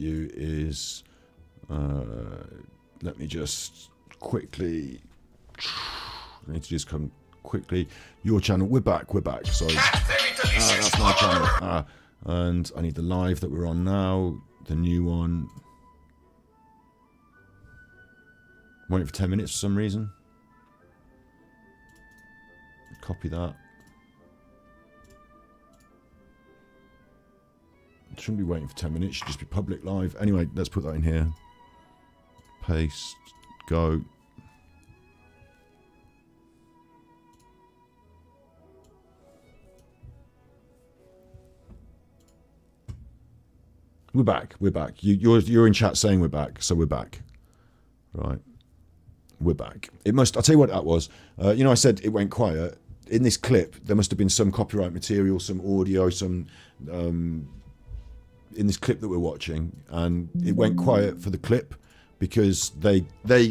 you is, let me just quickly, I need to just come quickly, your channel, we're back, sorry, that's my channel, and I need the live that we're on now, the new one, waiting for 10 minutes for some reason, copy that. Shouldn't be waiting for 10 minutes, should just be public live. Anyway, let's put that in here. Paste, go. We're back. You're in chat saying we're back, so we're back. Right. We're back. It must, I'll tell you what that was. You know, I said it went quiet. In this clip, there must have been some copyright material, some audio, some... in this clip that we're watching, and it went quiet for the clip because they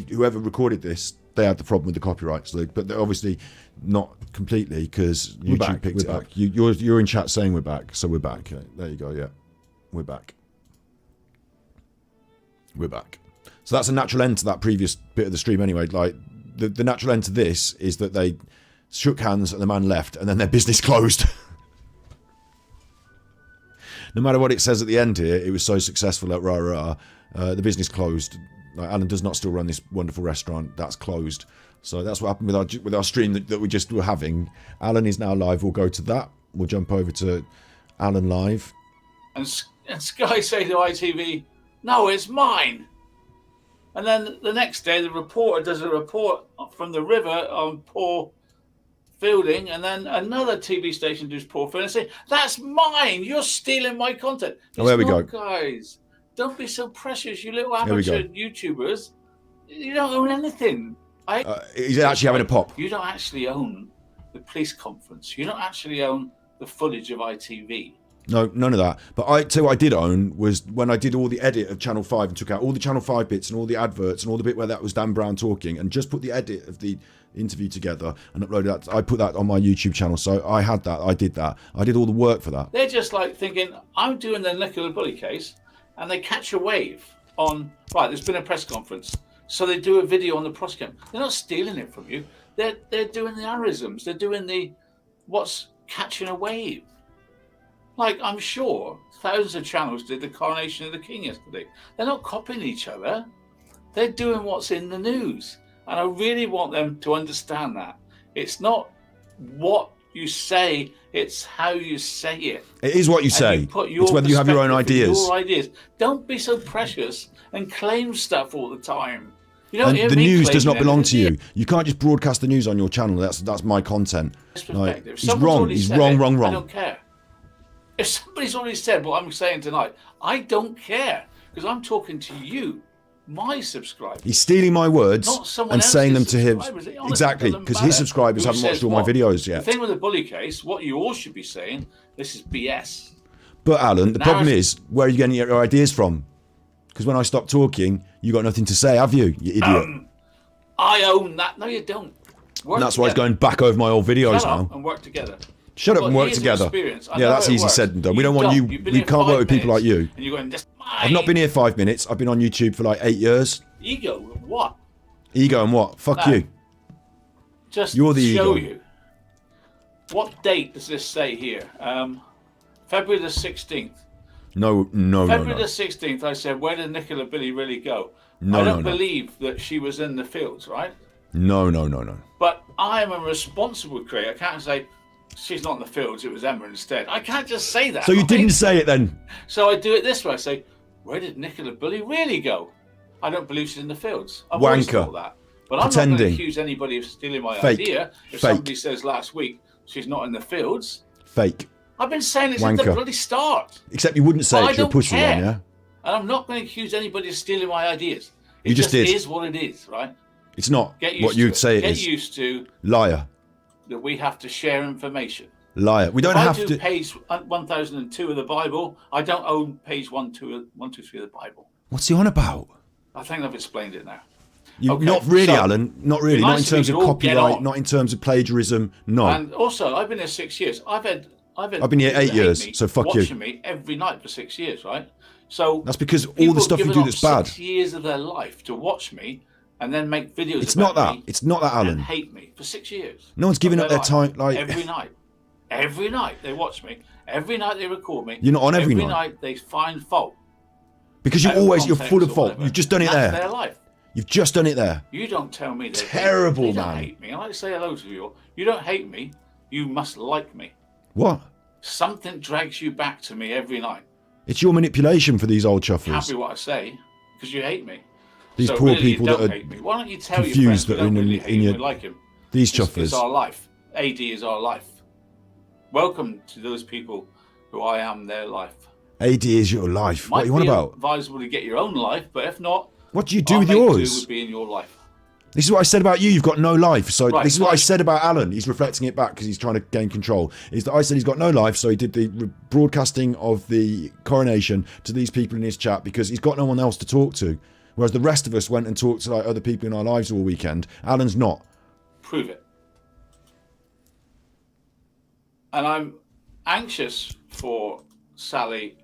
whoever recorded this, they had the problem with the copyrights, but they're obviously not completely because YouTube picked it up. You're in chat saying we're back, so we're back. There you go. Yeah, we're back. So that's a natural end to that previous bit of the stream anyway. Like the natural end to this is that they shook hands and the man left, and then their business closed. No matter what it says at the end here, it was so successful at the business closed. Like, Alan does not still run this wonderful restaurant. That's closed. So that's what happened with our stream that we just were having. Alan is now live. We'll go to that. We'll jump over to Alan live. And Sky say to ITV, no, it's mine. And then the next day, the reporter does a report from the river on poor Fielding, and then another TV station does poor Fielding and say, that's mine, you're stealing my content. Oh, there we go. Guys, don't be so precious, you little amateur YouTubers. You don't own anything. He's actually having a pop. You don't actually own the police conference. You don't actually own the footage of ITV. No, none of that. But I tell you what I did own was when I did all the edit of Channel 5 and took out all the Channel 5 bits and all the adverts and all the bit where that was Dan Brown talking and just put the edit of the interview together and uploaded that. I put that on my YouTube channel, so I had that. I did that. I did all the work for that. They're just like thinking, I'm doing the Nicola Bully case, and they catch a wave on, right, there's been a press conference, so they do a video on the prosecutor. They're not stealing it from you. They're doing the arisms. They're doing the what's catching a wave. Like, I'm sure thousands of channels did the coronation of the king yesterday. They're not copying each other. They're doing what's in the news. And I really want them to understand that. It's not what you say, it's how you say it. It is what you say. It's whether you have your own ideas. Your ideas. Don't be so precious and claim stuff all the time. You don't and the news does not belong to you. You can't just broadcast the news on your channel. That's my content. Like, he's wrong. He's wrong. I don't care. If somebody's already said what I'm saying tonight, I don't care because I'm talking to you, my subscribers. He's stealing my words and saying them to him. Exactly, because his subscribers haven't watched all my videos yet. The thing with the Bully case, what you all should be saying, this is BS. But Alan, the problem is, where are you getting your ideas from? Because when I stop talking, you got nothing to say, have you, you idiot? I own that. No, you don't. And that's why he's going back over my old videos now. And work together. Shut up and work together. Yeah, that's easy said and done. We don't want you. We can't work with people like you. And you're going, I've not been here 5 minutes. I've been on YouTube for like 8 years. Ego? What? Ego and what? Fuck you. Just you're the show ego. You. What date does this say here? February the 16th. No. February the 16th, I said, where did Nicola Billy really go? No, I don't believe that she was in the fields, right? No. But I am a responsible creator. I can't say, she's not in the fields, it was Emma instead. I can't just say that. So you didn't say it then? So I do it this way. I say, where did Nicola Bully really go? I don't believe she's in the fields. I've always thought that. But I'm not going to accuse anybody of stealing my idea. If somebody says last week she's not in the fields. Fake. I've been saying it since the bloody start. Except you wouldn't say it, you're a pussy one, yeah? And I'm not going to accuse anybody of stealing my ideas. You just did. It is what it is, right? It's not what you'd say it is. Get used to... Liar. That we have to share information. Liar. We don't have to... If I do page 1002 of the Bible, I don't own page 123 of the Bible. What's he on about? I think I've explained it now. Not really, Alan. Not really. Not in terms of copyright. Not in terms of plagiarism. No. And also, I've been here 6 years. I've been here 8 years. So fuck you. Watching me every night for 6 years, right? So that's because all people the stuff you given do up that's bad. 6 years of their life to watch me and then make videos. It's about not that. me It's not that, Alan. and hate me for 6 years. No one's giving up their life. time. Like Every night they watch me. Every night they record me. You're not on every night. night. Every night they find fault. Because you're full of fault. You've just done it there. That's their life. You've just done it there. You don't tell me they terrible, hate me. They man. don't hate me. I like to say hello to you. You don't hate me. You must like me. What? Something drags you back to me every night. It's your manipulation for these old chuffers. Can't be what I say because you hate me. These so poor really, people that are hate me. Why don't you tell confused your friends that are in your like him? These chuffers. It's our life. AD is our life. Welcome to those people who I am their life. AD is your life. What are you on about? Might be advisable to get your own life, but if not, what do you do with yours? Would be in your life. This is what I said about you. You've got no life. So right, this is what I said about Alan. He's reflecting it back because he's trying to gain control. Is that I said he's got no life, so he did the broadcasting of the coronation to these people in his chat because he's got no one else to talk to. Whereas the rest of us went and talked to like other people in our lives all weekend. Alan's not. Prove it. And I'm anxious for Sally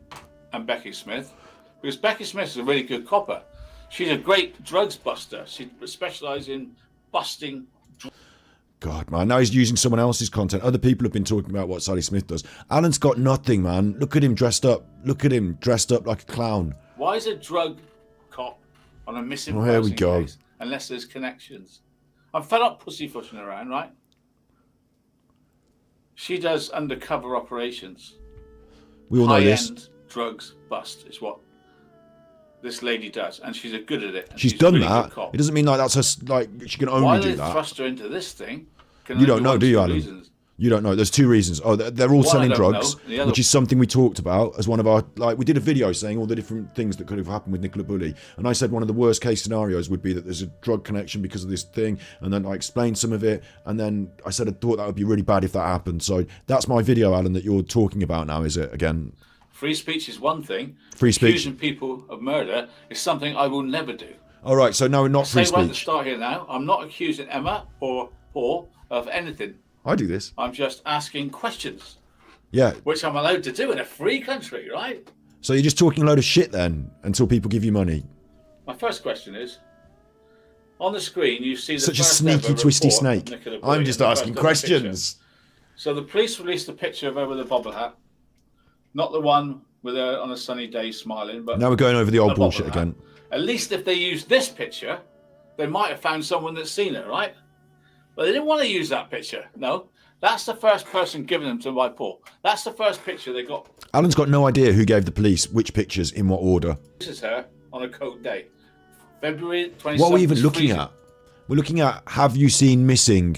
and Becky Smith because Becky Smith is a really good copper. She's a great drugs buster. She specialises in busting. God, man. Now he's using someone else's content. Other people have been talking about what Sally Smith does. Alan's got nothing, man. Look at him dressed up. Look at him dressed up like a clown. Why is a drug cop on a missing person here we go. Case unless there's connections? I'm fed up pussyfooting around, right? She does undercover operations. We all know this. High-end drugs bust is what this lady does, and she's good at it. She's done really that. It doesn't mean like that's her. Like she can only do that. Why they thrust her into this thing? You don't know, do you, Alan? You don't know. There's two reasons. Oh, they're all selling drugs, which is something we talked about as one of our, like, we did a video saying all the different things that could have happened with Nicola Bulley. And I said one of the worst case scenarios would be that there's a drug connection because of this thing. And then I explained some of it. And then I said I thought that would be really bad if that happened. So that's my video, Alan, that you're talking about now, is it? Again, free speech is one thing. Free speech. Accusing people of murder is something I will never do. All right, so no, not free speech. Right at the start here now, I'm not accusing Emma or Paul of anything. I do this. I'm just asking questions. Yeah. Which I'm allowed to do in a free country, right? So you're just talking a load of shit then until people give you money? My first question is, on the screen you see the such a first sneaky, twisty snake. I'm just asking questions. So the police released a picture of her with a bobble hat. Not the one with her on a sunny day smiling, but now we're going over the old bullshit again. At least if they used this picture, they might have found someone that's seen her, right? But they didn't want to use that picture. No, that's the first person given them to by Paul. That's the first picture they got. Alan's got no idea who gave the police which pictures in what order. This is her on a cold day, February 27th. What are we even looking at? We're looking at, have you seen missing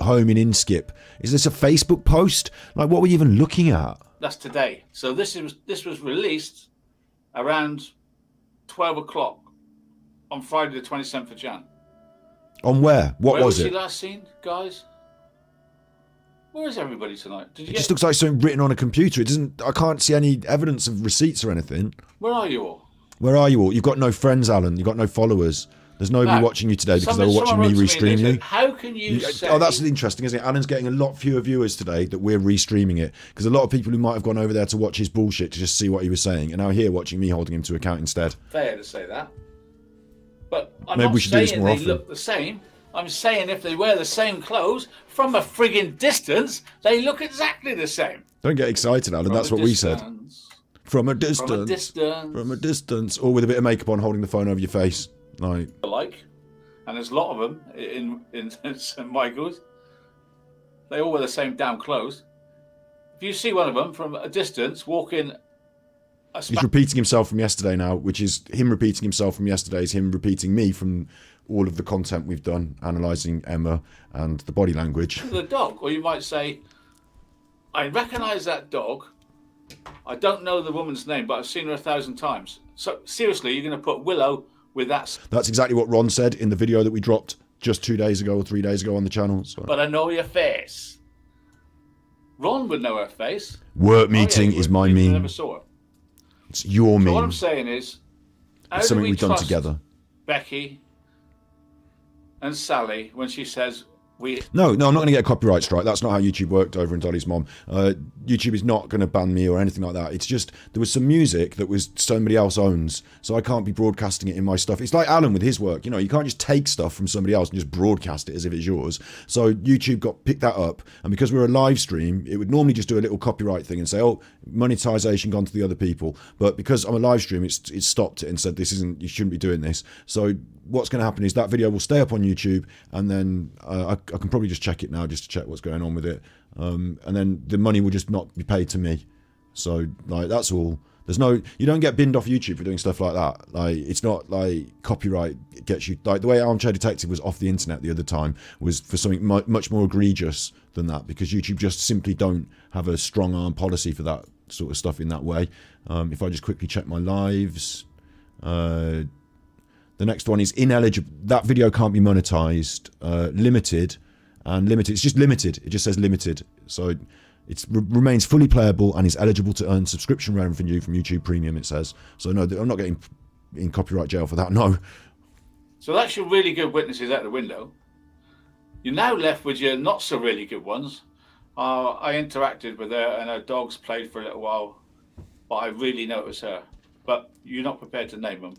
home in Inskip? Is this a Facebook post? Like, what are we even looking at? That's today. So this was released around 12 o'clock on Friday the 27th of Jan. On where? What where was it? Where was she last seen, guys? Where is everybody tonight? It just looks like something written on a computer. It doesn't. I can't see any evidence of receipts or anything. Where are you all? Where are you all? You've got no friends, Alan. You've got no followers. There's nobody watching you today because they were watching me restream you. How can you say... Oh, that's interesting, isn't it? Alan's getting a lot fewer viewers today that we're restreaming it because a lot of people who might have gone over there to watch his bullshit to just see what he was saying are now here watching me holding him to account instead. Fair to say that. But I'm Maybe not we should do this saying more they often. look the same. I'm saying if they wear the same clothes from a frigging distance, they look exactly the same. Don't get excited, Alan. That's what we said. From a distance. From a distance. From a distance. Or with a bit of makeup on, holding the phone over your face. Like, and there's a lot of them in St. Michael's. They all wear the same damn clothes. If you see one of them from a distance walking... He's repeating himself from yesterday now, which is him repeating himself from yesterday is him repeating me from all of the content we've done, analysing Emma and the body language. The dog, or you might say, I recognise that dog. I don't know the woman's name, but I've seen her 1,000 times. So seriously, you're going to put Willow with that? That's exactly what Ron said in the video that we dropped just 2 days ago or 3 days ago on the channel. So. But I know your face. Ron would know her face. Work meeting is my meme. I never saw her. It's your meme. What I'm saying is, it's something we've done together. Becky and Sally when she says No, I'm not going to get a copyright strike. That's not how YouTube worked over in Dolly's mom. YouTube is not going to ban me or anything like that. It's just there was some music that was somebody else owns, so I can't be broadcasting it in my stuff. It's like Alan with his work. You know, you can't just take stuff from somebody else and just broadcast it as if it's yours. So YouTube picked that up, and because we're a live stream, it would normally just do a little copyright thing and say, "Oh, monetization gone to the other people." But because I'm a live stream, it's stopped it and said, "This isn't. You shouldn't be doing this." So what's going to happen is that video will stay up on YouTube, and then I can probably just check it now just to check what's going on with it, and then the money will just not be paid to me. So like that's all. There's no, you don't get binned off YouTube for doing stuff like that. Like it's not like copyright gets you, like the way Armchair Detective was off the internet the other time was for something much more egregious than that, because YouTube just simply don't have a strong arm policy for that sort of stuff in that way. If I just quickly check my lives, the next one is ineligible. That video can't be monetized. Limited and limited. It's just limited. It just says limited. So it remains fully playable and is eligible to earn subscription revenue from YouTube Premium, it says. So no, I'm not getting in copyright jail for that, no. So that's your really good witnesses out the window. You're now left with your not so really good ones. I interacted with her and her dogs played for a little while, but I really know it was her. But you're not prepared to name them.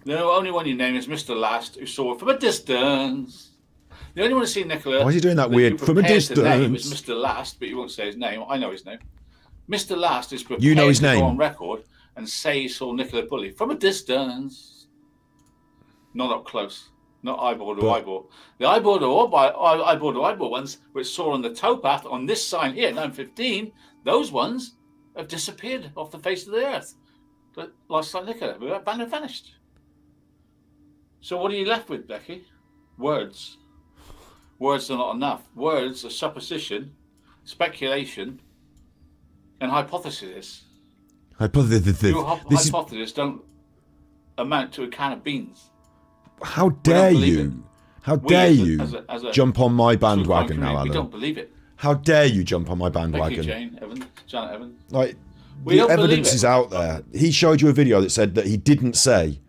The only one you name is Mr. Last, who saw it from a distance. The only one to see Nicola. Why is he doing that weird from a distance? Name is Mr. Last, but you won't say his name. I know his name. Mr. Last is prepared you know his to name. go on record and say he saw Nicola Bully from a distance. Not up close. Not eyeball to eyeball. The eyeball to eyeball ones, which saw on the towpath on this sign here, 915, those ones have disappeared off the face of the earth. But last like Nicola, vanished. So what are you left with, Becky? Words. Words are not enough. Words are supposition, speculation, and hypothesis. Your hypothesis don't amount to a can of beans. How dare you? How dare you jump on my bandwagon now, Alan? We don't believe it. How dare you jump on my bandwagon? Becky, Jane, Evan, Janet Evans. Like, the evidence is out there. He showed you a video that said that he didn't say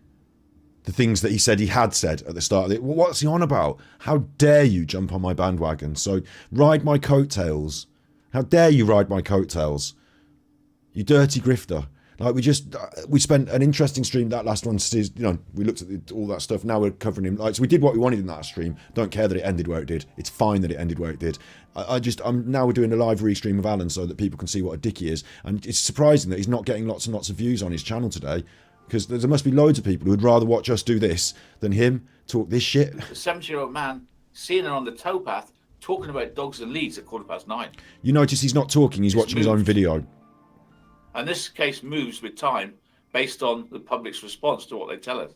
the things that he said he had said at the start of it. Well, what's he on about? How dare you jump on my bandwagon? So ride my coattails. How dare you ride my coattails? You dirty grifter. Like we spent an interesting stream. That last one, you know, we looked at all that stuff. Now we're covering him. Like, so we did what we wanted in that stream. Don't care that it ended where it did. It's fine that it ended where it did. Now we're doing a live restream of Alan so that people can see what a dick he is. And it's surprising that he's not getting lots and lots of views on his channel today, because there must be loads of people who would rather watch us do this than him talk this shit. A 70-year-old man seeing her on the towpath talking about dogs and leads at 9:15. You notice he's not talking. He's watching his own video. And this case moves with time based on the public's response to what they tell us.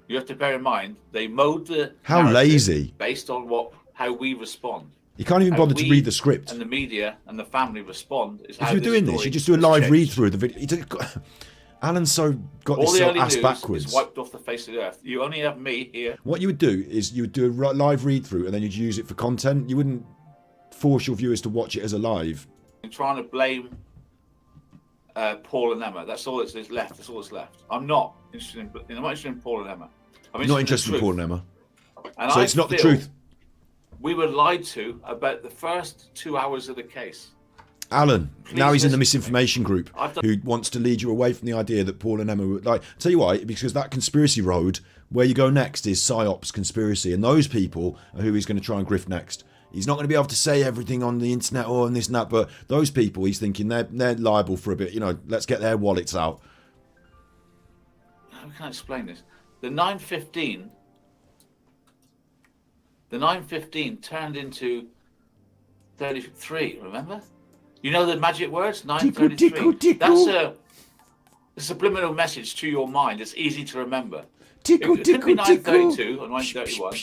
You have to bear in mind, they mowed the how lazy based on how we respond. You can't even bother to read the script. And the media and the family respond. If you're doing this, you just do a live read through of the video. Alan's got this so ass backwards. Is wiped off the face of the earth. You only have me here. What you would do is you would do a live read through, and then you'd use it for content. You wouldn't force your viewers to watch it as a live. I'm trying to blame Paul and Emma. That's all that's left. That's all that's left. I'm not interested in Paul and Emma. I'm not interested in Paul and Emma. And so it's not the truth. We were lied to about the first 2 hours of the case. Alan, now he's in the misinformation group who wants to lead you away from the idea that Paul and Emma were like. Tell you why, because that conspiracy road, where you go next is PSYOPs conspiracy, and those people are who he's going to try and grift next. He's not going to be able to say everything on the internet or on this and that, but those people, he's thinking they're liable for a bit. You know, let's get their wallets out. How can I explain this? The 915 turned into 33. Remember? You know the magic words? 933. Tickle, tickle. That's a subliminal message to your mind. It's easy to remember. Tickle, it could be tickle, 932 or 931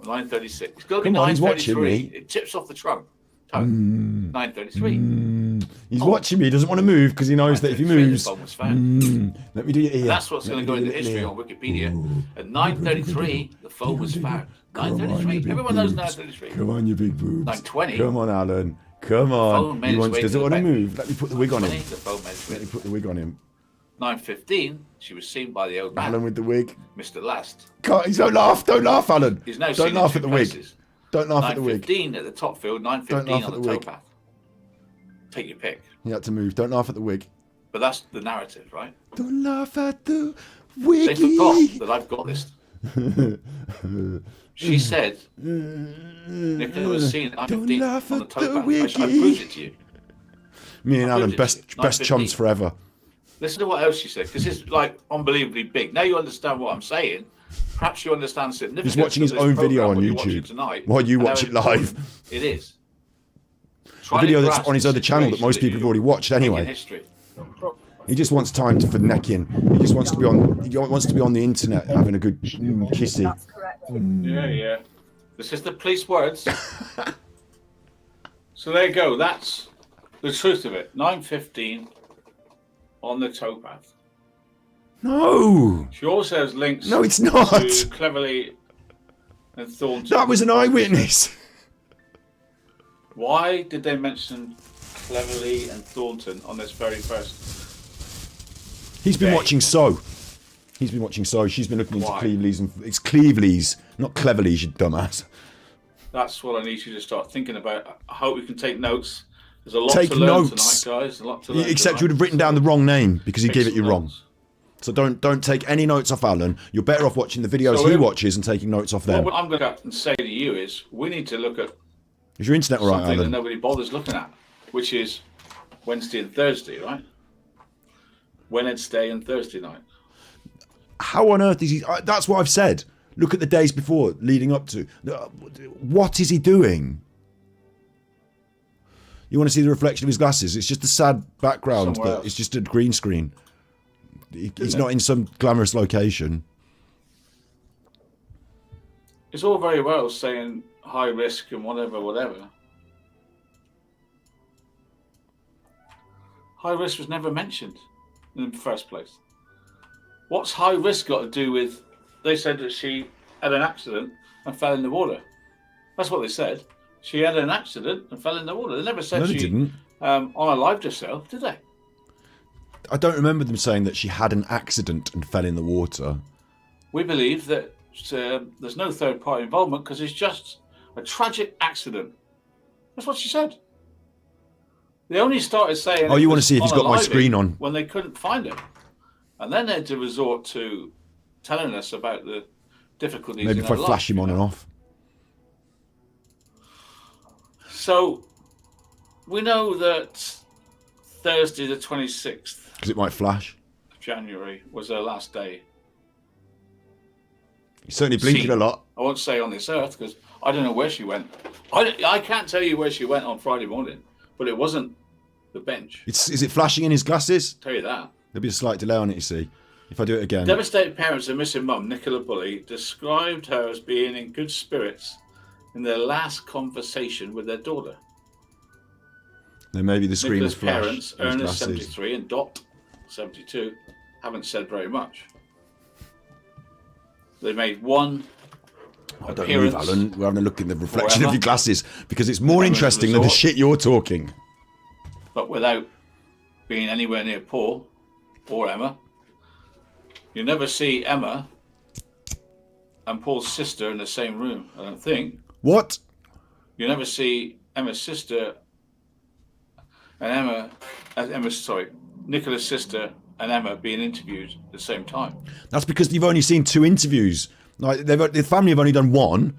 or 936. It's got to be 933. It tips off the trunk. 933. He's watching me. He doesn't want to move because he knows that if he moves, the phone was found. let me do your ear. That's what's going to go into history on Wikipedia. At 933, the phone was found. 933. Everyone knows 933. Come on, you big boobs. 920. Come on, Alan. Come on. He doesn't want to move. Let me put the wig on him. The phone Let me put the wig on him. 9:15, she was seen by the old man, Alan with the wig. Mr. Last. Don't laugh, Alan. He's now Don't seen laugh in at the two wig. places. Don't laugh at the wig. 9:15 at the top field, 9:15 laugh on at the the wig. towpath. Take your pick. He had to move. Don't laugh at the wig. But that's the narrative, right? Don't laugh at the They wiggy. forgot that I've got this. She said Nicola was seen at 9:15 laugh on the at the towpath. wiggy. I proved it to you. Me and I Alan, proved it to you. best chums 9:15. forever. Listen to what else she said, because it's like unbelievably big. Now you understand what I'm saying. Perhaps you understand significance. He's watching his of this own video programme on when you watch YouTube it tonight, while you and watch how it live. important It is. The video that's on his other channel that most people have already watched anyway. History. He just wants time for necking. He just wants to be on. He wants to be on the internet having a good kissy. That's correct. Yeah. This is the police words. So there you go. That's the truth of it. 9:15 on the towpath. No, She also has links. no, it's not. To Cleverly and Thornton. That was an eyewitness. Why did they mention Cleverly and Thornton on this very first? He's been day? watching So. He's been watching So. She's been looking into Why? Cleveley's, and it's Cleveley's, not Cleverly's, you dumbass. That's what I need you to start thinking about. I hope we can take notes. There's a lot Take to learn notes. tonight, guys. A lot to learn. Except tonight. you would have written down the wrong name because he Take gave it some you wrong. notes. So don't take any notes off Alan. You're better off watching the videos So he we- watches and taking notes off them. What I'm going to say to you is we need to look at Is your internet all right, something that Alan? nobody bothers looking at, which is Wednesday and Thursday, right? Wednesday and Thursday night. How on earth is he? That's what I've said. Look at the days before, leading up to. What is he doing? You want to see the reflection of his glasses? It's just a sad background. Somewhere That else. it's just a green screen. He's Isn't not it? in some glamorous location. It's all very well saying high risk and whatever. High risk was never mentioned in the first place. What's high risk got to do with? They said that she had an accident and fell in the water. That's what they said. She had an accident and fell in the water. They never said No, they she didn't. unalived herself, did they? I don't remember them saying that she had an accident and fell in the water. We believe that there's no third party involvement because it's just a tragic accident. That's what she said. They only started saying. Oh, it you want to was see if he's got my unaliving screen on? when they couldn't find him, and then they had to resort to telling us about the difficulties. Maybe in if I her flash life, him on you and know? off. So we know that Thursday, the 26th Because it might flash. of January, was her last day. He's certainly blinking See. a lot. I won't say on this earth because I don't know where she went. I can't tell you where she went on Friday morning, but it wasn't the bench. Is it flashing in his glasses? I'll tell you that. There'll be a slight delay on it, you see. If I do it again. Devastated parents of missing mum, Nicola Bully, described her as being in good spirits in their last conversation with their daughter. Then maybe the screen Nicola's has flashed. parents, on his Ernest glasses. 73 and Dot 72, haven't said very much. They made one Oh, don't move, appearance. Alan. We're having a look in the reflection Forever. of your glasses because it's more Forever interesting than the resort. shit you're talking. But without being anywhere near Paul or Emma. You never see Emma and Paul's sister in the same room, I don't think. What? You never see Emma's sister and Nicola's sister and Emma being interviewed at the same time. That's because you've only seen 2 interviews. Like the family have only done 1.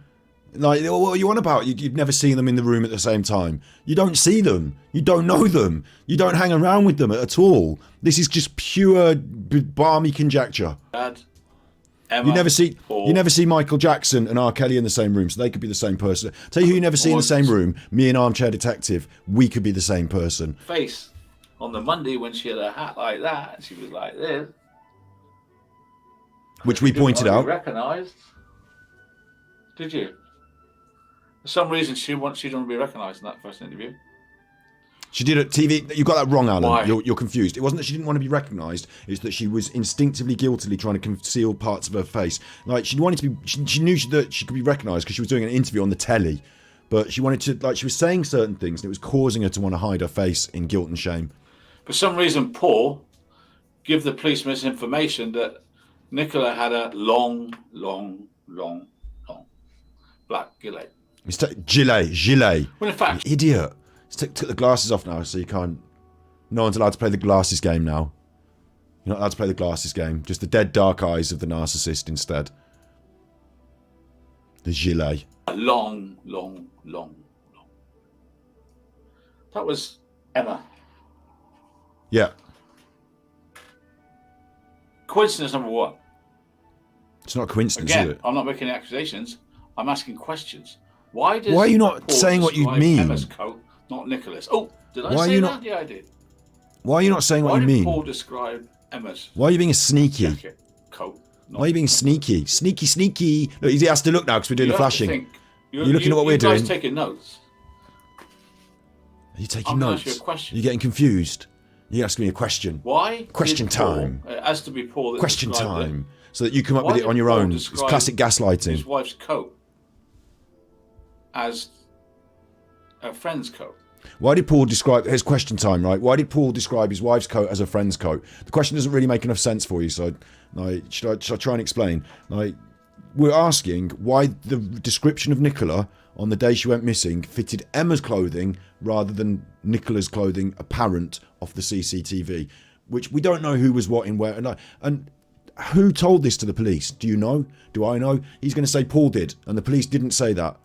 Like, what are you on about? You've never seen them in the room at the same time. You don't see them. You don't know them. You don't hang around with them at all. This is just pure balmy conjecture. Dad, Emma, You never see Paul. you never see Michael Jackson and R. Kelly in the same room, so they could be the same person. Tell you who you never see in the same room. Me and Armchair Detective. We could be the same person. face on the Monday when she had a hat like that and she was like this. Which we pointed Didn't out. recognised. Did you? For some reason she didn't want to be recognised in that first interview. She did it TV. You got that wrong, Alan. Why? You're confused. It wasn't that she didn't want to be recognised. It's that she was instinctively, guiltily trying to conceal parts of her face. Like she wanted to be. She knew that she could be recognised because she was doing an interview on the telly, but she wanted to. Like she was saying certain things, and it was causing her to want to hide her face in guilt and shame. For some reason, Paul give the police misinformation that Nicola had a long black gilet. Gilet. Well, in fact, You idiot. Took the glasses off now, so you can't. No one's allowed to play the glasses game now. You're not allowed to play the glasses game. Just the dead dark eyes of the narcissist instead. The gilet. Long. That was Emma. Yeah. Coincidence number one. It's not a coincidence, Again, is it? I'm not making accusations. I'm asking questions. Why are you not Paul saying what you describe mean? Emma's coat, not Nicholas. Oh, did I Why say are you that? not- Yeah, I did. Why are you not saying what Why you did mean? Paul describe Emma's Why are you being sneaky? jacket, coat? Why are you being sneaky? Sneaky. Look, he has to look now because we're doing the flashing. You're looking at what we're doing. You guys taking notes. Are you taking I'm gonna notes? ask you a question. You're getting confused. You're asking me a question. Why? Question did Paul, time. It has to be Paul. That Question described time. So that you come up Why with it did on your Paul own. It's describe classic gaslighting. his wife's coat as a friend's coat. Why did Paul describe... Here's question time, right? Why did Paul describe his wife's coat as a friend's coat? The question doesn't really make enough sense for you, so should I try and explain? We're asking why the description of Nicola on the day she went missing fitted Emma's clothing rather than Nicola's clothing apparent off the CCTV, which we don't know who was what in where. And who told this to the police? Do you know? Do I know? He's going to say Paul did, and the police didn't say that.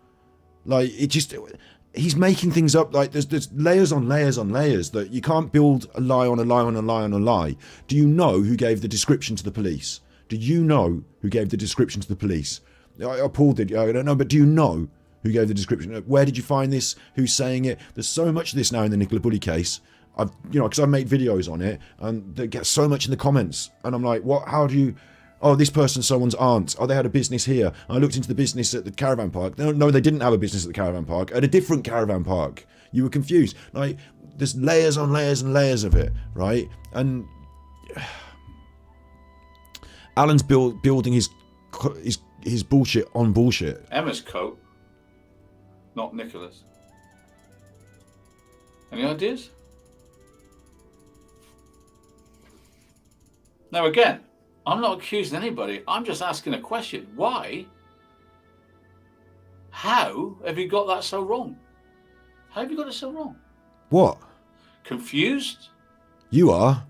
He's making things up. There's layers on layers on layers that you can't build a lie on a lie on a lie on a lie. Do you know who gave the description to the police? Do you know who gave the description to the police? Paul did. I don't know, but do you know who gave the description? Where did you find this? Who's saying it? There's so much of this now in the Nicola Bully case. Because I've made videos on it, and they get so much in the comments, and I'm like, what? How do you? Oh, this person's someone's aunt. Oh, they had a business here. I looked into the business at the caravan park. No, they didn't have a business at the caravan park. At a different caravan park. You were confused. There's layers on layers and layers of it, right? And Alan's building his bullshit on bullshit. Emma's coat, not Nicola's. Any ideas? Now again, I'm not accusing anybody. I'm just asking a question. Why? How have you got that so wrong? How have you got it so wrong? What? Confused? You are.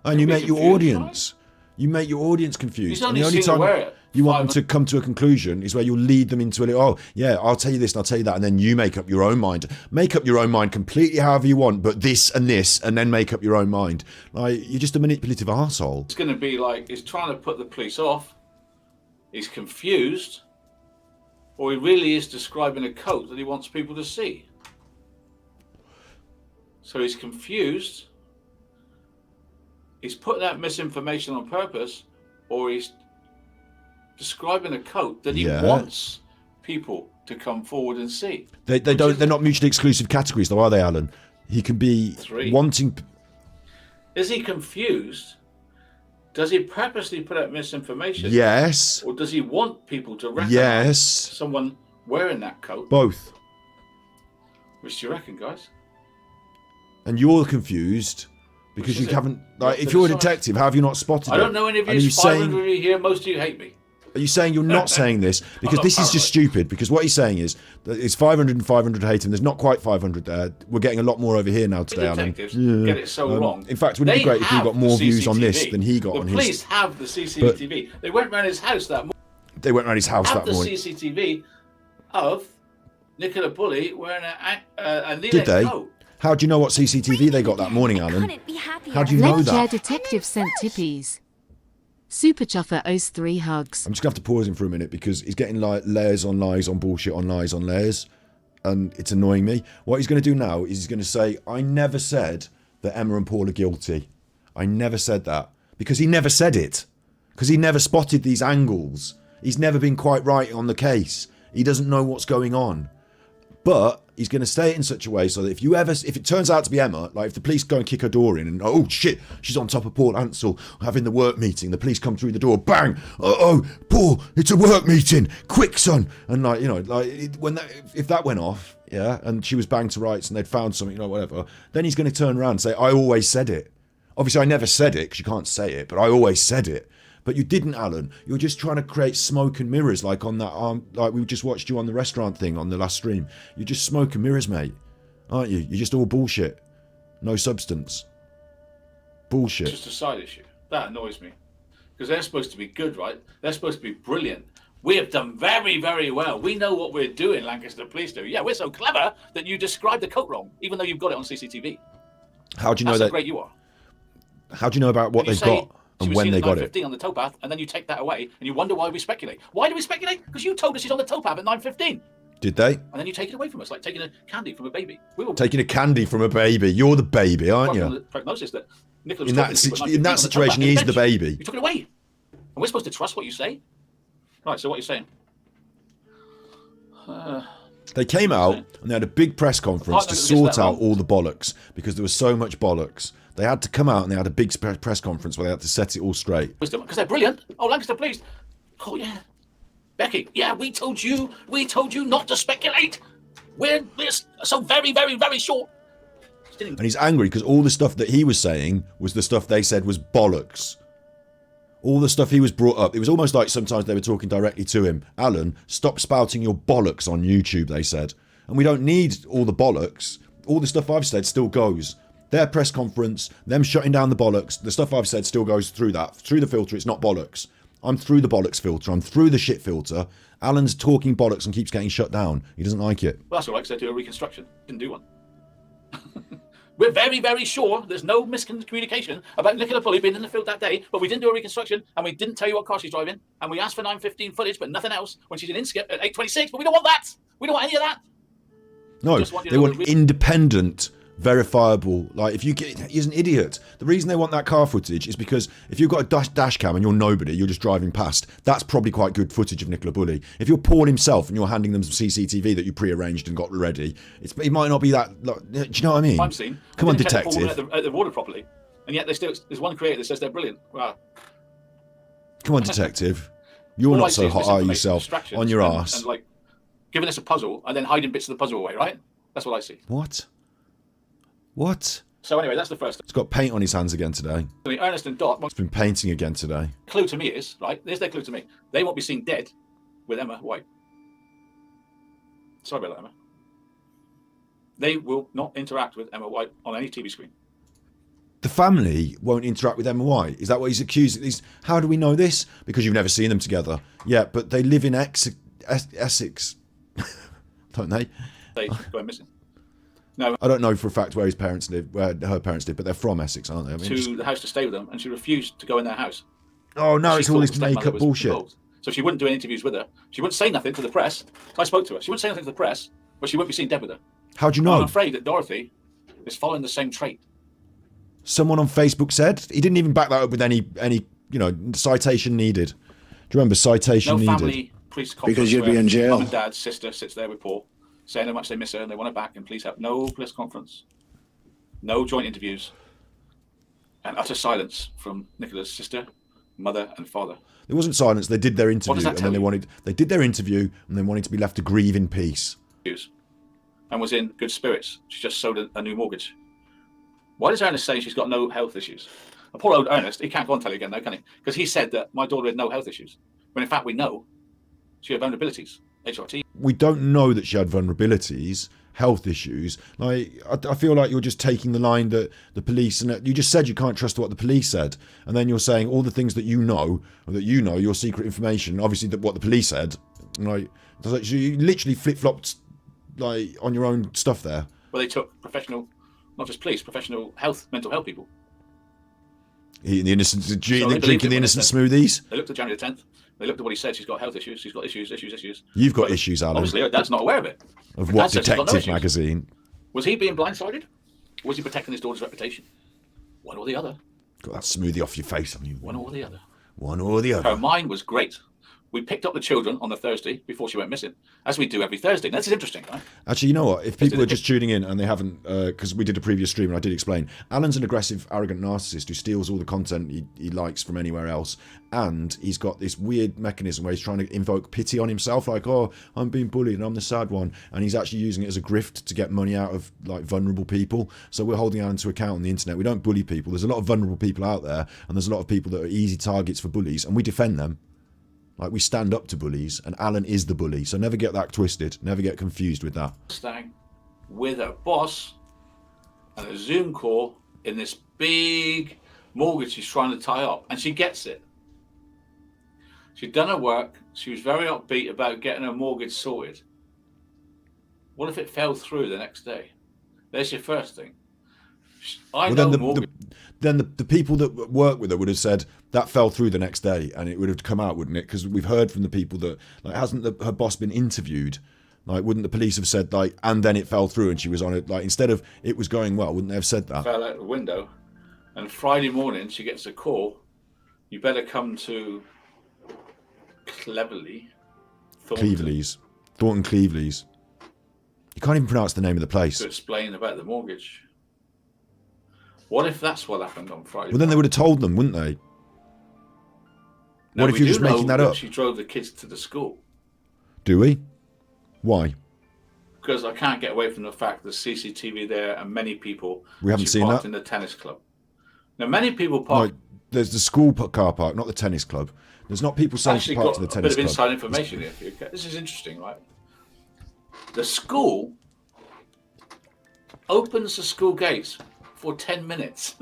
And you make your confused, audience. Right? You make your audience confused. He's only and the only seen time it you want them to come to a conclusion is where you'll lead them into I'll tell you this and I'll tell you that, and then you make up your own mind. Make up your own mind completely however you want, but this, and then make up your own mind. You're just a manipulative arsehole. It's going to be he's trying to put the police off, he's confused, or he really is describing a coat that he wants people to see. So he's confused, he's putting out misinformation on purpose, or he's describing a coat that he wants people to come forward and see. They're not mutually exclusive categories though, are they, Alan? He can be wanting... Is he confused? Does he purposely put out misinformation? Yes. Or does he want people to recognize someone wearing that coat? Both. Which do you reckon, guys? And you're confused because you haven't... if you're a detective, how have you not spotted it? I don't know any of you. 500 of you here. Most of you hate me. Are you saying you're not saying this? Because this is just stupid. Because what he's saying is that it's 500 and 500 hate him. There's not quite 500 there. We're getting a lot more over here now today, Alan. Detectives get it so wrong. In fact, wouldn't it be great if we got more views on this than he got on his... The police have the CCTV. They went round his house that morning. They went round his house that morning. The CCTV of Nicola Bully wearing a Neil Did they? coat. How do you know what CCTV they got that morning, Alan? How do you know that? Let's share detective sent tippies. Super Chuffer owes 3 hugs. I'm just going to have to pause him for a minute because he's getting layers on lies on bullshit on lies on layers, and it's annoying me. What he's going to do now is he's going to say, I never said that Emma and Paul are guilty. I never said that. Because he never said it. Because he never spotted these angles. He's never been quite right on the case. He doesn't know what's going on. But he's going to say it in such a way so that if it turns out to be Emma, if the police go and kick her door in and, oh shit, she's on top of Paul Ansell having the work meeting, the police come through the door, bang, oh, Paul, it's a work meeting, quick son. And if that went off, and she was banged to rights and they'd found something, whatever, then he's going to turn around and say, I always said it. Obviously, I never said it because you can't say it, but I always said it. But you didn't, Alan. You were just trying to create smoke and mirrors, like on that like we just watched you on the restaurant thing on the last stream. You're just smoke and mirrors, mate, aren't you? You're just all bullshit, no substance. Bullshit. It's just a side issue. That annoys me because they're supposed to be good, right? They're supposed to be brilliant. We have done very, very well. We know what we're doing, Lancaster Police do. Yeah, we're so clever that you described the coat wrong, even though you've got it on CCTV. How do you know That's that? how great you are. How do you know about what they've got and when they got it? 9:15 on the towpath, and then you take that away, and you wonder why we speculate. Why do we speculate? Because you told us she's on the towpath at 9:15. Did they? And then you take it away from us, like taking a candy from a baby. We were Taking a candy from a baby. You're the baby, aren't from you? the prognosis that Nicola was In talking that, to people at in 9:15 that on the situation, towpath he in is the bench. baby. You took it away, and we're supposed to trust what you say. Right. So what you're saying? They came out and they had a big press conference to sort out all the bollocks because there was so much bollocks. They had to come out and they had a big press conference where they had to set it all straight. Because they're brilliant. Oh, Lancaster, please. Oh yeah, Becky. Yeah, we told you not to speculate. We're so very, very, very sure. And he's angry because all the stuff that he was saying was the stuff they said was bollocks. All the stuff he was brought up, it was almost like sometimes they were talking directly to him. Alan, stop spouting your bollocks on YouTube, they said. And we don't need all the bollocks. All the stuff I've said still goes. Their press conference, them shutting down the bollocks, the stuff I've said still goes through that. Through the filter, it's not bollocks. I'm through the bollocks filter. I'm through the shit filter. Alan's talking bollocks and keeps getting shut down. He doesn't like it. Well, that's all right, because they do a reconstruction. Didn't do one. We're very, very sure there's no miscommunication about Nicola Pulley being in the field that day, but we didn't do a reconstruction, and we didn't tell you what car she's driving, and we asked for 9:15 footage, but nothing else when she's in Inskip at 8:26, but we don't want that. We don't want any of that. No, they want independent, verifiable. Like, if you get, he's an idiot. The reason they want that car footage is because if you've got a dash cam and you're nobody, you're just driving past, that's probably quite good footage of Nicola Bulley. If you're Paul himself and you're handing them some CCTV that you pre-arranged and got ready, it might not be that. Like, do you know what I mean? I'm seeing. Come on, detective. At the water properly, and yet there's one creator that says they're brilliant. Wow. Come on, detective. You're not so hot, are you, yourself? On your arse. And like giving us a puzzle and then hiding bits of the puzzle away, right? That's what I see. What? So anyway, that's the first. He's got paint on his hands again today. I mean, Ernest and Dot. He's been painting again today. Clue to me is, right, there's their clue to me. They won't be seen dead with Emma White. Sorry about that, Emma. They will not interact with Emma White on any TV screen. The family won't interact with Emma White. Is that what he's accused? How do we know this? Because you've never seen them together. Yeah, but they live in Essex, don't they? They go missing. No. I don't know for a fact where his parents live, where her parents live, but they're from Essex, aren't they? I mean, the house to stay with them, and she refused to go in their house. Oh no, it's all this the stepmother make-up was bullshit. involved. So she wouldn't do any interviews with her. She wouldn't say nothing to the press. I spoke to her. She wouldn't say anything to the press, but she wouldn't be seen dead with her. How do you know? I'm afraid that Dorothy is following the same trait. Someone on Facebook said he didn't even back that up with any citation needed. Do you remember citation needed? No family police conference Because you'd be in jail. Mum and Dad's sister sits there with Paul, saying how much they miss her and they want her back and please help. No police conference, no joint interviews, and utter silence from Nicola's sister, mother, and father. There wasn't silence. They did their interview, that and then they did their interview, and then wanted to be left to grieve in peace. And was in good spirits. She just sold a new mortgage. Why does Ernest say she's got no health issues? And poor old Ernest, he can't go on tell you again though, can he? Because he said that my daughter had no health issues. When in fact we know she had vulnerabilities. HRT. We don't know that she had vulnerabilities, health issues. Like, I feel like you're just taking the line that the police, and you just said you can't trust what the police said, and then you're saying all the things that you know, your secret information, obviously that what the police said. Like, you literally flip-flopped like on your own stuff there. Well, they took professional, not just police, professional mental health people. Eating the innocent, drinking the innocent smoothies. They looked at January the 10th. They looked at what he said. She's got health issues. She's got issues. You've got issues, Alan. Obviously, Dad's not aware of it. Of what detective magazine? Was he being blindsided? Or was he protecting his daughter's reputation? One or the other. Got that smoothie off your face. One or the other. One or the other. Her mind was great. We picked up the children on the Thursday before she went missing, as we do every Thursday. This is interesting, right? Actually, you know what? If people are just tuning in and they haven't, because we did a previous stream and I did explain, Alan's an aggressive, arrogant narcissist who steals all the content he likes from anywhere else, and he's got this weird mechanism where he's trying to invoke pity on himself, like, oh, I'm being bullied and I'm the sad one, and he's actually using it as a grift to get money out of like vulnerable people. So we're holding Alan to account on the internet. We don't bully people. There's a lot of vulnerable people out there, and there's a lot of people that are easy targets for bullies, and we defend them. Like, we stand up to bullies, and Alan is the bully. So never get that twisted. Never get confused with that. Stag with a boss and a Zoom call in this big mortgage she's trying to tie up, and she gets it. She'd done her work. She was very upbeat about getting her mortgage sorted. What if it fell through the next day? There's your first thing. Then the people that work with her would have said that fell through the next day, and it would have come out, wouldn't it? Because we've heard from the people that, like, hasn't her boss been interviewed? Like, wouldn't the police have said, like, and then it fell through and she was on it? Like, instead of it was going well, wouldn't they have said that? Fell out the window, and Friday morning she gets a call. You better come to Thornton Cleveley's. You can't even pronounce the name of the place. To explain about the mortgage. What if that's what happened on Friday? Well, then they would have told them, wouldn't they? No, what if you're just making that up? She drove the kids to the school. Do we? Why? Because I can't get away from the fact there's CCTV there, and many people. We haven't seen parked that in the tennis club. Now, many people park. No, there's the school car park, not the tennis club. There's not people saying to park to the tennis club. A bit of inside information here. This is interesting, right? The school opens the school gates for 10 minutes.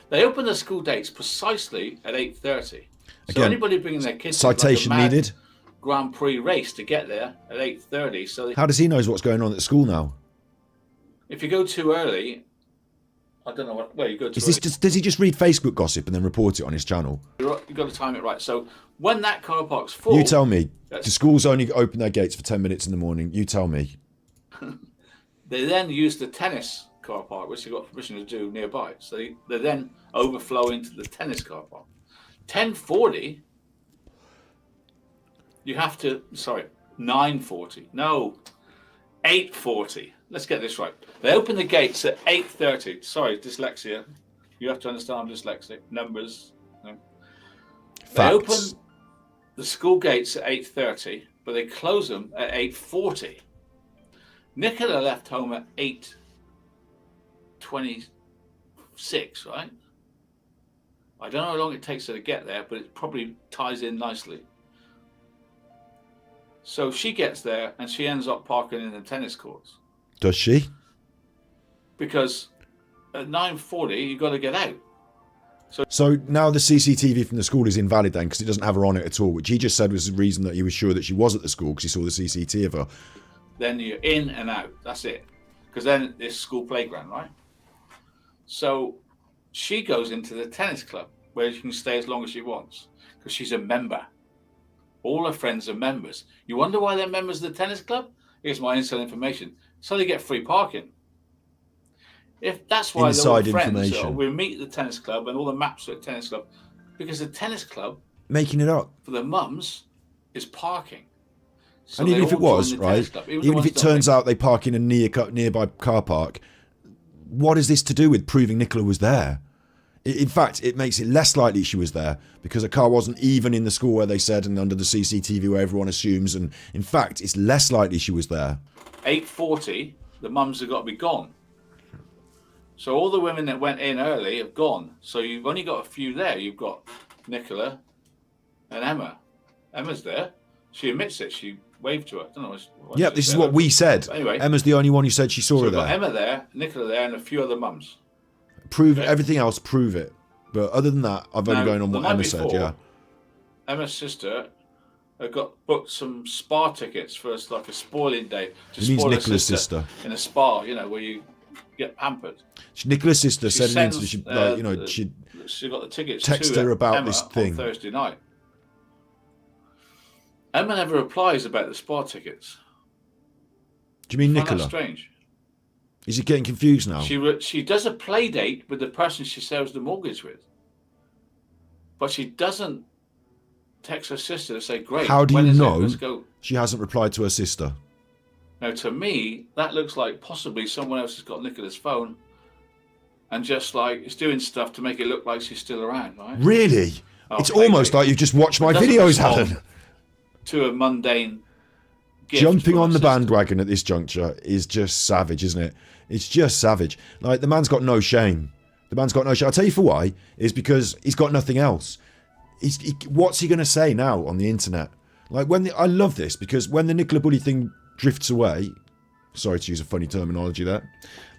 They open the school gates precisely at 8:30. So again, anybody bringing their kids citation like needed. Grand Prix race to get there at 8:30. So how does he know what's going on at the school now? If you go too early, I don't know what. Well, you go too early. Does he just read Facebook gossip and then report it on his channel? You've got to time it right. So when that car park's full, you tell me. The schools only open their gates for 10 minutes in the morning. You tell me. They then use the tennis car park, which they've got permission to do nearby. So they then overflow into the tennis car park. 10:40, you have to, 9:40. No, 8:40. Let's get this right. They open the gates at 8:30. Sorry, dyslexia. You have to understand I'm dyslexic. Numbers. No. They open the school gates at 8:30, but they close them at 8:40. Nicola left home at 8:26, right? I don't know how long it takes her to get there, but it probably ties in nicely. So she gets there and she ends up parking in the tennis courts. Does she? Because at 9:40, you've got to get out. So now the CCTV from the school is invalid then, because it doesn't have her on it at all, which he just said was the reason that he was sure that she was at the school, because he saw the CCTV of her. Then you're in and out. That's it. Because then it's school playground, right? So she goes into the tennis club where she can stay as long as she wants because she's a member. All her friends are members. You wonder why they're members of the tennis club? Here's my inside information. So they get free parking. If that's why they're all friends, so we meet at the tennis club and all the maps are at the tennis club, because the tennis club, making it up for the mums, is parking. So and even if it was, right, even if it turns out they park in a nearby car park, what is this to do with proving Nicola was there? In fact, it makes it less likely she was there because a car wasn't even in the school where they said and under the CCTV where everyone assumes. And in fact, it's less likely she was there. 8:40, the mums have got to be gone. So all the women that went in early have gone. So you've only got a few there. You've got Nicola and Emma. Emma's there. She admits it. She waved to her. I don't know. Yeah, this is what we said. But anyway, Emma's the only one who said she saw her we've there. got Emma there, Nicola there, and a few other mums. Prove everything else. Prove it. But other than that, I've only going on what Emma said. Yeah. Emma's sister got booked some spa tickets for like a spoiling day. It means Nicola's sister in a spa, where you get pampered. Nicola's sister said an she got the tickets. Text her about Emma this thing on Thursday night. Emma never replies about the spa tickets. Do you mean Nicola? Nicola? Strange. Is he getting confused now? She does a play date with the person she sells the mortgage with, but she doesn't text her sister to say, great. How do when you is it? know Let's go. she hasn't replied to her sister? Now, to me, that looks like possibly someone else has got Nicola's phone and just like is doing stuff to make it look like she's still around, right? Really? Oh, It's almost like you've just watched my videos, Alan. To a mundane gift Jumping from on her the sister. bandwagon at this juncture is just savage, isn't it? It's just savage. Like, the man's got no shame. The man's got no shame. I'll tell you for why. Is because he's got nothing else. What's he going to say now on the internet? Like, I love this, because when the Nicola Bully thing drifts away, sorry to use a funny terminology there,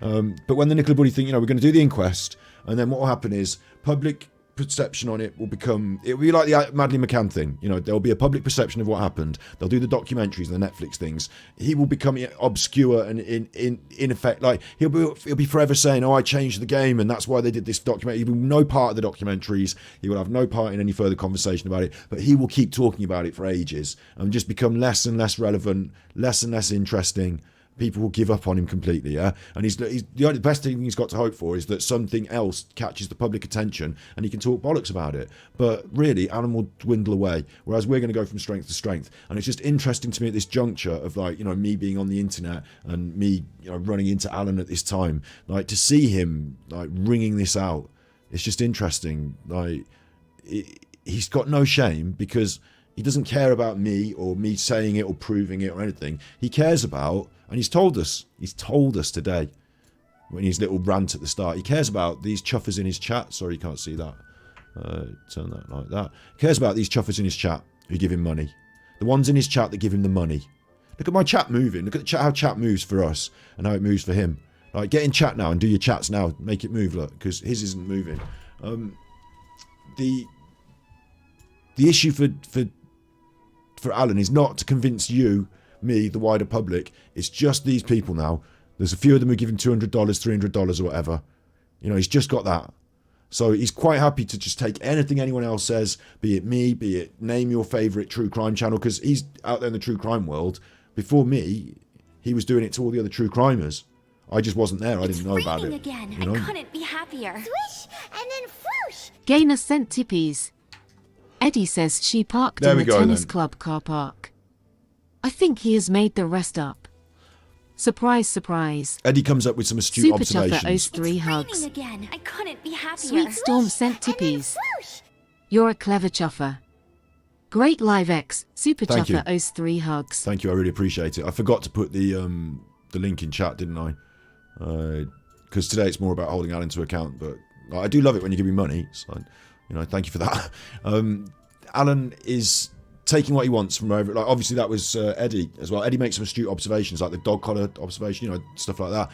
but when the Nicola Bully thing, we're going to do the inquest, and then what will happen is public perception on it will be like the Madeleine McCann thing. There'll be a public perception of what happened. They'll do the documentaries and the Netflix things. He will become obscure and in effect, like he'll be forever saying, "Oh, I changed the game, and that's why they did this documentary." He will no part of the documentaries. He will have no part in any further conversation about it. But he will keep talking about it for ages and just become less and less relevant, less and less interesting. People will give up on him completely, yeah. And he's the best thing he's got to hope for is that something else catches the public attention and he can talk bollocks about it. But really, Alan will dwindle away, whereas we're going to go from strength to strength. And it's just interesting to me at this juncture of me being on the internet and me running into Alan at this time, like to see him like ringing this out. It's just interesting. Like he's got no shame because he doesn't care about me or me saying it or proving it or anything. He cares about, and he's told us today, in his little rant at the start, he cares about these chuffers in his chat. Sorry, you can't see that. Turn that like that. He cares about these chuffers in his chat who give him money. The ones in his chat that give him the money. Look at my chat moving. Look at how chat moves for us and how it moves for him. Like, get in chat now and do your chats now. Make it move, look, because his isn't moving. The issue for Alan is not to convince you, me, the wider public. It's just these people now. There's a few of them who give him $200, $300 or whatever. He's just got that. So he's quite happy to just take anything anyone else says, be it me, be it name your favourite true crime channel, because he's out there in the true crime world. Before me, he was doing it to all the other true crimers. I just wasn't there. I didn't know about it. Again. I couldn't be happier. Swish and then whoosh. Gainer sent tippies. Eddie says she parked There in we the go, tennis then. club car park. I think he has made the rest up. Surprise, surprise. Eddie comes up with some astute Super Chuffer observations. owes 3 It's hugs. raining again. I couldn't be happier. Sweet Storm Swish sent and then tippies. whoosh. You're a clever chuffer. Great live X. Super Thank Chuffer you. owes 3 hugs. Thank you, I really appreciate it. I forgot to put the link in chat, didn't I? Because today it's more about holding Alan to account, but I do love it when you give me money. So, thank you for that. Alan is taking what he wants from over. Like, obviously that was Eddie as well. Eddie makes some astute observations, like the dog collar observation, stuff like that.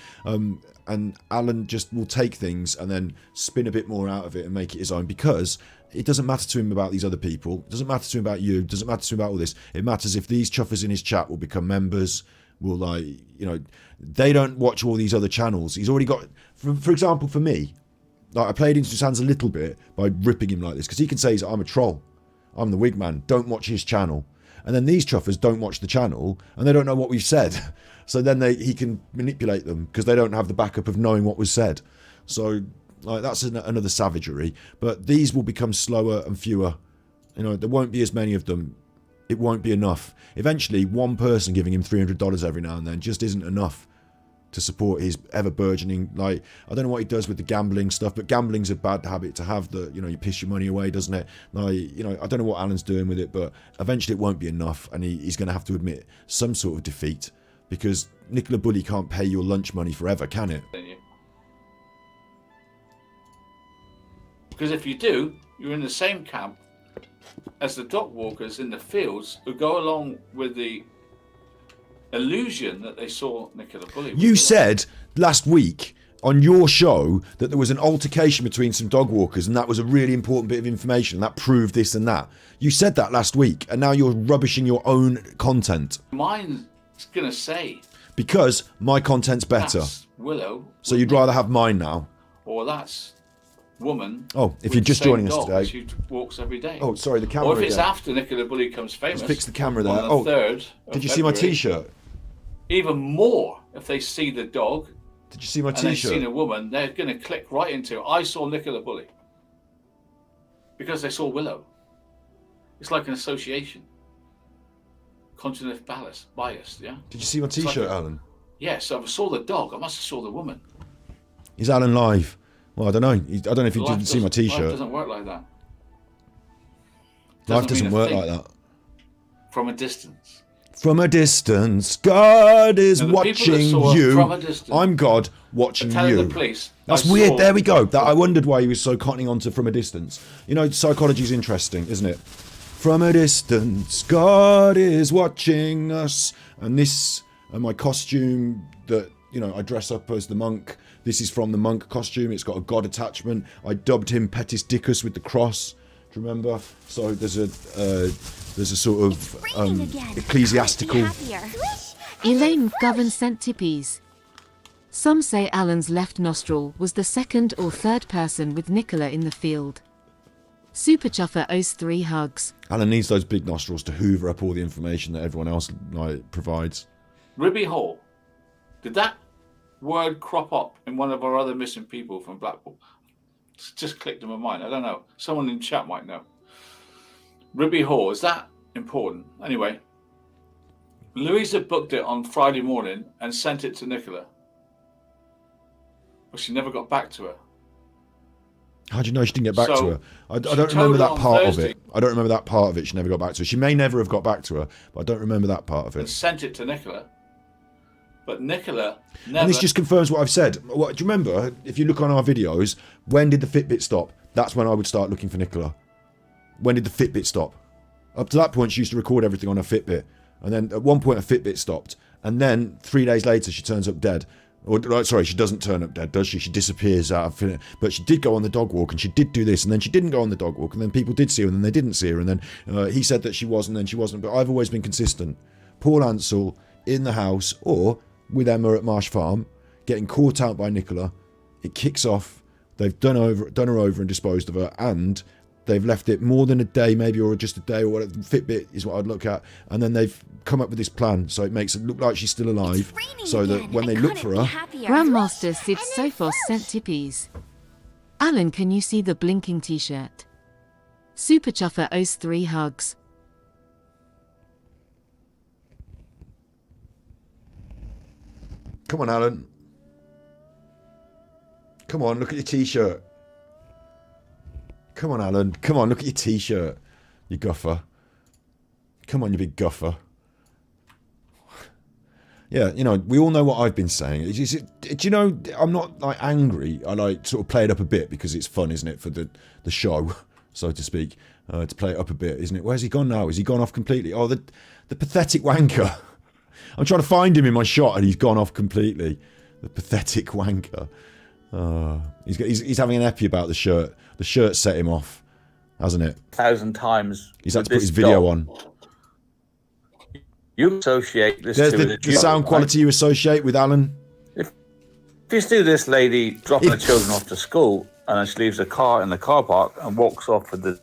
And Alan just will take things and then spin a bit more out of it and make it his own, because it doesn't matter to him about these other people. It doesn't matter to him about you. It doesn't matter to him about all this. It matters if these chuffers in his chat will become members, will they don't watch all these other channels. He's already got, for example, for me, like I played into his hands a little bit by ripping him like this, because he can say I'm a troll. I'm the wig man. Don't watch his channel. And then these chuffers don't watch the channel and they don't know what we've said. So then he can manipulate them because they don't have the backup of knowing what was said. So that's another savagery. But these will become slower and fewer. There won't be as many of them. It won't be enough. Eventually, one person giving him $300 every now and then just isn't enough to support his ever burgeoning, I don't know what he does with the gambling stuff, but gambling's a bad habit to have, that you piss your money away, doesn't it? I don't know what Alan's doing with it, but eventually it won't be enough, and he's going to have to admit some sort of defeat, because Nicola Bully can't pay your lunch money forever, can it? Because if you do, you're in the same camp as the dog walkers in the fields who go along with the illusion that they saw Nicola Bully. You said last week on your show that there was an altercation between some dog walkers, and that was a really important bit of information that proved this and that. You said that last week, and now you're rubbishing your own content. Mine's going to say, because my content's better. that's Willow. So you'd rather have mine now? Or that's woman. Oh, if with you're the just same joining us dog today. She walks every day. Oh, sorry, the camera Or if it's again. after Nicola Bully comes famous. Let's fix the camera there. On the Oh, 3rd of did you see my February. T-shirt? Even more, if they see the dog Did you see my and they've T-shirt? seen a woman, they're going to click right into, I saw Nicola Bully. Because they saw Willow. It's like an association. Cognitive bias, yeah? Did you see my like T-shirt, Alan? Yes, I saw the dog. I must have saw the woman. Is Alan live? Well, I don't know. I don't know if you didn't see my Life T-shirt. doesn't work like that. Life doesn't mean a work thing. like that. From a distance. From a distance, God is Now, the people that watching saw you. from a distance I'm God watching telling you. the police. That's I weird. saw- There we go. That I wondered why he was so cottoning on to from a distance. You know, psychology's interesting, isn't it? From a distance, God is watching us. And this, and my costume that, you know, I dress up as the monk. This is from the monk costume. It's got a God attachment. I dubbed him Petis Dicus with the cross. Do you remember? So there's a sort of ecclesiastical. Elaine McGovern sent tippies. Some say Alan's left nostril was the second or third person with Nicola in the field. Super Chuffer owes 3 hugs. Alan needs those big nostrils to hoover up all the information that everyone else provides. Ribby Hall. Did that word crop up in one of our other missing people from Blackpool? It's just clicked in my mind. I don't know. Someone in chat might know. Ribby Hall, is that important? Anyway, Louisa booked it on Friday morning and sent it to Nicola. But she never got back to her. How do you know she didn't get back So, to her? I don't told remember her that on part Thursday. of it. I don't remember that part of it. She never got back to her. She may never have got back to her, but I don't remember that part of And it. sent it to Nicola. But Nicola never... And this just confirms what I've said. What, do you remember, if you look on our videos, when did the Fitbit stop? That's when I would start looking for Nicola. When did the Fitbit stop? Up to that point, she used to record everything on her Fitbit. And then at one point, her Fitbit stopped. And then 3 days later, she turns up dead. Or, sorry, she doesn't turn up dead, does she? She disappears out of it. But she did go on the dog walk, and she did do this, and then she didn't go on the dog walk, and then people did see her, and then they didn't see her, and then he said that she was, and then she wasn't. But I've always been consistent. Paul Ansell in the house, or with Emma at Marsh Farm, getting caught out by Nicola. It kicks off. They've done her over and disposed of her, and they've left it more than a day, maybe, or just a day, or whatever. Fitbit is what I'd look at, and then they've come up with this plan, so it makes it look like she's still alive, so that when they look for her, Grandmaster Sid Sophos sent tippies. Alan, can you see the blinking t-shirt? Super Chuffer owes 3 hugs. come on, Alan. Come on, look at your t-shirt. Come on, Alan. Come on, look at your t-shirt. You guffer. Come on, you big guffer. Yeah, you know, we all know what I've been saying. Do you know, I'm not like angry. I like sort of play it up a bit because it's fun, isn't it, for the show, so to speak, to play it up a bit, isn't it? Where's he gone now? Has he gone off completely? Oh, the pathetic wanker. I'm trying to find him in my shot and he's gone off completely. The pathetic wanker. He's having an epi about the shirt. The shirt set him off, hasn't it? 1,000 times. He's had to put his video on. You associate this There's to the sound quality you associate with Alan. If you see this lady dropping the children off to school and then she leaves the car in the car park and walks off with the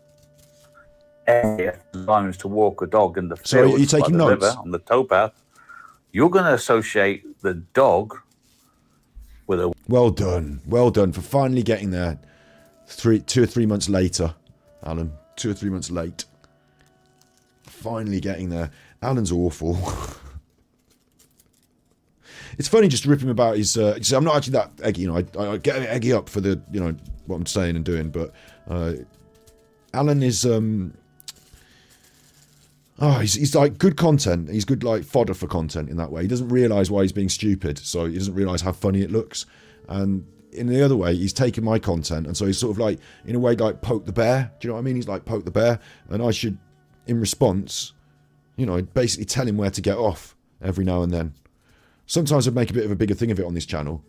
area designed to walk a dog in the field, Sorry, are you taking by the notes? river, on the towpath, you're going to associate the dog with a... Well done for finally getting there. 2 or 3 months later, Alan. 2 or 3 months late. Finally getting there. Alan's awful. It's funny just to rip him about his. I'm not actually that eggy, you know. I get eggy up for the, you know, what I'm saying and doing, but Alan is. He's like good content. He's good like fodder for content in that way. He doesn't realise why he's being stupid, so he doesn't realise how funny it looks. And in the other way, he's taken my content, and so he's sort of like, in a way, like poke the bear. Do you know what I mean? He's like poke the bear, and I should, in response, you know, basically tell him where to get off every now and then. Sometimes I'd make a bit of a bigger thing of it on this channel.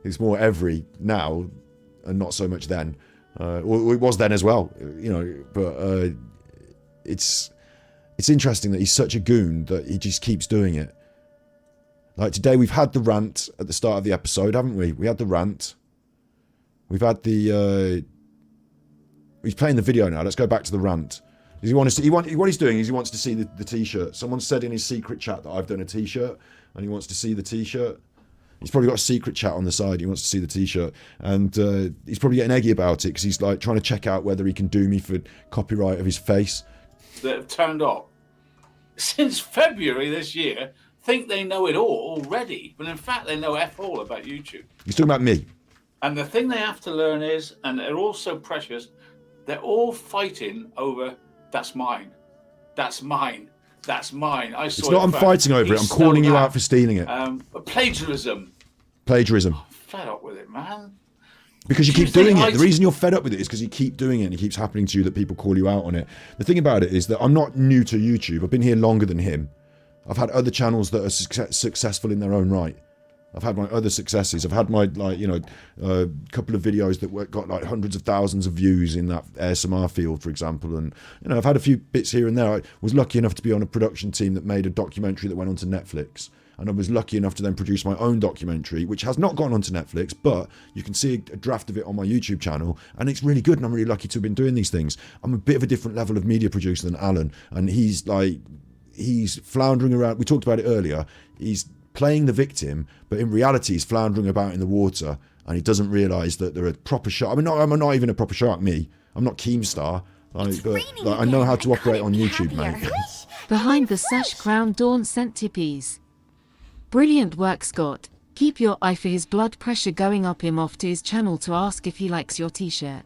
It's more every now and not so much then. Or it was then as well, you know, but it's interesting that he's such a goon that he just keeps doing it. Like today we've had the rant at the start of the episode, haven't we? We had the rant. We've had the... he's playing the video now. Let's go back to the rant. What he's doing is he wants to see the t-shirt. Someone said in his secret chat that I've done a t-shirt and he wants to see the t-shirt. He's probably got a secret chat on the side. He wants to see the t-shirt. And he's probably getting eggy about it because he's like trying to check out whether he can do me for copyright of his face. that have turned up since February this year think they know it all already, but in fact they know F all about YouTube. He's talking about me. And the thing they have to learn is, and they're all so precious, they're all fighting over, that's mine, that's mine, that's mine. I saw It's not I'm fighting over it, I'm calling you out for stealing it. Plagiarism. Plagiarism. Fed up with it, man. Because you keep doing it. The reason you're fed up with it is because you keep doing it and it keeps happening to you that people call you out on it. The thing about it is that I'm not new to YouTube. I've been here longer than him. I've had other channels that are successful in their own right. I've had my other successes. I've had my, like, you know, couple of videos that got like hundreds of thousands of views in that ASMR field, for example. And, you know, I've had a few bits here and there. I was lucky enough to be on a production team that made a documentary that went onto Netflix. And I was lucky enough to then produce my own documentary, which has not gone onto Netflix, but you can see a draft of it on my YouTube channel, and it's really good, and I'm really lucky to have been doing these things. I'm a bit of a different level of media producer than Alan, and he's floundering around. We talked about it earlier. He's playing the victim, but in reality, he's floundering about in the water, and he doesn't realise that there are proper sharks. I mean, I'm not even a proper shark, me. I'm not Keemstar. But I know how to operate on YouTube, mate. Behind the sash crown dawn centipede. Brilliant work, Scott. Keep your eye for his blood pressure going up. Him off to his channel to ask if he likes your t-shirt.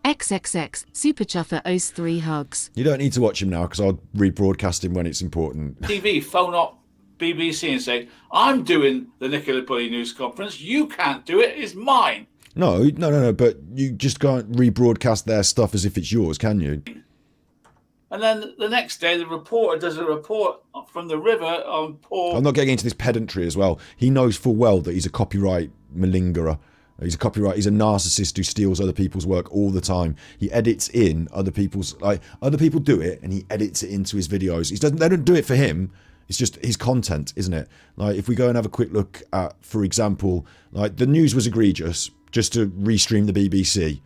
XXX Super Chuffer owes 3 hugs. You don't need to watch him now because I'll rebroadcast him when it's important. TV, phone up BBC and say, I'm doing the Nicola Bully news conference. You can't do it. It's mine. No, but you just can't rebroadcast their stuff as if it's yours, can you? And then the next day, the reporter does a report from the river on poor... I'm not getting into this pedantry as well. He knows full well that he's a copyright malingerer. He's a narcissist who steals other people's work all the time. He edits in other people's... other people do it, and he edits it into his videos. They don't do it for him. It's just his content, isn't it? Like, if we go and have a quick look at, for example, like, the news was egregious just to restream the BBC.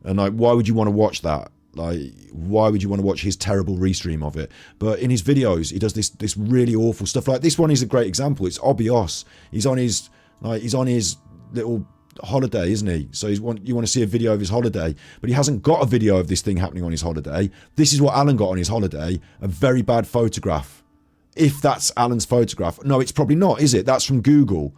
And, like, why would you want to watch that? Like, why would you want to watch his terrible restream of it? But in his videos, he does this really awful stuff. Like, this one is a great example. It's obvious. He's on his little holiday, isn't he? So you want to see a video of his holiday, but he hasn't got a video of this thing happening on his holiday. This is what Alan got on his holiday: a very bad photograph. If that's Alan's photograph, no, it's probably not, is it? That's from Google.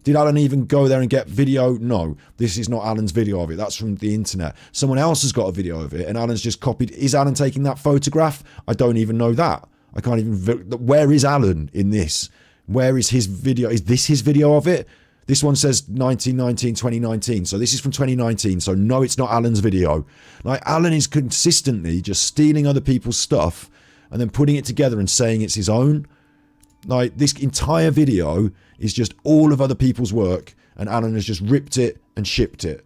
Did Alan even go there and get video? No, this is not Alan's video of it. That's from the internet. Someone else has got a video of it, and Alan's just copied. Is Alan taking that photograph? I don't even know that. I can't even. Where is Alan in this? Where is his video? Is this his video of it? This one says 1919, 2019. So this is from 2019. So no, it's not Alan's video. Like, Alan is consistently just stealing other people's stuff and then putting it together and saying it's his own. Like, this entire video is just all of other people's work, and Alan has just ripped it and shipped it.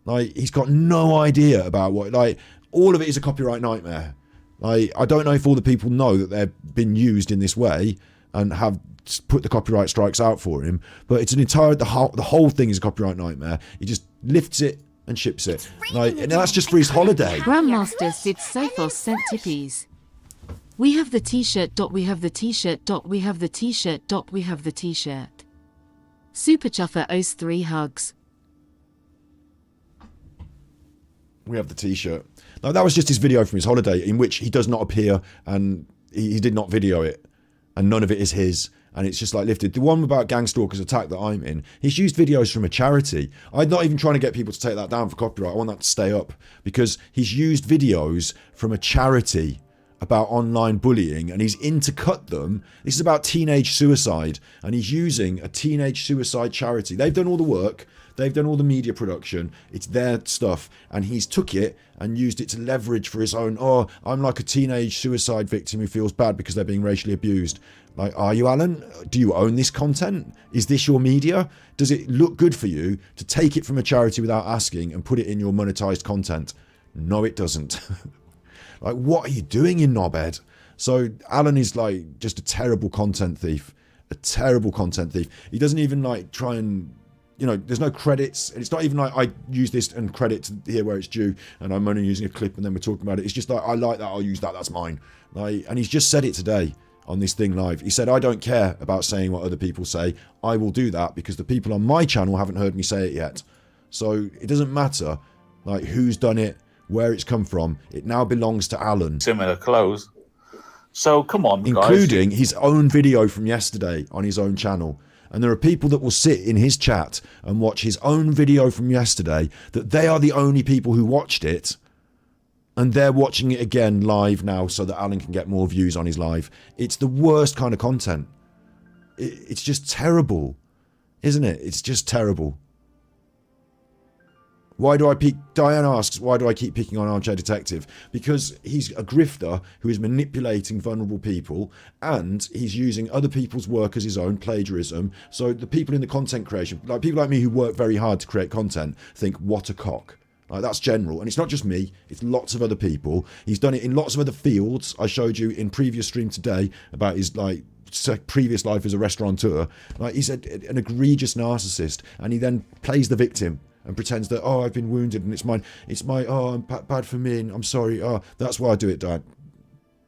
Like, he's got no idea about what, like, all of it is a copyright nightmare. Like, I don't know if all the people know that they've been used in this way and have put the copyright strikes out for him, but it's the whole thing is a copyright nightmare. He just lifts it and ships it. Like, and that's just for his holiday. Grandmaster Sid Sophos sent tippies. We have the t-shirt. We have the t-shirt. We have the t-shirt. We have the t-shirt. Super Chuffer owes 3 hugs. We have the t-shirt. Now, that was just his video from his holiday, in which he does not appear, and he did not video it, and none of it is his, and it's just like lifted. The one about Gang Stalkers Attack that I'm in, he's used videos from a charity. I'm not even trying to get people to take that down for copyright. I want that to stay up, because he's used videos from a charity about online bullying, and he's intercut them. This is about teenage suicide, and he's using a teenage suicide charity. They've done all the work, they've done all the media production, it's their stuff, and he's took it and used it to leverage for his own, oh, I'm like a teenage suicide victim who feels bad because they're being racially abused. Like, are you, Alan? Do you own this content? Is this your media? Does it look good for you to take it from a charity without asking and put it in your monetized content? No, it doesn't. Like, what are you doing, you knobhead? So Alan is like just a terrible content thief. A terrible content thief. He doesn't even like try and, you know, there's no credits. It's not even like I use this and credit here where it's due and I'm only using a clip and then we're talking about it. It's just like, I like that, I'll use that, that's mine. Like, and he's just said it today on this thing live. He said, I don't care about saying what other people say. I will do that because the people on my channel haven't heard me say it yet. So it doesn't matter like who's done it, where it's come from. It now belongs to Alan. Similar clothes. So come on, guys. Including his own video from yesterday on his own channel. And there are people that will sit in his chat and watch his own video from yesterday, that they are the only people who watched it. And they're watching it again live now so that Alan can get more views on his live. It's the worst kind of content. It's just terrible, isn't it? It's just terrible. Why do I pick? Diane asks, why do I keep picking on Armchair Detective? Because he's a grifter who is manipulating vulnerable people, and he's using other people's work as his own, plagiarism. So the people in the content creation, like people like me who work very hard to create content, think, what a cock. Like, that's general, and it's not just me, it's lots of other people. He's done it in lots of other fields. I showed you in previous stream today about his previous life as a restaurateur. Like, he's an egregious narcissist, and he then plays the victim and pretends that, oh, I've been wounded and it's my oh, I'm bad for me and I'm sorry. Oh, that's why I do it,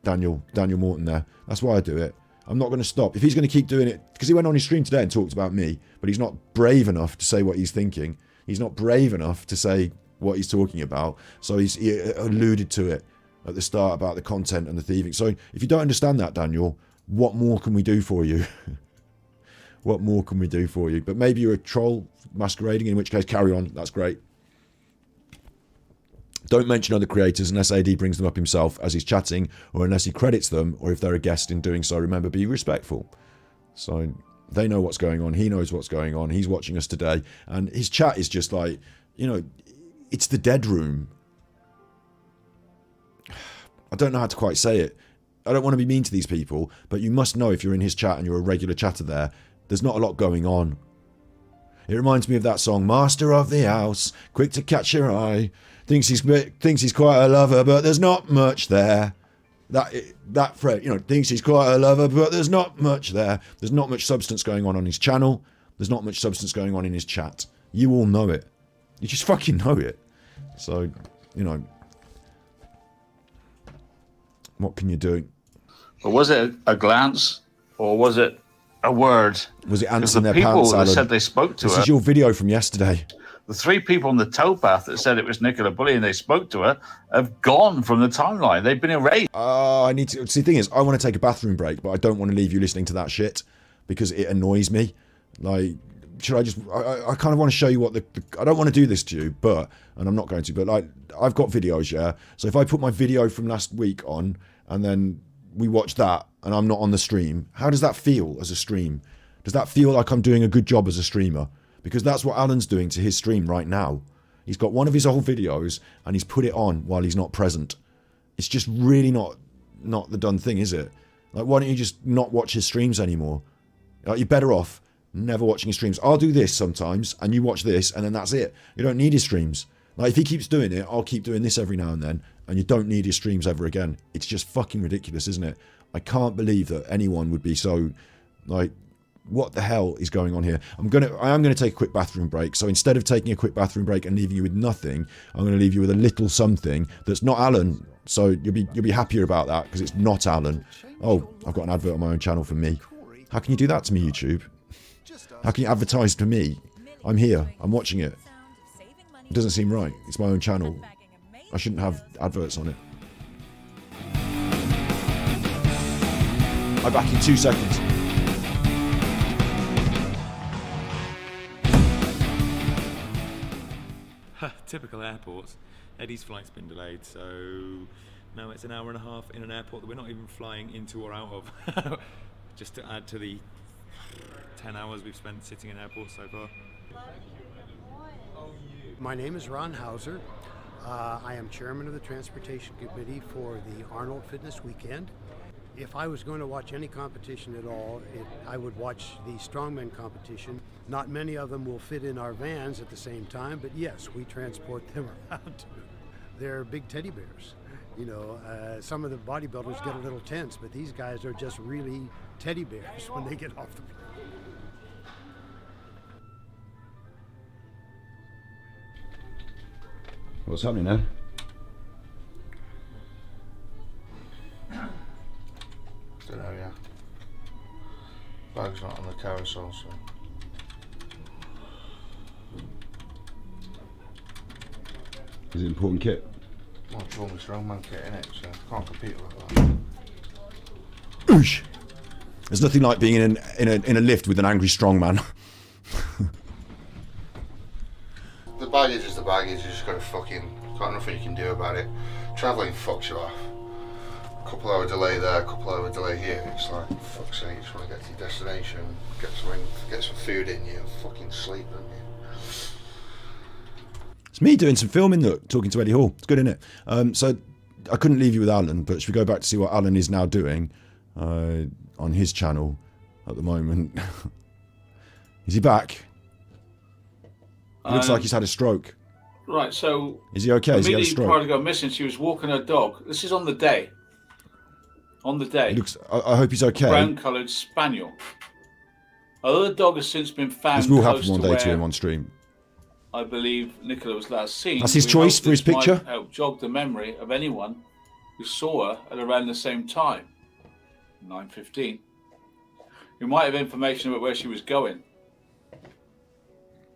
Daniel Morton there. That's why I do it. I'm not going to stop. If he's going to keep doing it, because he went on his stream today and talked about me, but he's not brave enough to say what he's thinking. He's not brave enough to say what he's talking about. So he alluded to it at the start about the content and the thieving. So if you don't understand that, Daniel, what more can we do for you? What more can we do for you? But maybe you're a troll masquerading, in which case carry on. That's great. Don't mention other creators unless AD brings them up himself as he's chatting, or unless he credits them, or if they're a guest in doing so. Remember, be respectful. So they know what's going on. He knows what's going on. He's watching us today. And his chat is just like, you know, it's the dead room. I don't know how to quite say it. I don't want to be mean to these people, but you must know if you're in his chat and you're a regular chatter there, there's not a lot going on. It reminds me of that song, Master of the House, quick to catch your eye, thinks he's quite a lover, but there's not much there. That phrase, you know, thinks he's quite a lover, but there's not much there. There's not much substance going on his channel. There's not much substance going on in his chat. You all know it. You just fucking know it. So, you know, what can you do? But was it a glance, or was it a word? Was it ants in their people pants, that Alan? said they spoke to This her. is your video from yesterday. The 3 people on the towpath that said it was Nicola Bully and they spoke to her have gone from the timeline. They've been erased. I need to. See, the thing is, I want to take a bathroom break, but I don't want to leave you listening to that shit because it annoys me. Like, should I just? I kind of want to show you what I don't want to do this to you, and I'm not going to. But like, I've got videos, yeah. So if I put my video from last week on, and then we watch that, and I'm not on the stream, how does that feel as a stream? Does that feel like I'm doing a good job as a streamer? Because that's what Alan's doing to his stream right now. He's got one of his old videos and he's put it on while he's not present. It's just really not the done thing, is it? Like, why don't you just not watch his streams anymore? Like, you're better off never watching his streams. I'll do this sometimes and you watch this and then that's it. You don't need his streams. Like, if he keeps doing it, I'll keep doing this every now and then, and you don't need his streams ever again. It's just fucking ridiculous, isn't it? I can't believe that anyone would be so, like, what the hell is going on here? I am gonna take a quick bathroom break. So instead of taking a quick bathroom break and leaving you with nothing, I'm gonna leave you with a little something that's not Alan. So you'll be happier about that because it's not Alan. Oh, I've got an advert on my own channel for me. How can you do that to me, YouTube? How can you advertise to me? I'm here. I'm watching it. It doesn't seem right. It's my own channel. I shouldn't have adverts on it. I'm back in 2 seconds. Typical airports. Eddie's flight's been delayed, so now it's an hour and a half in an airport that we're not even flying into or out of. Just to add to the 10 hours we've spent sitting in airports so far. My name is Ron Hauser. I am chairman of the transportation committee for the Arnold Fitness Weekend. If I was going to watch any competition at all, I would watch the strongman competition. Not many of them will fit in our vans at the same time, but yes, we transport them around too. They're big teddy bears. You know, some of the bodybuilders get a little tense, but these guys are just really teddy bears when they get off the plane. What's happening now? Don't know, yeah. Bag's not on the carousel, so. Is it important kit? Well, it's all my strongman kit, innit? So I can't compete with that. Oosh. There's nothing like being in a lift with an angry strongman. The baggage is the baggage. You just got nothing you can do about it. Travelling fucks you off. A couple hour delay there, a couple hour delay here. It's like, fuck's sake, you just want to get to your destination, get some food in you, and fucking sleep, don't you? It's me doing some filming, look, talking to Eddie Hall. It's good, isn't it? So I couldn't leave you with Alan, but should we go back to see what Alan is now doing on his channel at the moment? Is he back? He looks like he's had a stroke. Right, so... Is he okay? Has he had a immediately stroke? prior to go missing, she was walking her dog. This is on the day. On the day. He looks, I hope he's okay. Brown-coloured spaniel. Although the dog has since been found This will close happen one to day to where him on stream. I believe Nicola was last seen. That's his we choice hope for his this might picture. help jog the memory of anyone who saw her at around the same time, 9:15. Who might have information about where she was going.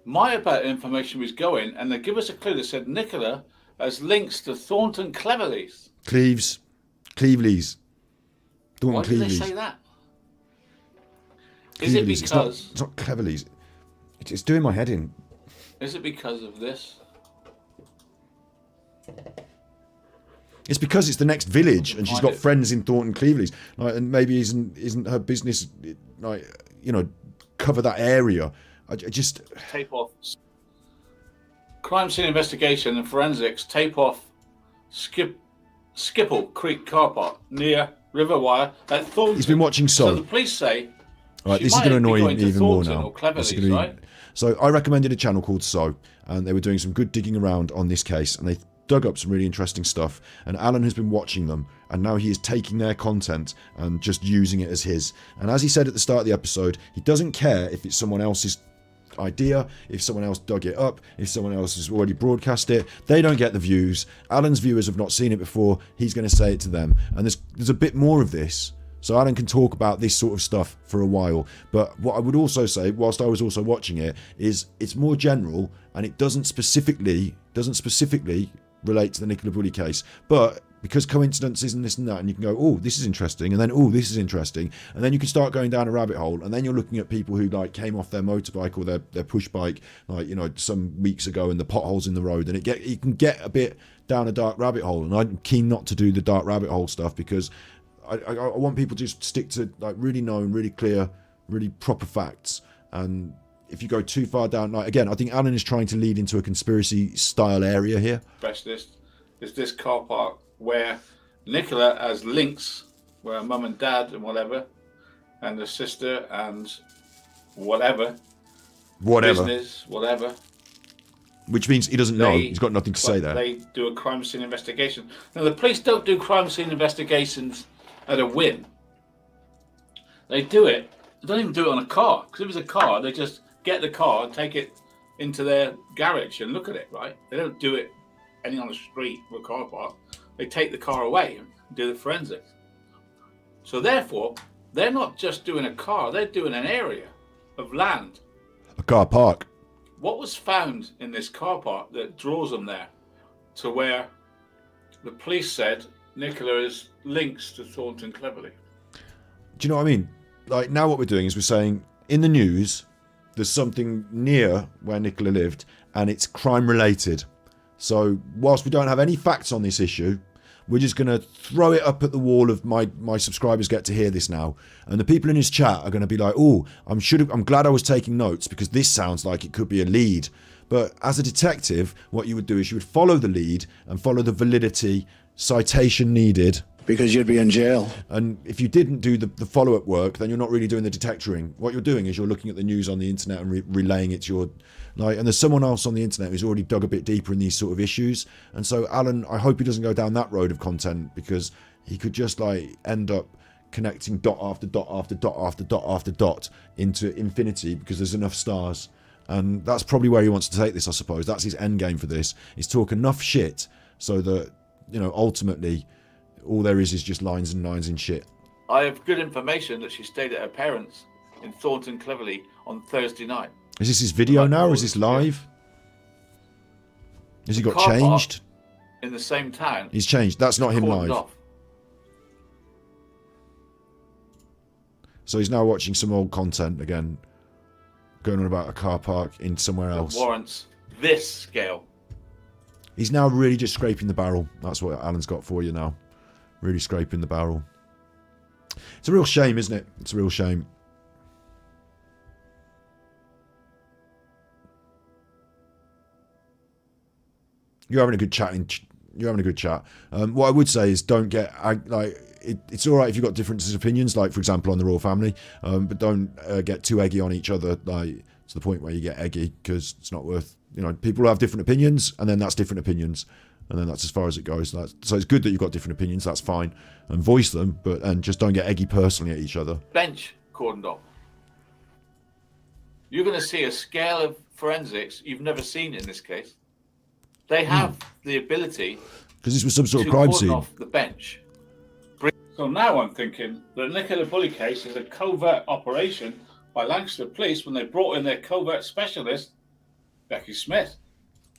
Might have had information where she was going, and they give us a clue that said Nicola has links to Thornton Cleverleys. Cleves. Thornton Why did they Cleveley's. say that? Is it Cleveley's. because... It's not Cleverleys. It's doing my head in. Is it because of this? It's because it's the next village, and she's got Find it. friends in Thornton Cleveley's, like, and maybe isn't her business, like, you know, cover that area. I just Tape off. Crime scene investigation and forensics tape off Skipple Creek car park near Riverwire at Thornton. he's been watching So So. the police say Right, she this is might going to be annoy going him to even more Thornton now. or Cleverleys, This is gonna be- right? So I recommended a channel called So, and they were doing some good digging around on this case, and they dug up some really interesting stuff. And Alan has been watching them, and now he is taking their content and just using it as his. And as he said at the start of the episode, he doesn't care if it's someone else's idea, if someone else dug it up, if someone else has already broadcast it. They don't get the views. Alan's viewers have not seen it before. He's going to say it to them. And there's a bit more of this. So Alan can talk about this sort of stuff for a while. But what I would also say, whilst I was also watching it, is it's more general, and it doesn't specifically relate to the Nicola Bulley case. But because coincidences and this and that, and you can go, oh, this is interesting, and then, oh, this is interesting, and then you can start going down a rabbit hole, and then you're looking at people who like came off their motorbike or their push bike, like, you know, some weeks ago, and the potholes in the road, and it can get a bit down a dark rabbit hole. And I'm keen not to do the dark rabbit hole stuff, because I want people to just stick to like really known, really clear, really proper facts. And if you go too far down, like, again, I think Alan is trying to lead into a conspiracy style area here. Specialist is this car park where Nicola has links, where her mum and dad and whatever, and her sister and whatever. Business, whatever. Which means he doesn't know. He's got nothing to say there. They do a crime scene investigation. Now, the police don't do crime scene investigations at a whim. They do it. They don't even do it on a car. Because if it's a car, they just get the car and take it into their garage and look at it, right? They don't do it any on the street or a car park. They take the car away and do the forensics. So therefore, they're not just doing a car, they're doing an area of land. A car park. What was found in this car park that draws them there to where the police said Nicola is links to Thornton Cleverley? Do you know what I mean? Like, now what we're doing is we're saying, in the news, there's something near where Nicola lived, and it's crime related. So whilst we don't have any facts on this issue, we're just going to throw it up at the wall of my subscribers get to hear this now. And the people in his chat are going to be like, oh, I'm glad I was taking notes, because this sounds like it could be a lead. But as a detective, what you would do is you would follow the lead and follow the validity, citation needed. Because you'd be in jail. And if you didn't do the follow-up work, then you're not really doing the detectoring. What you're doing is you're looking at the news on the internet and relaying it to your... Like, and there's someone else on the internet who's already dug a bit deeper in these sort of issues. And so Alan, I hope he doesn't go down that road of content, because he could just like end up connecting dot after dot after dot after dot after dot into infinity, because there's enough stars. And that's probably where he wants to take this, I suppose. That's his end game for this, is talk enough shit so that, you know, ultimately all there is just lines and lines in shit. I have good information that she stayed at her parents' in Thornton Cleverley on Thursday night. Is this his video now, or is this live? Has he got Car park changed? in the same town. He's changed. That's not him cordoned live. off. So he's now watching some old content again, going on about a car park in somewhere That else. warrants this scale. He's now really just scraping the barrel. That's what Alan's got for you now. Really scraping the barrel. It's a real shame, isn't it? It's a real shame. You're having a good chat. You're having a good chat. What I would say is don't get like. It's all right if you've got differences of opinions, like for example on the royal family, but don't get too eggy on each other, like to the point where you get eggy, because it's not worth. You know, people have different opinions, and then that's different opinions, and then that's as far as it goes. So it's good that you've got different opinions. That's fine, and voice them, and just don't get eggy personally at each other. Bench cordoned off. You're going to see a scale of forensics you've never seen in this case. They have the ability Because this was some sort to of crime cordon scene. off the bench. So now I'm thinking the Nicola Bully case is a covert operation by Lancaster Police when they brought in their covert specialist, Becky Smith.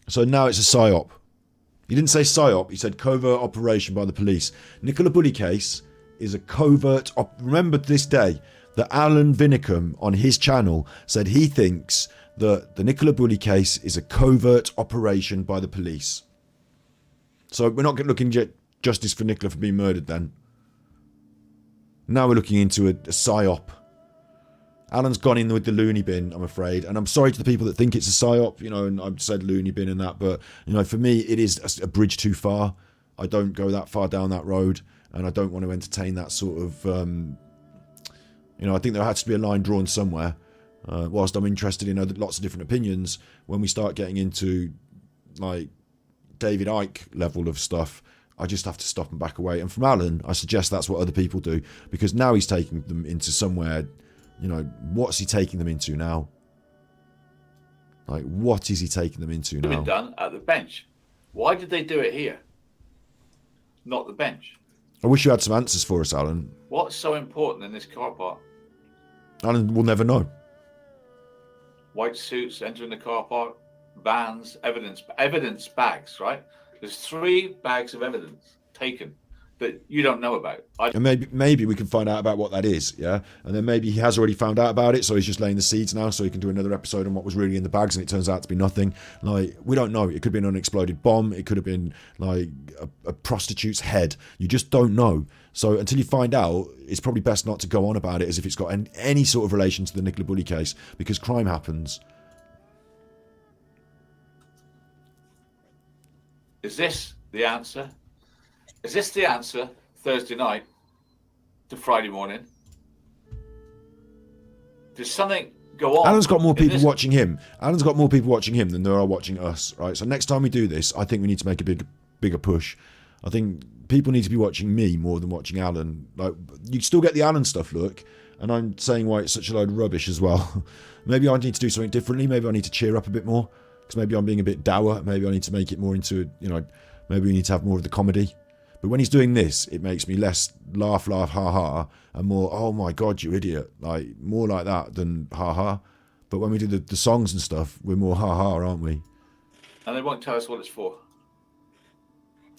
So now it's a psyop. He didn't say psyop, he said covert operation by the police. Nicola Bully case is a covert remember this day that Alan Vinicum on his channel said he thinks that the Nicola Bully case is a covert operation by the police. So we're not looking at justice for Nicola for being murdered then. Now we're looking into a psyop. Alan's gone in with the loony bin, I'm afraid. And I'm sorry to the people that think it's a psyop, you know, and I've said loony bin and that, but, you know, for me, it is a bridge too far. I don't go that far down that road, and I don't want to entertain that sort of, you know, I think there has to be a line drawn somewhere. Whilst I'm interested in lots of different opinions, when we start getting into, like, David Icke level of stuff, I just have to stop and back away. And from Alan, I suggest that's what other people do, because now he's taking them into somewhere, you know, what's he taking them into now? Like, what is he taking them into Been now? done at the bench. Why did they do it here? Not the bench. I wish you had some answers for us, Alan. What's so important in this car park? Alan will never know. White suits entering the car park, vans, evidence bags, right? There's 3 bags of evidence taken that you don't know about. And maybe we can find out about what that is, yeah? And then maybe he has already found out about it, so he's just laying the seeds now, so he can do another episode on what was really in the bags, and it turns out to be nothing. Like, we don't know. It could have been an unexploded bomb. It could have been, like, a prostitute's head. You just don't know. So until you find out, it's probably best not to go on about it as if it's got any sort of relation to the Nicola Bully case, because crime happens. Is this the answer? Is this the answer Thursday night to Friday morning? Did something go on? Alan's got more in people this- watching him. Alan's got more people watching him than there are watching us, right? So next time we do this, I think we need to make a bigger push. I think people need to be watching me more than watching Alan. Like, you still get the Alan stuff, look, and I'm saying why it's such a load of rubbish as well. Maybe I need to do something differently. Maybe I need to cheer up a bit more, because maybe I'm being a bit dour. Maybe I need to make it more into, you know, maybe we need to have more of the comedy. But when he's doing this, it makes me less laugh, ha ha, and more, oh my God, you idiot. Like, more like that than ha ha. But when we do the songs and stuff, we're more ha ha, aren't we? And they won't tell us what it's for.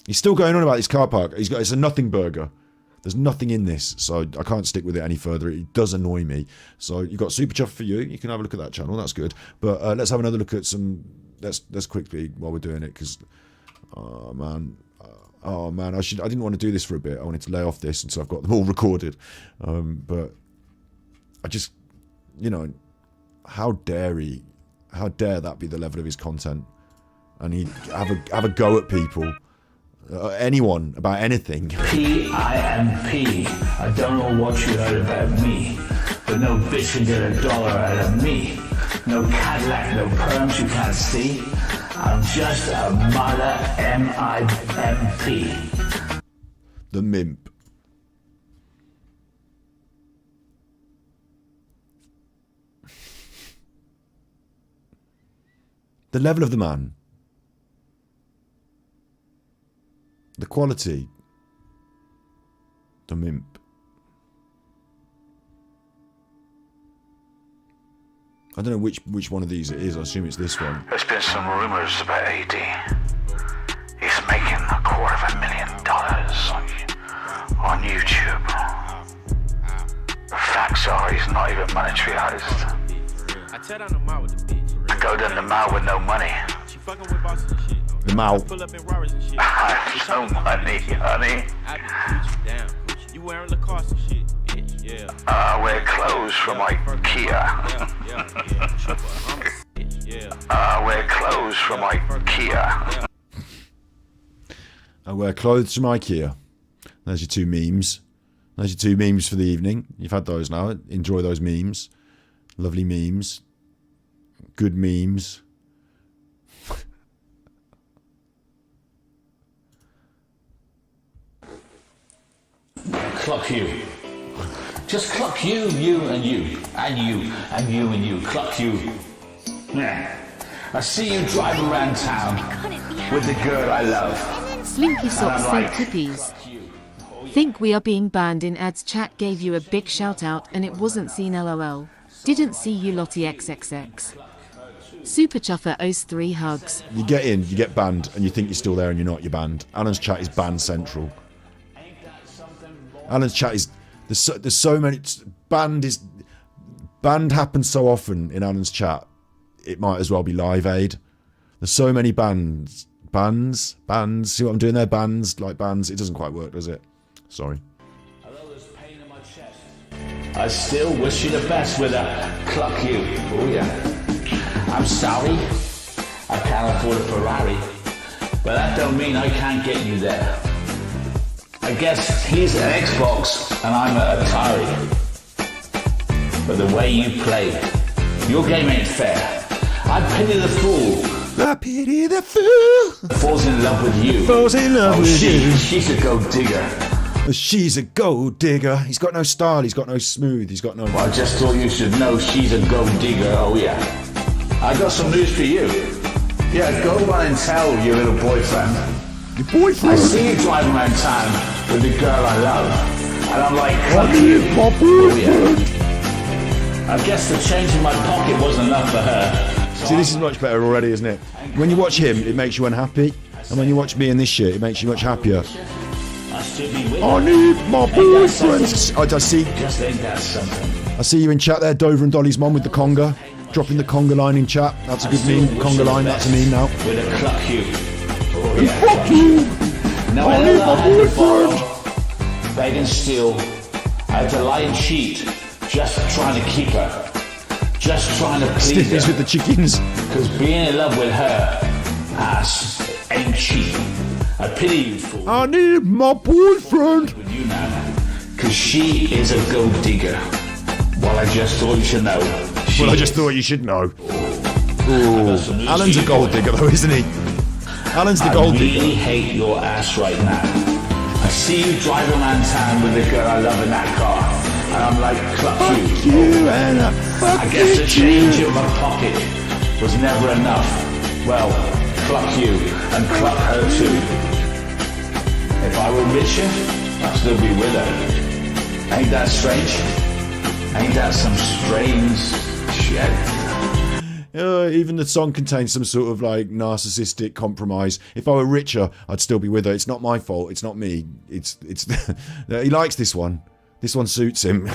He's still going on about this car park. It's a nothing burger. There's nothing in this, so I can't stick with it any further. It does annoy me. So you've got Super Chuff for you. You can have a look at that channel. That's good. But let's have another look at some. Let's quickly while we're doing it, because oh man, I didn't want to do this for a bit. I wanted to lay off this until I've got them all recorded. But I just, you know, how dare that be the level of his content? And he have a go at people. Anyone about anything. PIMP. I don't know what you heard about me, but no bitch can get $1 out of me. No Cadillac, no perms you can't see. I'm just a mother M-I-M-P. The Mimp. The level of the man. The quality. The Mimp. I don't know which one of these it is. I assume it's this one. There's been some rumors about AD. He's making a not even monetarized. I tear down the mile with the bitch. I go down the mile with no money. She fucking with bosses and shit. The mouth. Pull up in Rarers and shit. No money, honey. I be Gucci down. You wearing Lacoste and shit, bitch. Yeah. I wear clothes from IKEA. Yeah. I wear clothes from IKEA. I wear clothes from IKEA. There's your two memes. There's your two memes for the evening. You've had those now. Enjoy those memes. Lovely memes. Good memes. Clock you. Just clock you, you and you. And you, and you and you. Clock you. Yeah. I see you driving around town with the girl I love. Slinky Socks sent tippies. Think we are being banned in ads. Chat gave you a big shout out and it wasn't seen. LOL. Didn't see you Lottie XXX. Super Chuffer owes 3 hugs. You get in, you get banned, and you think you're still there and you're not, you're banned. Alan's chat is ban central. Alan's chat is... There's so many... Banned happens so often in Alan's chat, it might as well be Live Aid. There's so many bans. Bands? See what I'm doing there? Bands? Like bands? It doesn't quite work, does it? Sorry. I still wish you the best with a clock you. Oh yeah. I'm sorry, I can't afford a Ferrari, but that don't mean I can't get you there. I guess he's an Xbox and I'm an Atari. But the way you play, your game ain't fair. I pity the fool. I pity the fool. Falls in love with you. Falls in love with you. She's a gold digger. She's a gold digger. He's got no style, he's got no smooth, he's got no... Well, I just thought you should know she's a gold digger, oh yeah. I got some news for you. Yeah, go on and tell your little boyfriend. Your boyfriend? I see you driving around town with the girl I love. And I'm like, fuck you. Oh yeah. I guess the change in my pocket wasn't enough for her. See, this is much better already, isn't it? When you watch him, it makes you unhappy. And when you watch me in this shit, it makes you much happier. I need my boyfriend. I see you in chat there, Dover and Dolly's mom with the conga. Dropping the conga line in chat. That's a good meme. Conga line, that's a meme now. With a clock you. Oh, yeah. Fuck you! No, I need my boyfriend! Beg and steal. I had to lie and cheat. Just trying to keep her. Just trying to please Stiffies her. with the chickens. Because being in love with her, ass, ain't cheap. I pity you, fool. I need my boyfriend. With you now. Because she is a gold digger. Well, I just thought you should know. Well, I just thought you should know. Ooh. Alan's a gold digger though, isn't he? Alan's the gold digger. I really hate your ass right now. I see you driving around town with the girl I love in that car. And I'm like, fuck you. And I guess the change in my pocket was never enough. Well, fuck you and fuck her too. If I were richer, I'd still be with her. Ain't that strange? Ain't that some strange shit? Even the song contains some sort of like narcissistic compromise. If I were richer, I'd still be with her. It's not my fault. It's not me. It's he likes this one. This one suits him.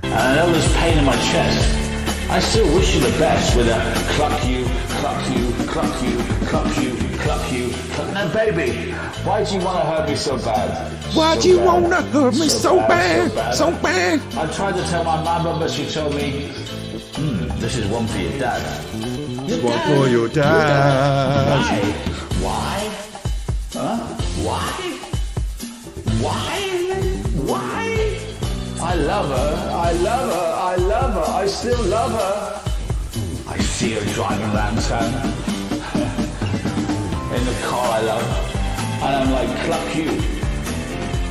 And I know there's pain in my chest. I still wish you the best with a cluck you, cluck you, cluck you, cluck you, cluck you, cluck. Now, baby, why do you want to hurt me so bad? Why do you want to hurt me so bad? So bad. I tried to tell my mama, but she told me, this is one for your dad. One for your dad. Why? Huh? Why? Why? I love her, I love her, I love her, I still love her. I see her driving around town in the car I love, and I'm like, cluck you.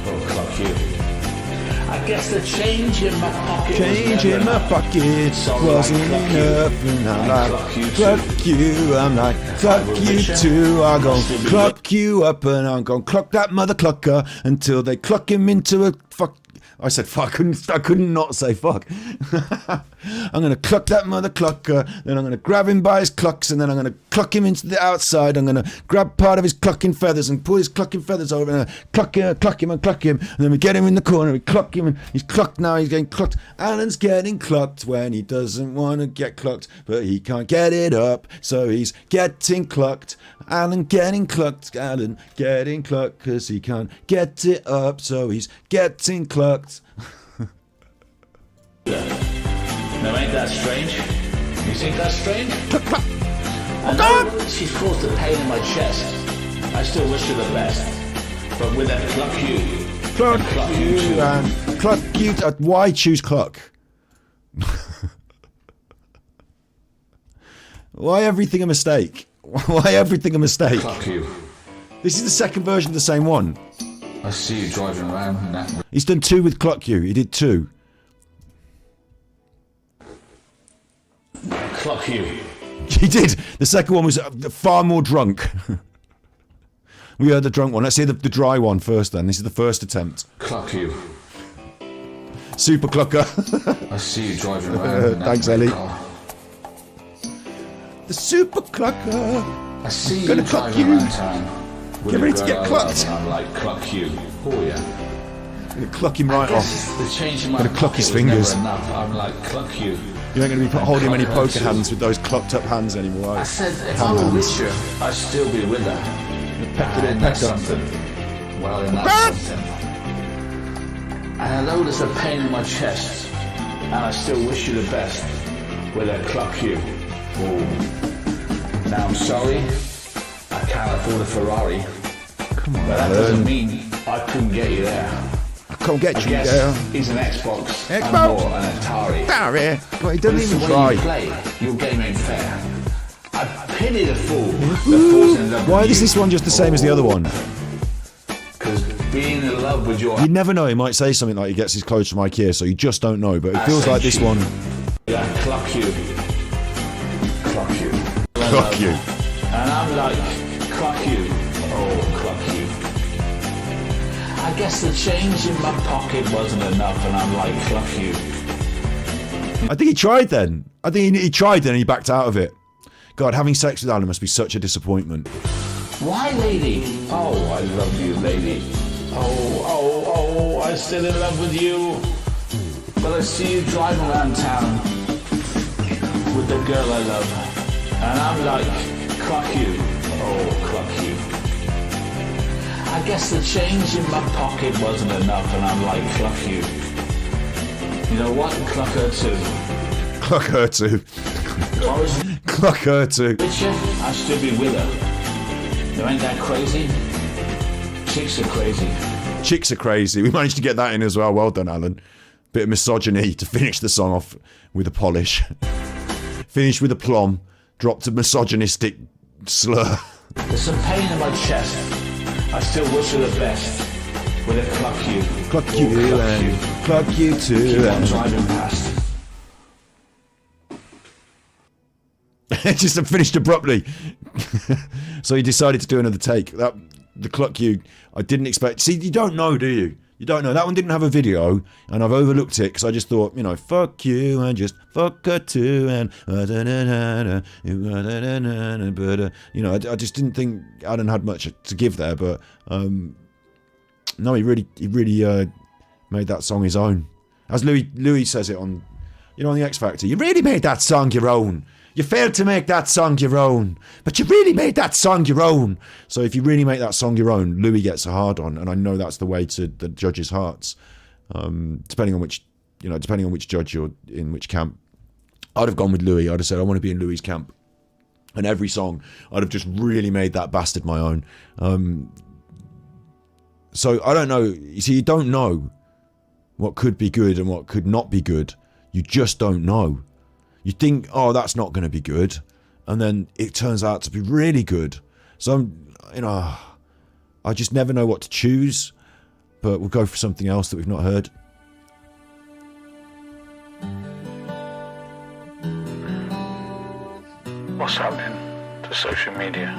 Oh, cluck you. I guess the change in my pocket wasn't enough, and I'm like, cluck you, I'm like, cluck you too. I'm gonna cluck you up, and I'm gonna cluck that mother clucker until they cluck him into a fuck. I said fuck. I couldn't not say fuck. I'm going to cluck that mother clucker. Then I'm going to grab him by his clucks, and then I'm going to cluck him into the outside. I'm going to grab part of his clucking feathers and pull his clucking feathers over, and cluck him, and then we get him in the corner. We cluck him, and he's clucked now. He's getting clucked. Alan's getting clucked when he doesn't want to get clucked, but he can't get it up, so he's getting clucked. Alan getting clucked. Alan getting clucked because he can't get it up, so he's getting clucked. Now ain't that strange? You think that's strange? I know she's caused a pain in my chest. I still wish her the best. But with that cluck you. Cluck you and cluck you. Why choose cluck? Why everything a mistake? Why everything a mistake? Cluck you. This is the second version of the same one. I see you driving around in that. He's done 2 with cluck you. He did 2. Cluck you. He did. The second one was far more drunk. We heard the drunk one. Let's hear the dry one first then. This is the first attempt. Cluck you. Super clucker. I see you driving around in that. Thanks, Ellie. Car. The super clucker. I see you gonna cluck driving you. around town. Get ready to get clucked. I'm like, cluck you. Oh yeah. I'm gonna cluck him right off. The change in my Gonna cluck his pocket was fingers. never enough. I'm like, cluck you. You ain't going to be holding many poker hands with those clucked up hands anymore. I said, if I were richer, I'd still be with her. And that's something. Well, and that's something. And I know there's a pain in my chest, and I still wish you the best. With a cluck you. Oh. Now I'm sorry, I can't afford a Ferrari. Come on, but that doesn't mean I couldn't get you there. Can't get you guess there. He's an Xbox. Xbox. And more an Atari. Atari. But he doesn't It's even the way try. you play. Your game ain't fair. I pity the fool that falls in love Why with is you. this one just the same as the other one? Because being in love with your... You never know. He might say something like he gets his clothes from IKEA, so you just don't know. But it feels like this one. Yeah, cluck you. Cluck you. Cluck you. And I'm like, cluck you. Oh, cluck you. I guess the change in my pocket wasn't enough, and I'm like, cluck you. I think he tried then. I think he tried then and he backed out of it. God, having sex with Alan must be such a disappointment. Why, lady? Oh, I love you, lady. Oh, I'm still in love with you. But I see you driving around town with the girl I love. And I'm like, cluck you. Oh, cluck you. I guess the change in my pocket wasn't enough, and I'm like, cluck you. You know what? Cluck her too. Cluck her too. Cluck her too. Richer, I'd still be with her. You ain't that crazy? Chicks are crazy. Chicks are crazy. We managed to get that in as well. Well done, Alan. Bit of misogyny to finish the song off with a polish. Finish with a plum. Dropped a misogynistic slur. There's some pain in my chest. I still wish her the best. With a cluck you. Cluck you and cluck you too. Keep on driving past. It just finished abruptly. So he decided to do another take. The cluck you, I didn't expect. See, you don't know, do you? You don't know. That one didn't have a video, and I've overlooked it because I just thought, you know, fuck you and just fuck her too, and but you know, I just didn't think Alan had much to give there, but no, he really made that song his own. As Louis says it on, you know, on the X Factor, you really made that song your own. You failed to make that song your own, but you really made that song your own. So if you really make that song your own, Louis gets a hard on, and I know that's the way to the judges' hearts. Depending on which judge you're in, which camp. I'd have gone with Louis. I'd have said I want to be in Louis' camp, and every song I'd have just really made that bastard my own. So I don't know. You see, you don't know what could be good and what could not be good. You just don't know. You think, oh, that's not going to be good, and then it turns out to be really good. So I just never know what to choose, but we'll go for something else that we've not heard. What's happening to social media?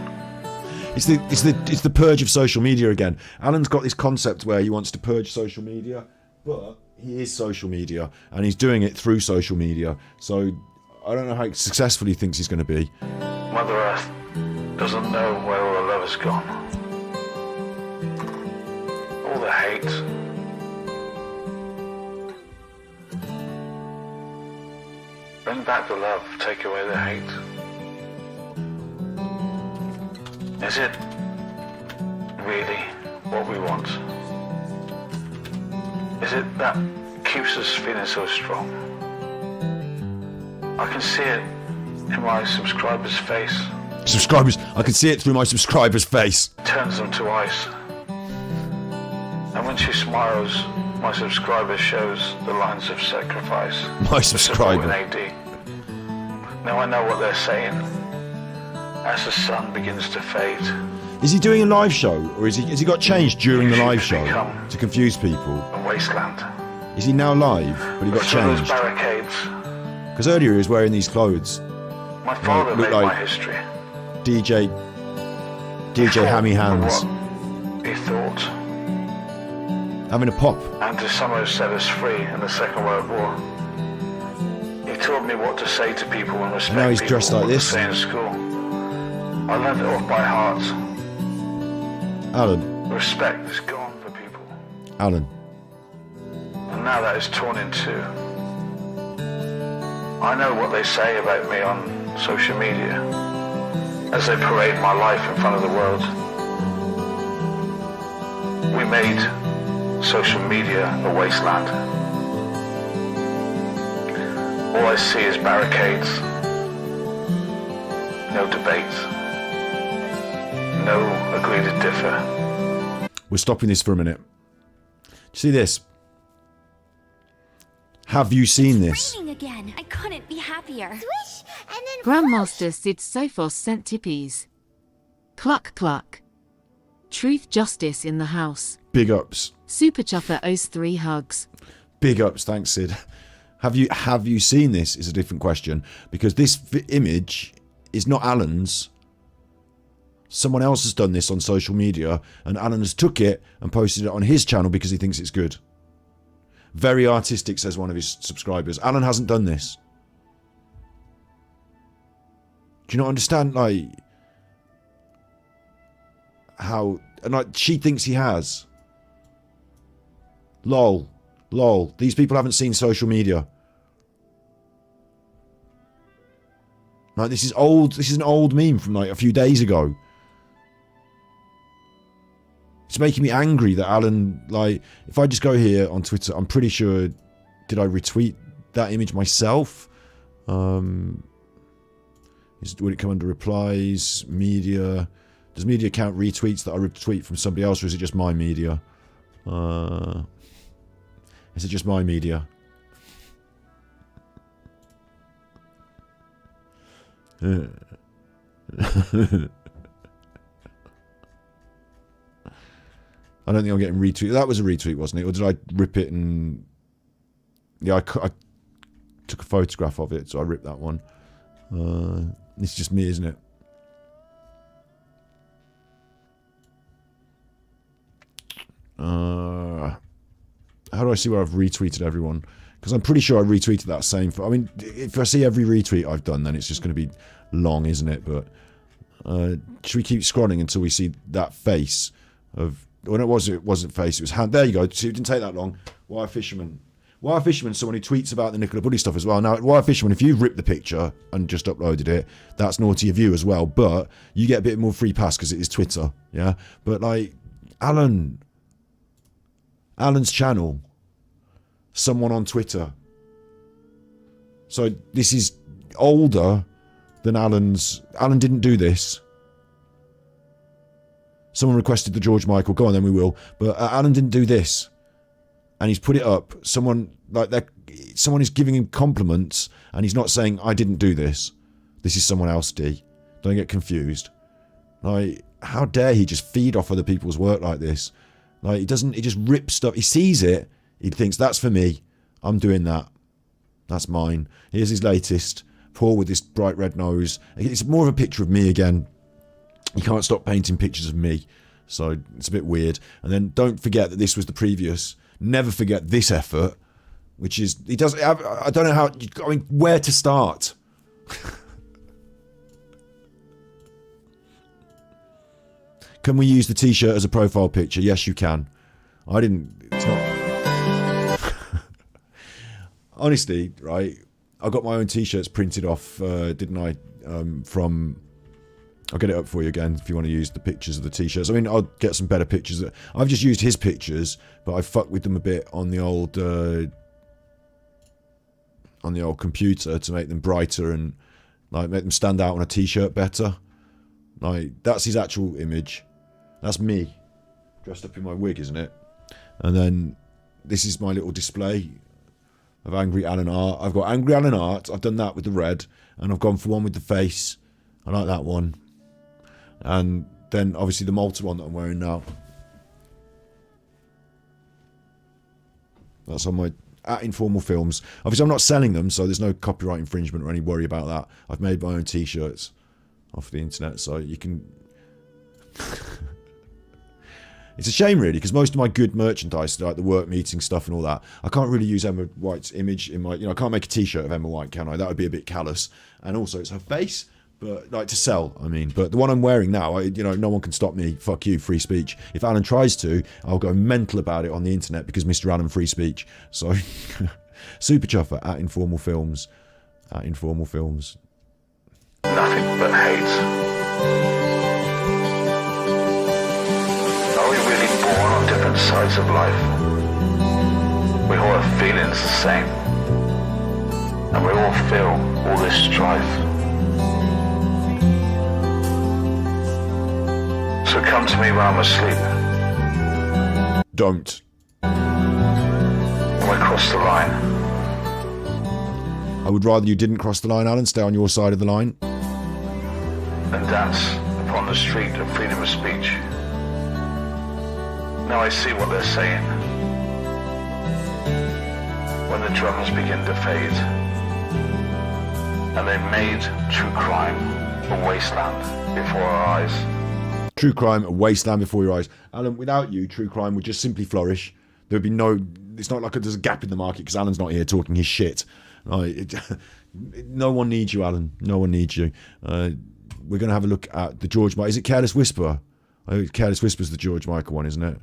It's the purge of social media again. Alan's got this concept where he wants to purge social media. But he is social media, and he's doing it through social media. So I don't know how successful he thinks he's going to be. Mother Earth doesn't know where all the love has gone. All the hate. Bring back the love, take away the hate. Is it really what we want? Is it that keeps us feeling so strong? I can see it in my subscriber's face. Subscribers, I can see it through my subscriber's face. Turns them to ice. And when she smiles, my subscriber shows the lines of sacrifice. My subscriber. AD. Now I know what they're saying. As the sun begins to fade. Is he doing a live show, or has he got changed during the live show to confuse people? A wasteland. Is he now live, but he got Through those changed? barricades. Because earlier he was wearing these clothes. My father looked made my like history. DJ Hammy Hands. What he thought. Having a pop. And to someone who set us free in the Second World War. He taught me what to say to people and respect And now he's people, dressed like what this. to say in school. I learned it off by heart. Alan. Respect is gone for people. Alan. And now that is torn in two. I know what they say about me on social media as they parade my life in front of the world. We made social media a wasteland. All I see is barricades, no debate, no agree to differ. We're stopping this for a minute. See this? Have you seen this? Raining again. I couldn't be happier. Swish, and then Grandmaster Sid Sophos sent tippies. Cluck cluck. Truth justice in the house. Big ups. Super Chuffer owes 3 hugs. Big ups, thanks Sid. Have you seen this is a different question, because this image is not Alan's. Someone else has done this on social media, and Alan has took it and posted it on his channel because he thinks it's good. Very artistic, says one of his subscribers. Alan hasn't done this. Do you not understand, like, how, and like, she thinks he has. Lol. Lol. These people haven't seen social media. Like, this is old, this is an old meme from like a few days ago. It's making me angry that Alan, like, if I just go here on Twitter, I'm pretty sure, did I retweet that image myself? Would it come under replies, media? Does media count retweets that I retweet from somebody else, or is it just my media? Is it just my media? I don't think I'm getting retweeted. That was a retweet, wasn't it? Or did I rip it and... Yeah, I took a photograph of it, so I ripped that one. It's just me, isn't it? How do I see where I've retweeted everyone? Because I'm pretty sure I retweeted that same... I mean, if I see every retweet I've done, then it's just going to be long, isn't it? But should we keep scrolling until we see that face of... When it wasn't face, it was hand. There you go. See, it didn't take that long. Wire Fisherman. Wire Fisherman, someone who tweets about the Nicola Buddy stuff as well. Now, Wire Fisherman, if you've ripped the picture and just uploaded it, that's naughty of you as well. But you get a bit more free pass because it is Twitter. Yeah? But, like, Alan's channel, someone on Twitter. So this is older than Alan's. Alan didn't do this. Someone requested the George Michael. Go on, then we will. But Alan didn't do this, and he's put it up. Someone is giving him compliments, and he's not saying I didn't do this. This is someone else. D. Don't get confused. Like, how dare he just feed off other people's work like this? Like, he doesn't. He just rips stuff. He sees it. He thinks that's for me. I'm doing that. That's mine. Here's his latest. Paul with this bright red nose. It's more of a picture of me again. You can't stop painting pictures of me, so it's a bit weird. And then don't forget that this was the previous never forget this effort, which is he does. I don't know how. I mean, where to start? Can we use the T-shirt as a profile picture? Yes, you can. I didn't. It's not. Honestly, right? I got my own T-shirts printed off, didn't I? From. I'll get it up for you again if you want to use the pictures of the T-shirts. I mean, I'll get some better pictures. I've just used his pictures, but I fucked with them a bit on the old computer to make them brighter and like make them stand out on a T-shirt better. Like that's his actual image. That's me dressed up in my wig, isn't it? And then this is my little display of Angry Alan art. I've got Angry Alan art. I've done that with the red, and I've gone for one with the face. I like that one. And then obviously the Malta one that I'm wearing now. That's on my at Informal Films. Obviously I'm not selling them, so there's no copyright infringement or any worry about that. I've made my own T-shirts off the internet, so you can. It's a shame really, because most of my good merchandise, like the work meeting stuff and all that, I can't really use Emma White's image in my. I can't make a T-shirt of Emma White, can I? That would be a bit callous. And also it's her face. But like to sell, I mean. But the one I'm wearing now, no one can stop me. Fuck you, free speech. If Alan tries to, I'll go mental about it on the internet because Mr. Alan free speech. So, Super Chuffer at Informal Films, at Informal Films. Nothing but hate. Are we really born on different sides of life? We all have feelings the same, and we all feel all this strife. So come to me when I'm asleep. Don't. When we cross the line. I would rather you didn't cross the line, Alan. Stay on your side of the line. And dance upon the street of freedom of speech. Now I see what they're saying. When the drums begin to fade. And they made true crime a wasteland before our eyes. True crime, a wasteland before your eyes. Alan, without you, true crime would just simply flourish. There would be no. It's not like there's a gap in the market because Alan's not here talking his shit. No one needs you, Alan. No one needs you. We're going to have a look at the George Michael. Is it Careless Whisper? I think Careless Whisper's the George Michael one, isn't it?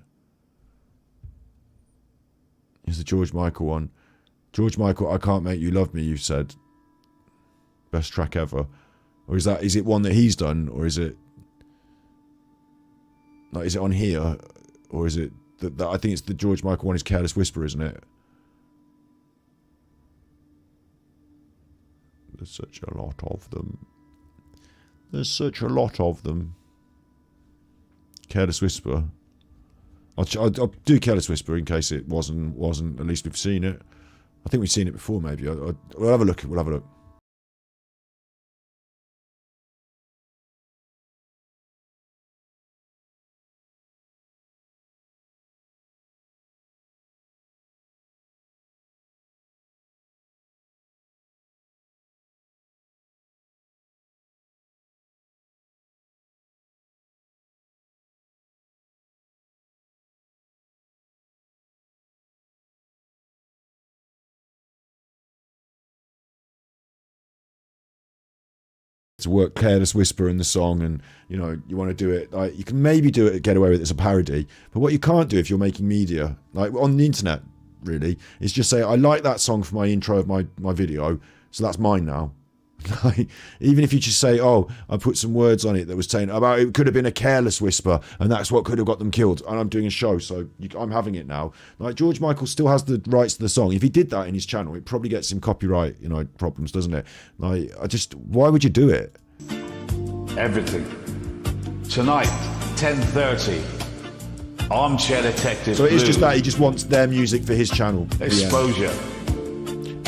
It's the George Michael one. George Michael, I Can't Make You Love Me, you said. Best track ever. Or is it one that he's done, or is it. Like, is it on here, or is it that I think it's the George Michael one is Careless Whisper, isn't it? There's such a lot of them. There's such a lot of them. Careless Whisper. I'll do Careless Whisper in case it wasn't. At least we've seen it. I think we've seen it before. Maybe we'll have a look. We'll have a look. To work Careless Whisper in the song, and you want to do it like you can maybe do it, get away with it as a parody, but what you can't do if you're making media like on the internet really is just say I like that song for my intro of my video, so that's mine now. Like, even if you just say, oh, I put some words on it that was saying about it could have been a careless whisper and that's what could have got them killed, and I'm doing a show, so I'm having it now. Like, George Michael still has the rights to the song. If he did that in his channel, it probably gets him copyright problems, doesn't it? Like, why would you do it? Everything. Tonight, 10:30. Armchair Detective. So it is just that he just wants their music for his channel. Exposure.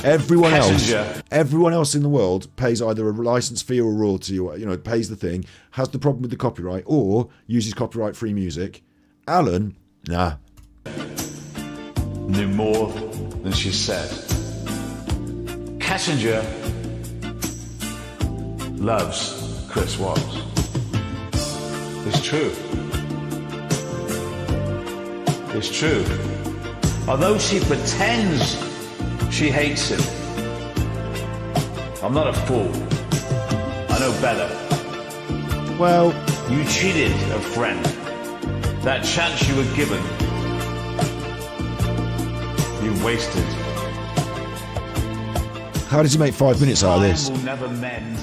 Everyone else in the world pays either a license fee or a royalty, or pays the thing, has the problem with the copyright, or uses copyright-free music. Alan, nah. Knew more than she said. Kassinger loves Chris Watts. It's true. It's true. Although she pretends she hates him, I'm not a fool. I know better. Well, you cheated a friend. That chance you were given, you wasted. How does he make 5 minutes out of this? Time will never mend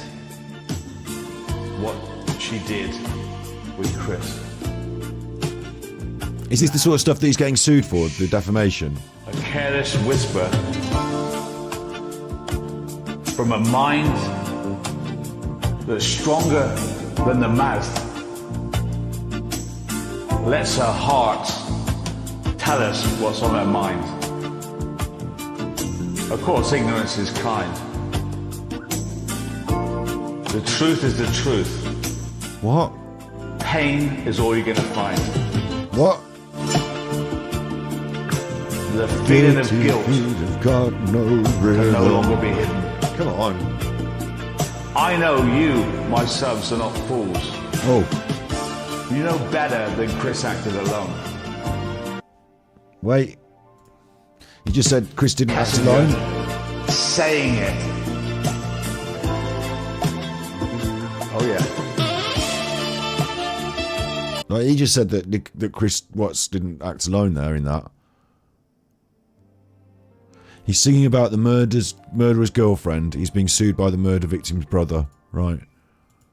what she did with Chris. Is this the sort of stuff that he's getting sued for, the defamation? A careless whisper from a mind that's stronger than the mouth lets her heart tell us what's on her mind. Of course, ignorance is kind. The truth is the truth. What? Pain is all you're going to find. What? The feeling of guilt got no can no longer be hidden. Come on. I know you, my subs, are not fools. Oh. You know better than Chris acted alone. Wait. You just said Chris didn't act alone? Saying it. Oh yeah. Like, he just said that Chris Watts didn't act alone there in that. He's singing about the murderer's girlfriend. He's being sued by the murder victim's brother. Right.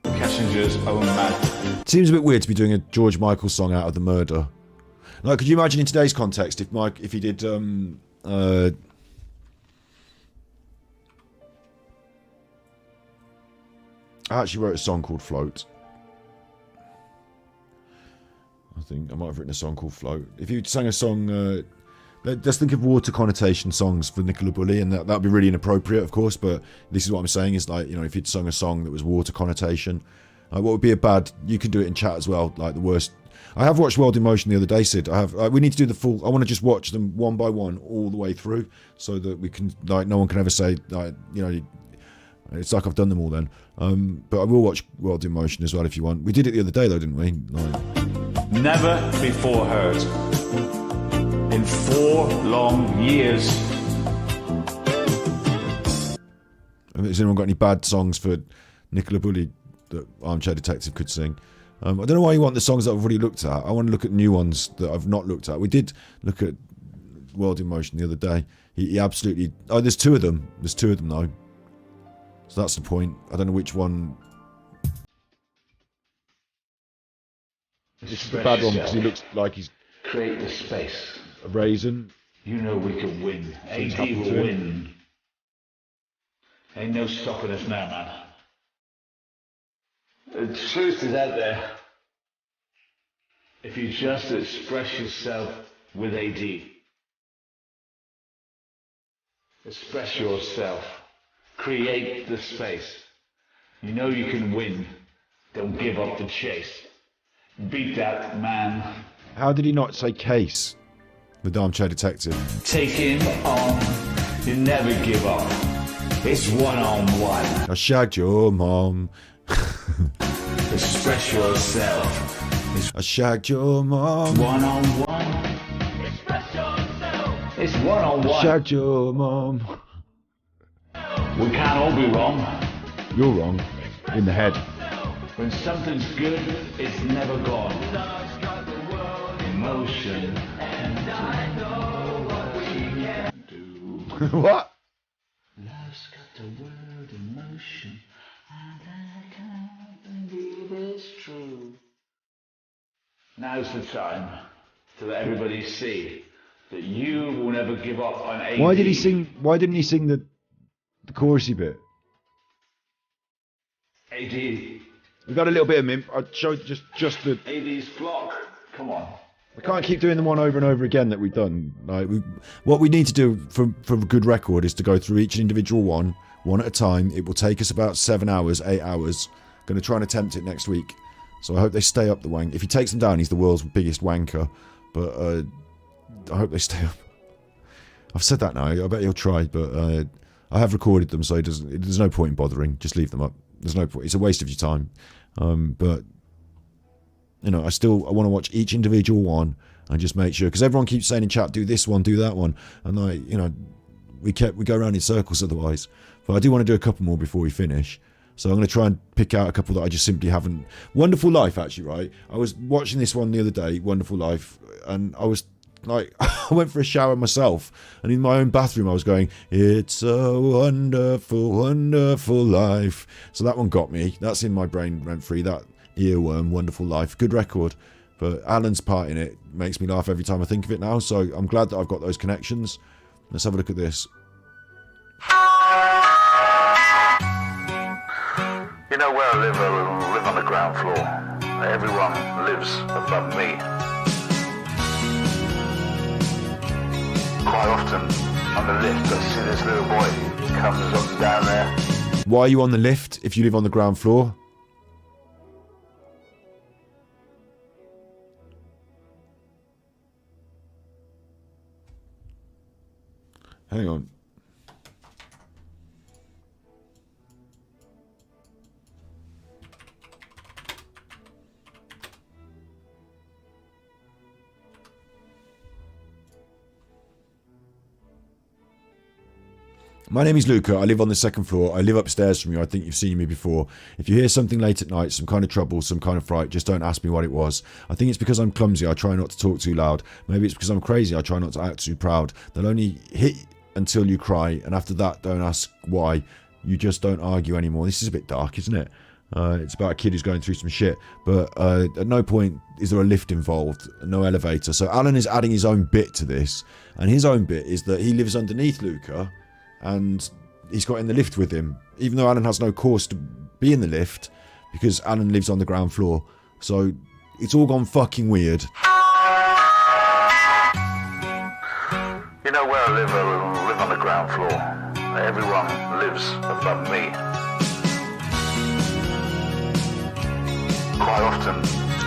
Cassinger's own man. It seems a bit weird to be doing a George Michael song out of the murder. Like, could you imagine in today's context if he did I actually wrote a song called Float. I think I might have written a song called Float. If you sang a song, let's think of water connotation songs for Nicola Bulley, and that'd be really inappropriate, of course, but this is what I'm saying is, like, you know, if you'd sung a song that was water connotation, what would be a bad, you can do it in chat as well, like the worst. I have watched World in Motion the other day, Sid. We need to do the full, I want to just watch them one by one all the way through, so that we can, like, no one can ever say, like, you know, it's like I've done them all then. But I will watch World in Motion as well if you want. We did it the other day though, didn't we? Like, never before heard. In 4 long years. Has anyone got any bad songs for Nicola Bulley that Armchair Detective could sing? I don't know why you want the songs that I've already looked at. I want to look at new ones that I've not looked at. We did look at World in Motion the other day. He absolutely... Oh, there's 2 of them. There's 2 of them though. So that's the point. I don't know which one... This is the bad one because he looks like he's... Create the space. A raisin. You know we can win. AD will win. Ain't no stopping us now, man. The truth is out there. If you just express yourself with AD. Express yourself. Create the space. You know you can win. Don't give up the chase. Beat that man. How did he not say case with Armchair Detective? Take him on. You never give up. It's one-on-one. I shagged your mom. Express yourself. I shagged your mom. One-on-one. Express yourself. It's one-on-one. I shagged your mom. We can't all be wrong. You're wrong. In the head. When something's good, it's never gone. Love's got the world in motion, and I know what we can do. What? Love's got the world in motion, and I can't believe it's true. Now's the time to let everybody see that you will never give up on AD. Why didn't he sing the chorusy bit? AD. We got a little bit of him. I showed just the... AD's flock. Come on. We can't keep doing the one over and over again that we've done. Like, what we need to do for a good record is to go through each individual one at a time. It will take us about 7 hours, 8 hours. Going to try and attempt it next week. So I hope they stay up the wank. If he takes them down, he's the world's biggest wanker. But I hope they stay up. I've said that now. I bet he'll try. But I have recorded them, so there's no point in bothering. Just leave them up. There's no point. It's a waste of your time. But you know, I want to watch each individual one, and just make sure, because everyone keeps saying in chat, do this one, do that one, and like, you know, we go around in circles otherwise. But I do want to do a couple more before we finish. So I'm going to try and pick out a couple that I just simply haven't. Wonderful Life, actually, right? I was watching this one the other day, Wonderful Life, and I was like, I went for a shower myself, and in my own bathroom I was going, it's a wonderful, wonderful life. So that one got me. That's in my brain rent-free, that earworm, Wonderful Life. Good record. But Alan's part in it makes me laugh every time I think of it now, so I'm glad that I've got those connections. Let's have a look at this. You know where I live on the ground floor. Everyone lives above me. Quite often on the lift I see this little boy comes up and down there. Why are you on the lift if you live on the ground floor? Hang on. My name is Luca. I live on the second floor. I live upstairs from you. I think you've seen me before. If you hear something late at night, some kind of trouble, some kind of fright, just don't ask me what it was. I think it's because I'm clumsy. I try not to talk too loud. Maybe it's because I'm crazy. I try not to act too proud. They'll only hit until you cry, and after that, don't ask why. You just don't argue anymore. This is a bit dark, isn't it? It's about a kid who's going through some shit, but at no point is there a lift involved, no elevator. So Alan is adding his own bit to this, and his own bit is that he lives underneath Luca, and he's got in the lift with him, even though Alan has no cause to be in the lift, because Alan lives on the ground floor. So it's all gone fucking weird. You know where I live on the ground floor. Everyone lives above me. Quite often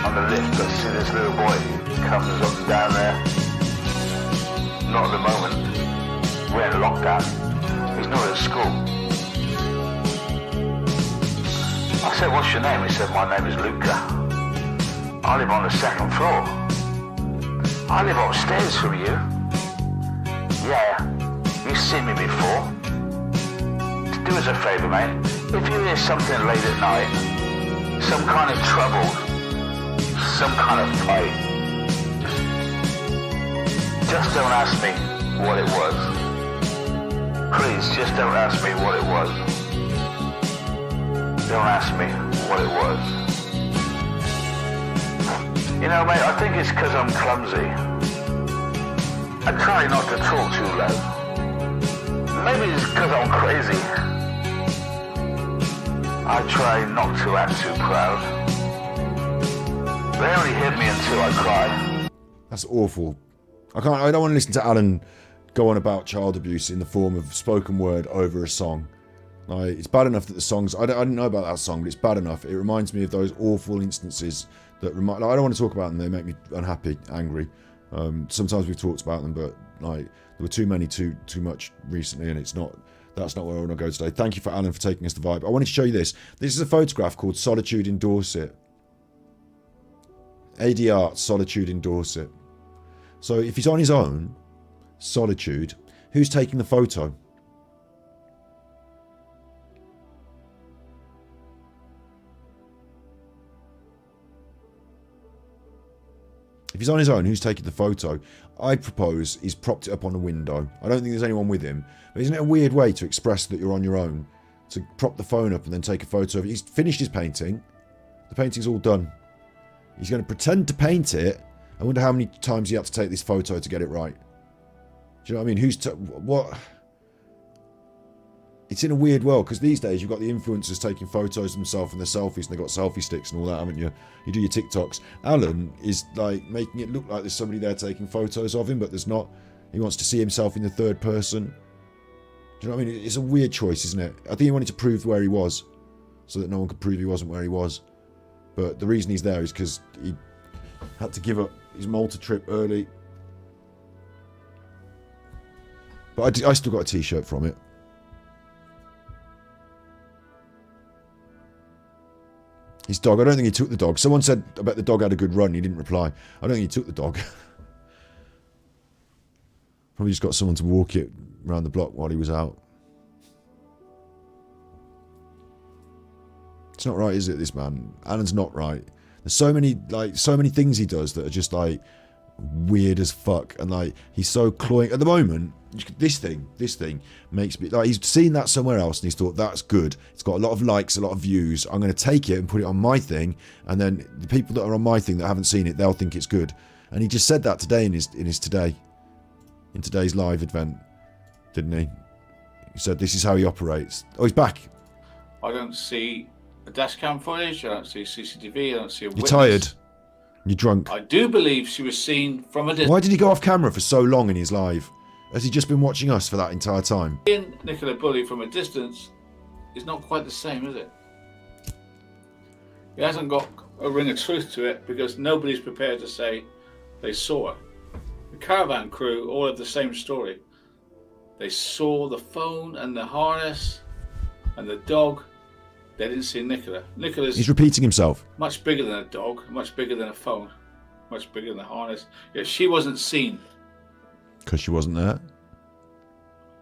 on the lift I see this little boy comes up and down there. Not at the moment. We're in lockdown. He's not at school. I said, what's your name? He said, my name is Luca. I live on the second floor. I live upstairs from you. Yeah, you've seen me before. Do us a favour, mate. If you hear something late at night, some kind of trouble, some kind of fight, just don't ask me what it was. Please, just don't ask me what it was. Don't ask me what it was. You know, mate, I think it's because I'm clumsy. I try not to talk too loud. Maybe it's because I'm crazy. I try not to act too proud. They only hit me until I cry. That's awful. I don't want to listen to Alan go on about child abuse in the form of spoken word over a song. Like, it's bad enough that the songs... I didn't know about that song, but it's bad enough. It reminds me of those awful instances that remind... Like, I don't want to talk about them. They make me unhappy, angry. Sometimes we've talked about them, but like there were too many, too much recently, and that's not where I want to go today. Thank you for Alan for taking us to Vibe. I wanted to show you this. This is a photograph called Solitude in Dorset. AD Art, Solitude in Dorset. So if he's on his own, Solitude, who's taking the photo? If he's on his own, who's taking the photo? I propose he's propped it up on a window. I don't think there's anyone with him. But isn't it a weird way to express that you're on your own? To prop the phone up and then take a photo of it. He's finished his painting. The painting's all done. He's going to pretend to paint it. I wonder how many times he had to take this photo to get it right. Do you know what I mean? What? It's in a weird world, because these days you've got the influencers taking photos of themselves and their selfies, and they've got selfie sticks and all that, haven't you? You do your TikToks. Alan is like making it look like there's somebody there taking photos of him, but there's not. He wants to see himself in the third person. Do you know what I mean? It's a weird choice, isn't it? I think he wanted to prove where he was, so that no one could prove he wasn't where he was. But the reason he's there is because he had to give up his Malta trip early. But I still got a t-shirt from it. His dog, I don't think he took the dog. Someone said, I bet the dog had a good run. He didn't reply. I don't think he took the dog. Probably just got someone to walk it around the block while he was out. It's not right, is it, this man? Alan's not right. There's so many things he does that are just like weird as fuck, and like he's so cloying. At the moment, this thing makes me like, he's seen that somewhere else and he's thought that's good. It's got a lot of likes, a lot of views. I'm going to take it and put it on my thing, and then the people that are on my thing that haven't seen it, they'll think it's good. And he just said that today in today's live event, didn't he? He said this is how he operates. Oh, he's back. I don't see a dash cam footage. I don't see CCTV. I don't see a witness. You're tired. You're drunk. I do believe she was seen from a distance. Why did he go off camera for so long in his live? Has he just been watching us for that entire time? Seeing Nicola Bulley from a distance is not quite the same, is it? It hasn't got a ring of truth to it because nobody's prepared to say they saw her. The caravan crew all have the same story. They saw the phone and the harness and the dog. They didn't see Nicola. He's repeating himself. Much bigger than a dog, much bigger than a phone, much bigger than a harness. Yet she wasn't seen. Because she wasn't there?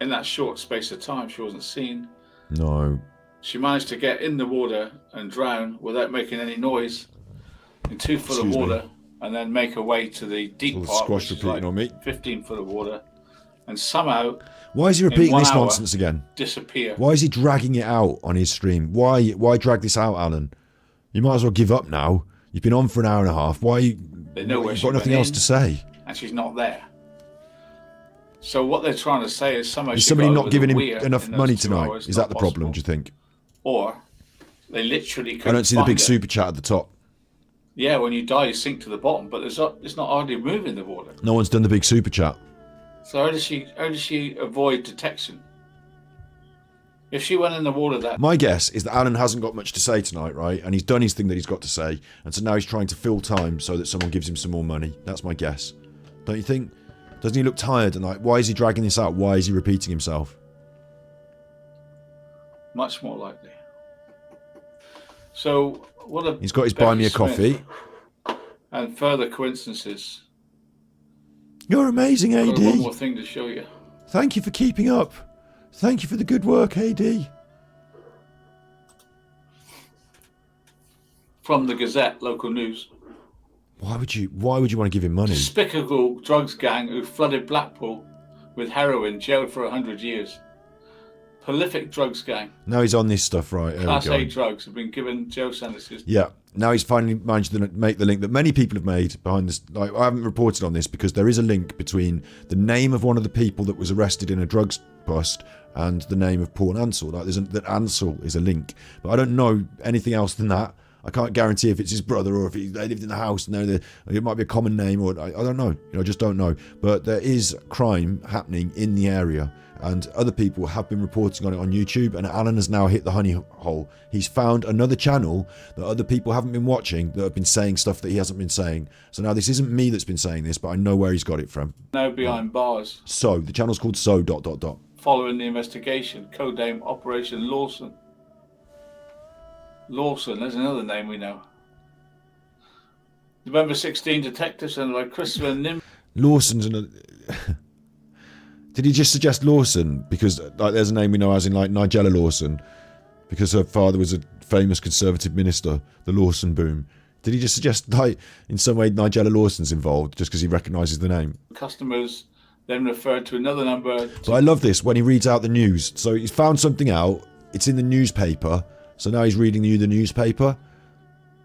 In that short space of time, she wasn't seen. No. She managed to get in the water and drown without making any noise in 2 foot of water, and then make her way to the deep part, which is like 15 foot of water, and somehow... Why is he repeating this nonsense again? Disappear. Why is he dragging it out on his stream? Why drag this out, Alan? You might as well give up now. You've been on for an hour and a half. Why? They know where you've got nothing else to say. And she's not there. So what they're trying to say is somehow is somebody not giving him enough money tonight? Is that the problem? Do you think? Or they literally. I don't see the big super chat at the top. Yeah, when you die, you sink to the bottom, but it's not hardly moving the water. No one's done the big super chat. So how does she avoid detection? If she went in the water that... My guess is that Alan hasn't got much to say tonight, right? And he's done his thing that he's got to say. And so now he's trying to fill time so that someone gives him some more money. That's my guess. Don't you think? Doesn't he look tired? And like, why is he dragging this out? Why is he repeating himself? Much more likely. So what a... He's got his buy me a coffee. And further coincidences. You're amazing, AD. I've got one more thing to show you. Thank you for keeping up. Thank you for the good work, AD. From the Gazette, local news. Why would you want to give him money? Despicable drugs gang who flooded Blackpool with heroin, jailed for 100 years. Prolific drugs gang. Now he's on this stuff, right? Class A drugs have been given jail sentences. Yeah. Now he's finally managed to make the link that many people have made behind this. Like, I haven't reported on this because there is a link between the name of one of the people that was arrested in a drugs bust and the name of Paul Ansell. Like, that Ansell is a link, but I don't know anything else than that. I can't guarantee if it's his brother or if they lived in the house. No, it might be a common name, or I don't know. I just don't know. But there is crime happening in the area, and other people have been reporting on it on YouTube. And Alan has now hit the honey hole. He's found another channel that other people haven't been watching that have been saying stuff that he hasn't been saying. So now this isn't me that's been saying this, but I know where he's got it from. Now behind bars. So the channel's called So ... Following the investigation, codename Operation Lawson. Lawson, there's another name we know. November 16 detectives and like Christopher Nim. Lawson's another. Did he just suggest Lawson because like there's a name we know as in like Nigella Lawson because her father was a famous Conservative minister, the Lawson boom. Did he just suggest like in some way Nigella Lawson's involved just because he recognises the name? Customers then referred to another number. So I love this when he reads out the news. So he's found something out. It's in the newspaper. So now he's reading you the newspaper.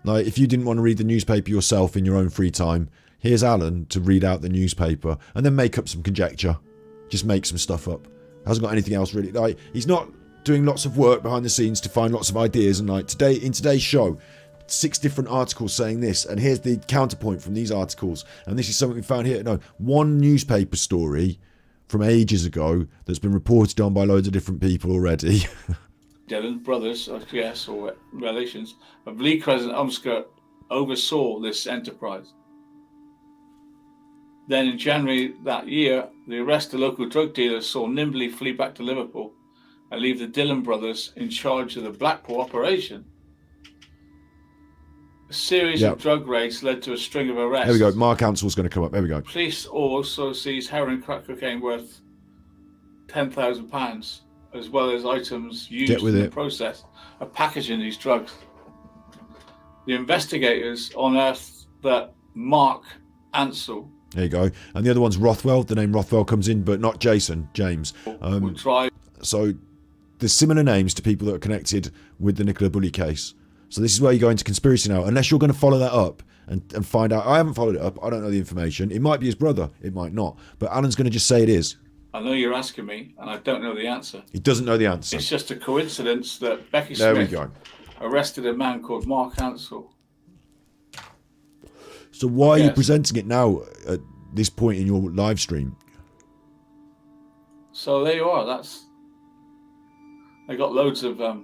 Like, if you didn't want to read the newspaper yourself in your own free time, here's Alan to read out the newspaper and then make up some conjecture. Just make some stuff up. Hasn't got anything else really. Like, he's not doing lots of work behind the scenes to find lots of ideas. And like in today's show, 6 different articles saying this, and here's the counterpoint from these articles. And this is something we found here. No, one newspaper story from ages ago that's been reported on by loads of different people already. Dylan, brothers, yes, or relations, of Lee Crescent Umskert oversaw this enterprise. Then in January that year, the arrested local drug dealers saw nimbly flee back to Liverpool and leave the Dillon brothers in charge of the Blackpool operation. series Yeah. of drug raids led to a string of arrests. There we go. Mark Ansell's going to come up. There we go. Police also seized heroin and crack cocaine worth £10,000, as well as items used Get with in the it. process of packaging these drugs. The investigators unearthed that Mark Ansell There you go. And the other one's Rothwell. The name Rothwell comes in, but not Jason, James. would drive. So there's similar names to people that are connected with the Nicola Bulley case. So this is where you go into conspiracy now, unless you're going to follow that up and find out. I haven't followed it up. I don't know the information. It might be his brother. It might not. But Alan's going to just say it is. I know you're asking me, and I don't know the answer. He doesn't know the answer. It's just a coincidence that Becky There we Smith go. arrested a man called Mark Ansell. So why are you Yes. presenting it now at this point in your live stream? So there you are. They got loads of jail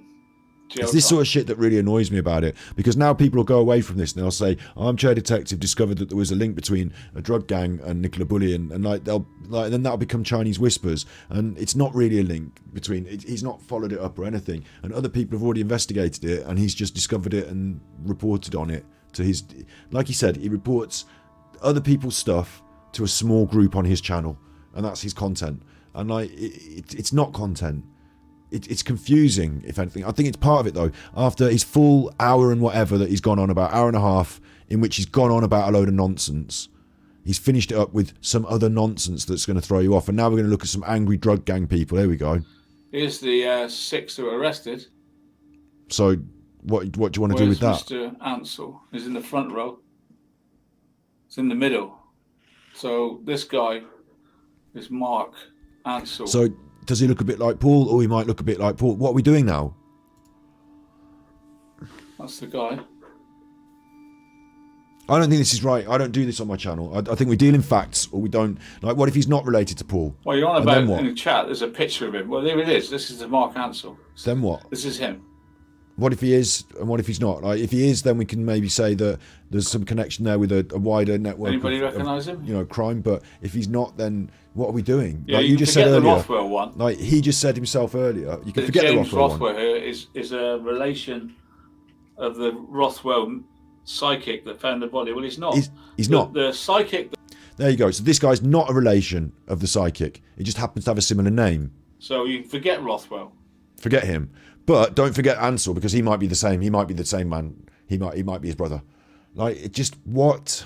It's this time. sort of shit that really annoys me about it, because now people will go away from this and they'll say, "Armchair Detective discovered that there was a link between a drug gang and Nicola Bulley," and then that'll become Chinese whispers, and it's not really a link between. He's not followed it up or anything, and other people have already investigated it, and he's just discovered it and reported on it to his. Like he said, he reports other people's stuff to a small group on his channel, and that's his content. And like, it's not content. It's confusing, if anything. I think it's part of it, though. After his full hour and whatever that he's gone on about, hour and a half, in which he's gone on about a load of nonsense, he's finished it up with some other nonsense that's going to throw you off. And now we're going to look at some angry drug gang people. There we go. Here's the 6 who were arrested. So what do you want to do with that? Mr. Ansell is in the front row. It's in the middle. So this guy is Mark Ansell. So does he look a bit like Paul, or he might look a bit like Paul? What are we doing now? That's the guy. I don't think this is right. I don't do this on my channel. I think we deal in facts, or we don't. Like, what if he's not related to Paul? Well, you're on And about then what? in the chat. There's a picture of him. Well, there it is. This is the Mark Ansell. Then what? This is him. What if he is, and what if he's not? Like, if he is, then we can maybe say that there's some connection there with a wider network. Anybody of, recognise him? Crime. But if he's not, then what are we doing? Yeah, like you just forget said the earlier. Rothwell one. Like he just said himself earlier. You can forget James the Rothwell, Rothwell one. here is a relation of the Rothwell psychic that found the body. Well, he's not. He's not. The psychic. There you go. So this guy's not a relation of the psychic. He just happens to have a similar name. So you forget Rothwell. Forget him. But don't forget Ansell, because he might be the same. He might be the same man. He might be his brother. Like, it just, what?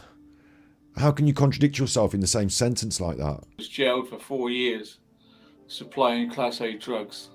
How can you contradict yourself in the same sentence like that? Was jailed for 4 years, supplying Class A drugs.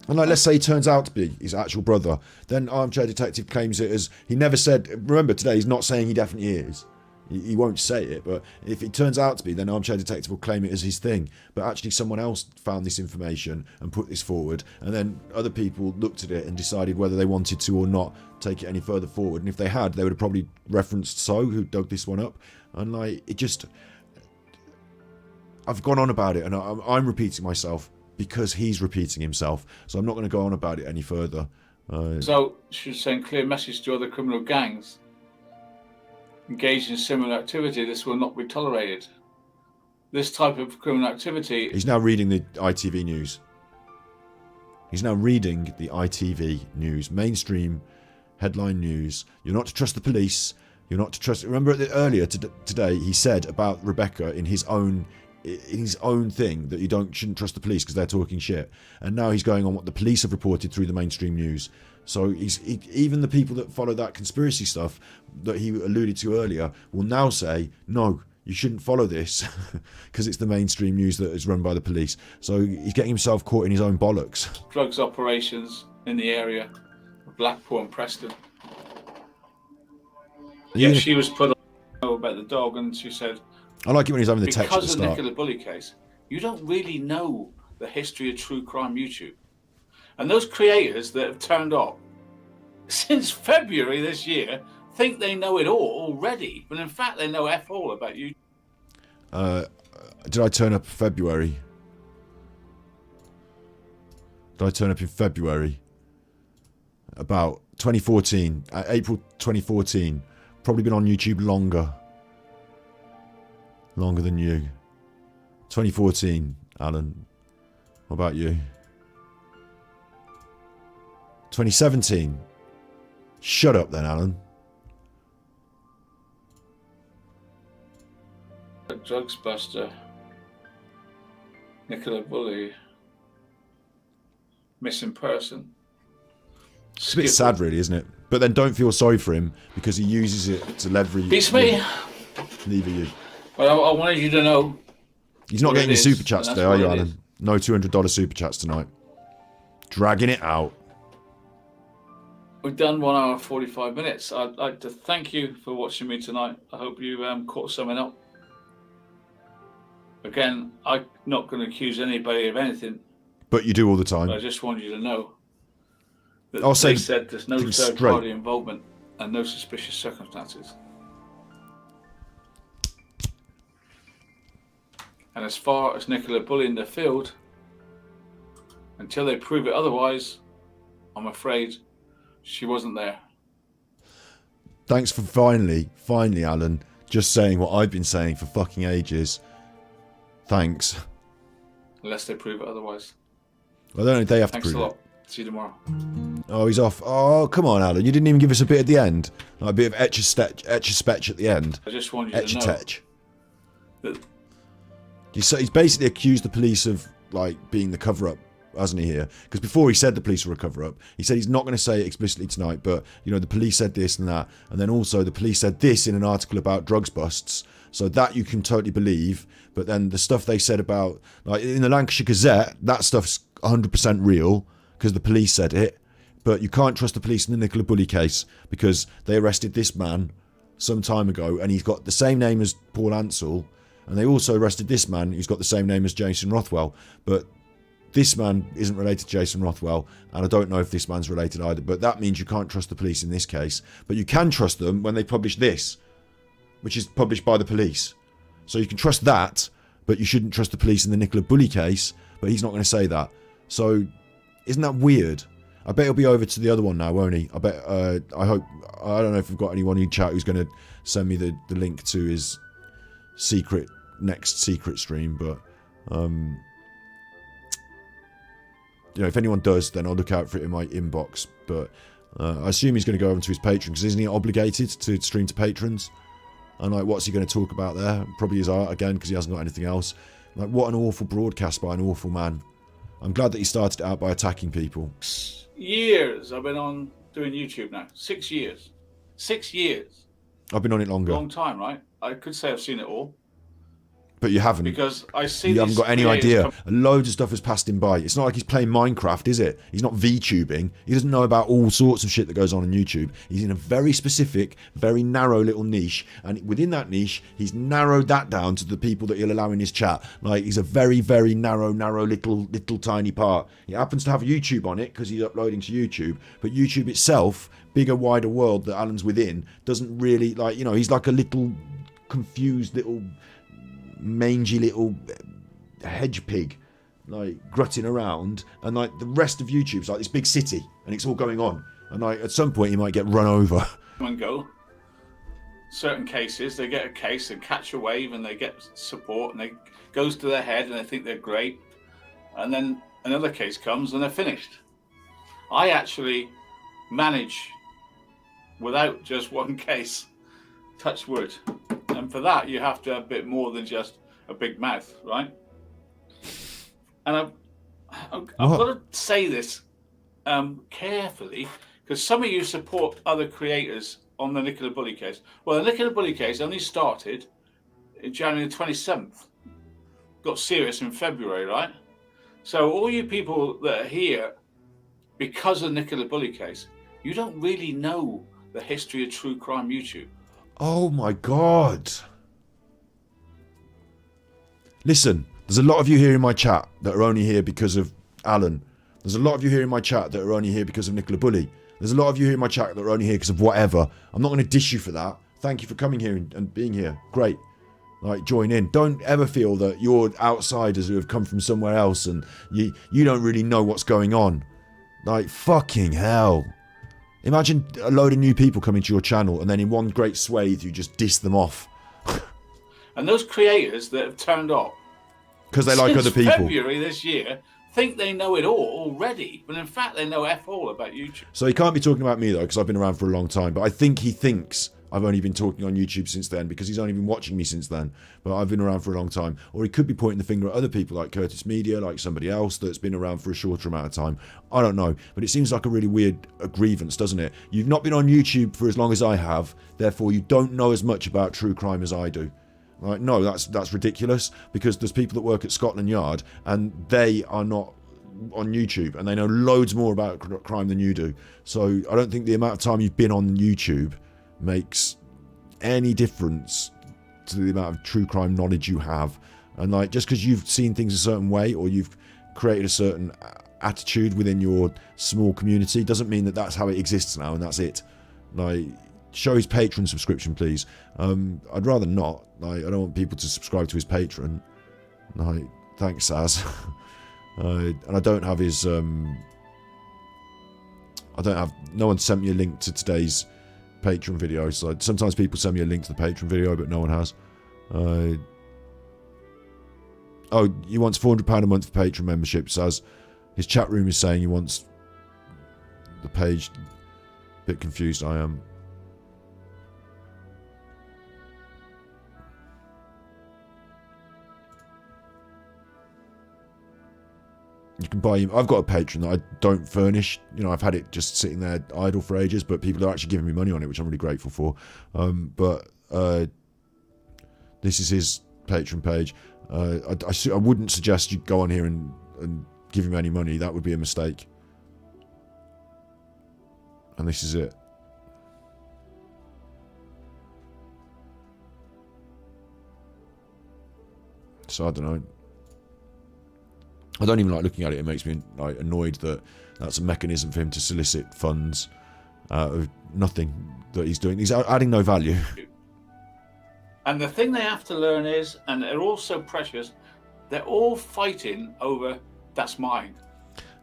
And like, let's say he turns out to be his actual brother, then Armchair Detective claims it as, he never said, remember today, he's not saying he definitely is. He won't say it, but if it turns out to be, then Armchair Detective will claim it as his thing. But actually someone else found this information and put this forward, and then other people looked at it and decided whether they wanted to or not take it any further forward. And if they had, they would have probably referenced So, who dug this one up. And like, it just, I've gone on about it, and I'm repeating myself because he's repeating himself. So I'm not going to go on about it any further. So should send clear message to other criminal gangs engaged in similar activity. This will not be tolerated. This type of criminal activity. He's now reading the ITV news. He's now reading the ITV news, mainstream headline news. You're not to trust the police. You're not to trust. Remember earlier today he said about Rebecca in his own thing that you shouldn't trust the police because they're talking shit. And now he's going on what the police have reported through the mainstream news. So even the people that follow that conspiracy stuff that he alluded to earlier will now say, no, you shouldn't follow this because it's the mainstream news that is run by the police. So he's getting himself caught in his own bollocks. Drugs operations in the area of Blackpool and Preston. Yeah, she was put on about the dog, and she said, I like it when he's having the text at the because of start. Nicola Bulley case, you don't really know the history of true crime YouTube. And those creators that have turned up since February this year think they know it all already, but in fact they know F all about you. Did I turn up in February? Did I turn up in February? About 2014, April 2014. Probably been on YouTube longer. Longer than you. 2014, Alan. What about you? 2017. Shut up then, Alan. Drugs buster. Nicola Bully. Missing person. It's a bit sad, really, isn't it? But then don't feel sorry for him because he uses it to leverage. Beats me. Neither you. Well, I wanted you to know. He's not getting your super chats today, are you, what it Alan? is. No $200 super chats tonight. Dragging it out. We've done 1 hour 45 minutes. I'd like to thank you for watching me tonight. I hope you caught something up. Again, I'm not going to accuse anybody of anything. But you do all the time. I just want you to know that I'll say they said there's no things third straight. party involvement and no suspicious circumstances. And as far as Nicola Bully in the field, until they prove it otherwise, I'm afraid she wasn't there. Thanks for finally, Alan, just saying what I've been saying for fucking ages. Thanks. Unless they prove it otherwise. I don't know if they have Thanks to a prove lot. See you tomorrow. it. Oh, he's off. Oh, come on, Alan. You didn't even give us a bit at the end. Like a bit of etch-a-spetch at the end. I just want you to know Etch-a-tetch. that He's basically accused the police of like being the cover-up, hasn't he? Here, because before he said the police were a cover-up, he said he's not going to say it explicitly tonight, but you know the police said this and that, and then also the police said this in an article about drugs busts. So that you can totally believe, but then the stuff they said about like in the Lancashire Gazette, that stuff's 100% real because the police said it. But you can't trust the police in the Nicola Bully case because they arrested this man some time ago, and he's got the same name as Paul Ansell. And they also arrested this man who's got the same name as Jason Rothwell. But this man isn't related to Jason Rothwell, and I don't know if this man's related either. But that means you can't trust the police in this case. But you can trust them when they publish this, which is published by the police. So you can trust that, but you shouldn't trust the police in the Nicola Bully case, but he's not going to say that. So isn't that weird? I bet he'll be over to the other one now, won't he? I bet, I hope, I don't know if we've got anyone in chat who's going to send me the link to his next secret stream, but you know, if anyone does, then I'll look out for it in my inbox. But I assume he's going to go over to his Patreon, because isn't he obligated to stream to patrons? And like, what's he going to talk about there? Probably his art again, because he hasn't got anything else. Like, what an awful broadcast by an awful man. I'm glad that he started out by attacking people. years I've been on doing YouTube now. 6 years. 6 years. I've been on it longer. Long time, right? I could say I've seen it all. But you haven't. Because I see You haven't these got any creators idea. come- Loads of stuff has passed him by. It's not like he's playing Minecraft, is it? He's not VTubing. He doesn't know about all sorts of shit that goes on YouTube. He's in a very specific, very narrow little niche. And within that niche, he's narrowed that down to the people that he'll allow in his chat. Like, he's a very, very narrow little tiny part. He happens to have YouTube on it because he's uploading to YouTube. But YouTube itself, bigger, wider world that Alan's within, doesn't really, like, you know, he's like a little confused little mangy little hedge pig, like grutting around, and like the rest of YouTube's like this big city, and it's all going on, and like at some point he might get run over. and go. Certain cases, they get a case and catch a wave and they get support and it goes to their head and they think they're great. And then another case comes and they're finished. I actually manage without just one case, touch wood. And for that, you have to have a bit more than just a big mouth, right? And I've got to say this carefully, because some of you support other creators on the Nicola Bully case. Well, the Nicola Bully case only started in January the 27th. Got serious in February, right? So all you people that are here because of the Nicola Bully case, you don't really know the history of true crime YouTube. Oh my god. Listen, there's a lot of you here in my chat that are only here because of Alan. There's a lot of you here in my chat that are only here because of Nicola Bully. There's a lot of you here in my chat that are only here because of whatever. I'm not going to dish you for that. Thank you for coming here and being here. Great. Like, join in. Don't ever feel that you're outsiders who have come from somewhere else and you don't really know what's going on. Like, fucking hell. Imagine a load of new people coming to your channel and then in one great swathe you just diss them off. And those creators that have turned up because they like other people. February this year, think they know it all already, but in fact they know F all about YouTube. So he can't be talking about me though, because I've been around for a long time. But I think he thinks I've only been talking on YouTube since then, because he's only been watching me since then. But I've been around for a long time. Or he could be pointing the finger at other people like Curtis Media, like somebody else that's been around for a shorter amount of time. I don't know. But it seems like a really weird grievance, doesn't it? You've not been on YouTube for as long as I have, therefore you don't know as much about true crime as I do. Right? No, that's ridiculous, because there's people that work at Scotland Yard and they are not on YouTube and they know loads more about crime than you do. So I don't think the amount of time you've been on YouTube makes any difference to the amount of true crime knowledge you have. And like, just because you've seen things a certain way or you've created a certain attitude within your small community doesn't mean that that's how it exists now and that's it. Like, show his Patreon subscription, please. I'd rather not. Like, I don't want people to subscribe to his Patreon. Like, thanks, Saz. And I don't have his no one sent me a link to today's Patreon video. So sometimes people send me a link to the Patreon video, but no one has. Oh, he wants £400 a month for Patreon membership. Says his chat room is saying he wants the page. A bit confused I am. You can buy him. I've got a Patreon that I don't furnish. You know, I've had it just sitting there idle for ages, but people are actually giving me money on it, which I'm really grateful for. But this is his Patreon page. I wouldn't suggest you go on here and give him any money. That would be a mistake. And this is it. So I don't know. I don't even like looking at it. It makes me like annoyed that that's a mechanism for him to solicit funds out of nothing that he's doing. He's adding no value. And the thing they have to learn is, and they're all so precious, they're all fighting over, that's mine.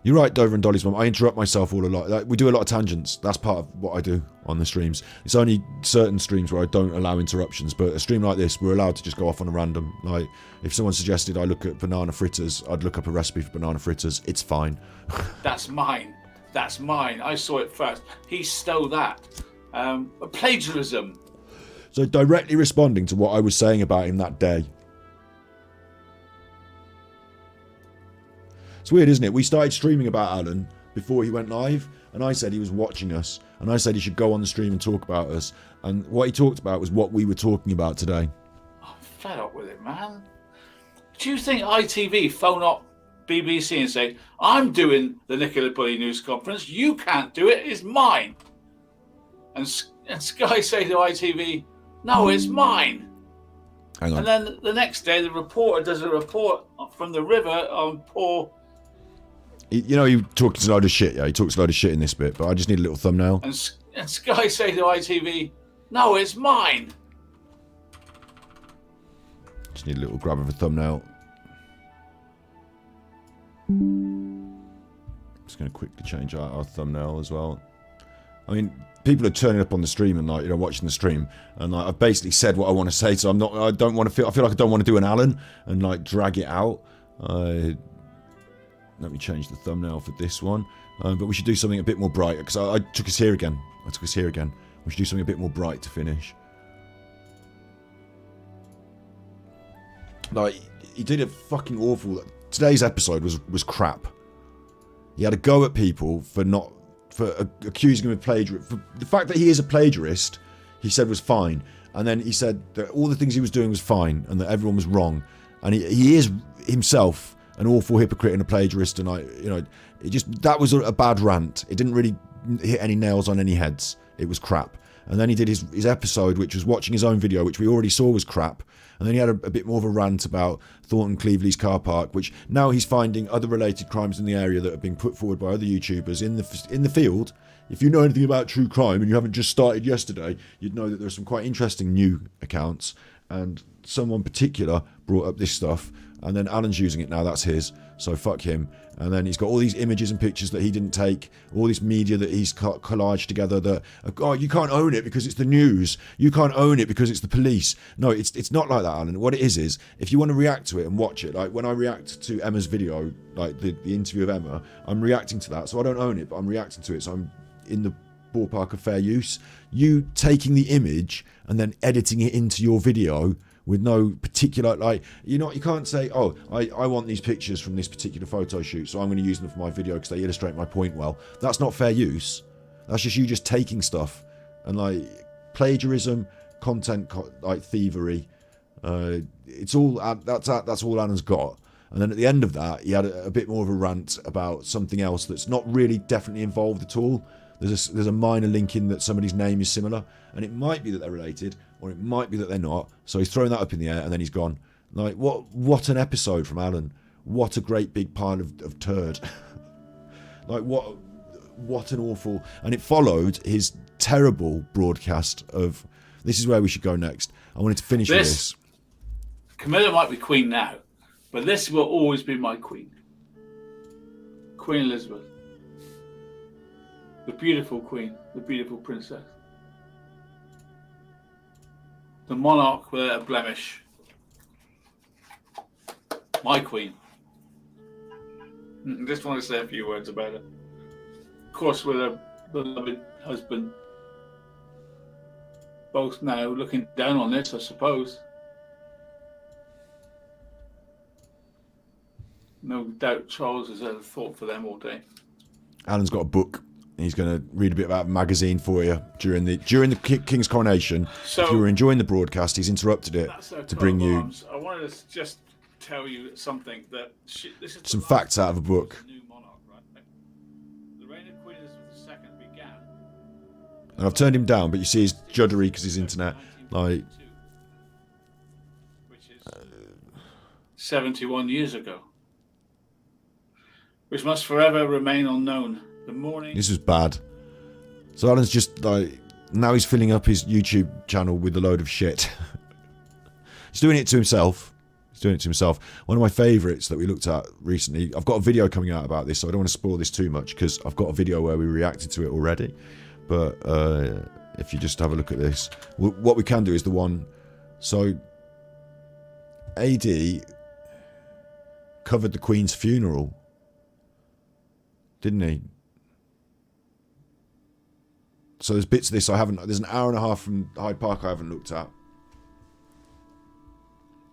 You're right, Dover and Dolly's mum. I interrupt myself all a lot. Like, we do a lot of tangents. That's part of what I do on the streams. It's only certain streams where I don't allow interruptions, but a stream like this, we're allowed to just go off on a random. Like, if someone suggested I look at banana fritters, I'd look up a recipe for banana fritters. It's fine. That's mine. That's mine. I saw it first. He stole that. Plagiarism. So directly responding to what I was saying about him that day. It's weird, isn't it? We started streaming about Alan before he went live, and I said he was watching us, and I said he should go on the stream and talk about us, and what he talked about was what we were talking about today. I'm fed up with it, man. Do you think ITV phone up BBC and say, I'm doing the Nicola Bully news conference, you can't do it, it's mine? And Sky say to ITV, no, it's mine. Hang on. And then the next day, the reporter does a report from the river on poor... You know, he talks a load of shit, yeah? He talks a load of shit in this bit, but I just need a little thumbnail. And Sky say to ITV, no, it's mine. Just need a little grab of a thumbnail. Just going to quickly change our thumbnail as well. I mean, people are turning up on the stream and, like, you know, watching the stream, and like, I've basically said what I want to say, so I don't want to feel, I feel like I don't want to do an Alan and like drag it out. Let me change the thumbnail for this one. But we should do something a bit more bright, because I took us here again. We should do something a bit more bright to finish. Like, he did a fucking awful... Today's episode was crap. He had a go at people for accusing him of plagiarism. The fact that he is a plagiarist, he said was fine. And then he said that all the things he was doing was fine, and that everyone was wrong. And he is himself an awful hypocrite and a plagiarist, and that was a bad rant. It didn't really hit any nails on any heads. It was crap. And then he did his episode, which was watching his own video, which we already saw was crap. And then he had a bit more of a rant about Thornton Cleveley's car park, which now he's finding other related crimes in the area that are being put forward by other YouTubers in the field. If you know anything about true crime and you haven't just started yesterday, you'd know that there are some quite interesting new accounts. And someone particular brought up this stuff, And then Alan's using it now, that's his, so fuck him. And then he's got all these images and pictures that he didn't take, all this media that he's collaged together that, oh, you can't own it because it's the news, you can't own it because it's the police. No, it's not like that, Alan. What it is if you want to react to it and watch it, like when I react to Emma's video, like the interview of Emma, I'm reacting to that, so I don't own it, but I'm reacting to it, so I'm in the ballpark of fair use. You taking the image and then editing it into your video with no particular, like, you can't say, oh, I want these pictures from this particular photo shoot, so I'm going to use them for my video because they illustrate my point well. That's not fair use. That's just you just taking stuff and like plagiarism, content like thievery. It's all that's all Alan's got. And then at the end of that, he had a bit more of a rant about something else that's not really definitely involved at all. There's a minor link in that somebody's name is similar, and it might be that they're related, or it might be that they're not. So he's thrown that up in the air, and then he's gone. Like, what an episode from Alan. What a great big pile of turd. Like, what an awful... And it followed his terrible broadcast of, this is where we should go next. I wanted to finish with this. Camilla might be queen now, but this will always be my queen. Queen Elizabeth. The beautiful queen, the beautiful princess. The monarch without a blemish. My queen. Just want to say a few words about it. Of course, with her beloved husband. Both now looking down on this, I suppose. No doubt Charles has had a thought for them all day. Alan's got a book. He's going to read a bit about a magazine for you during the King's coronation. So, if you were enjoying the broadcast, he's interrupted it to bring you. I wanted to just tell you something that this is some facts out of a book. New monarch, right? The reign of Queen Elizabeth II began. And I've turned him down, but you see his juddery because his internet, like, which is 71 years ago, which must forever remain unknown. The morning. This was bad. So Alan's just like, now he's filling up his YouTube channel with a load of shit. He's doing it to himself. One of my favourites that we looked at recently, I've got a video coming out about this, so I don't want to spoil this too much because I've got a video where we reacted to it already. But if you just have a look at this, what we can do is the one. So AD covered the Queen's funeral, didn't he? So there's bits of this I haven't... There's an hour and a half from Hyde Park I haven't looked at.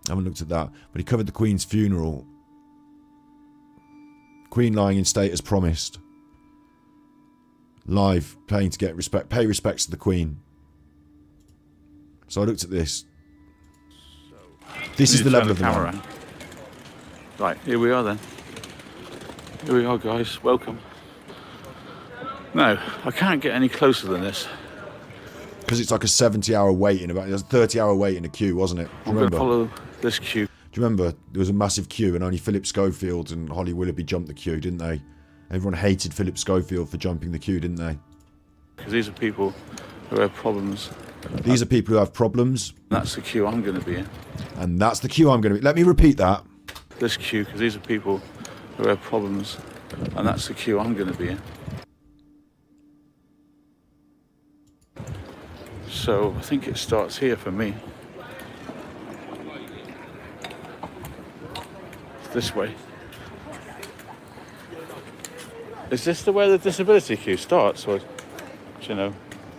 I haven't looked at that. But he covered the Queen's funeral. Queen lying in state as promised. Live, paying to get respect... Pay respects to the Queen. So I looked at this. This is the level of the camera. Right, here we are then. Here we are, guys. Welcome. No, I can't get any closer than this. Because it's like a 70-hour wait in about... There's a 30-hour wait in a queue, wasn't it? I'm going to follow this queue. Do you remember? There was a massive queue and only Philip Schofield and Holly Willoughby jumped the queue, didn't they? Everyone hated Philip Schofield for jumping the queue, didn't they? Because these are people who have problems. These are people who have problems. That's the queue I'm going to be in. And that's the queue I'm going to be... Let me repeat that. This queue, because these are people who have problems. And that's the queue I'm going to be in. So I think it starts here for me. It's this way. Is this the way the disability queue starts? Or, do you know?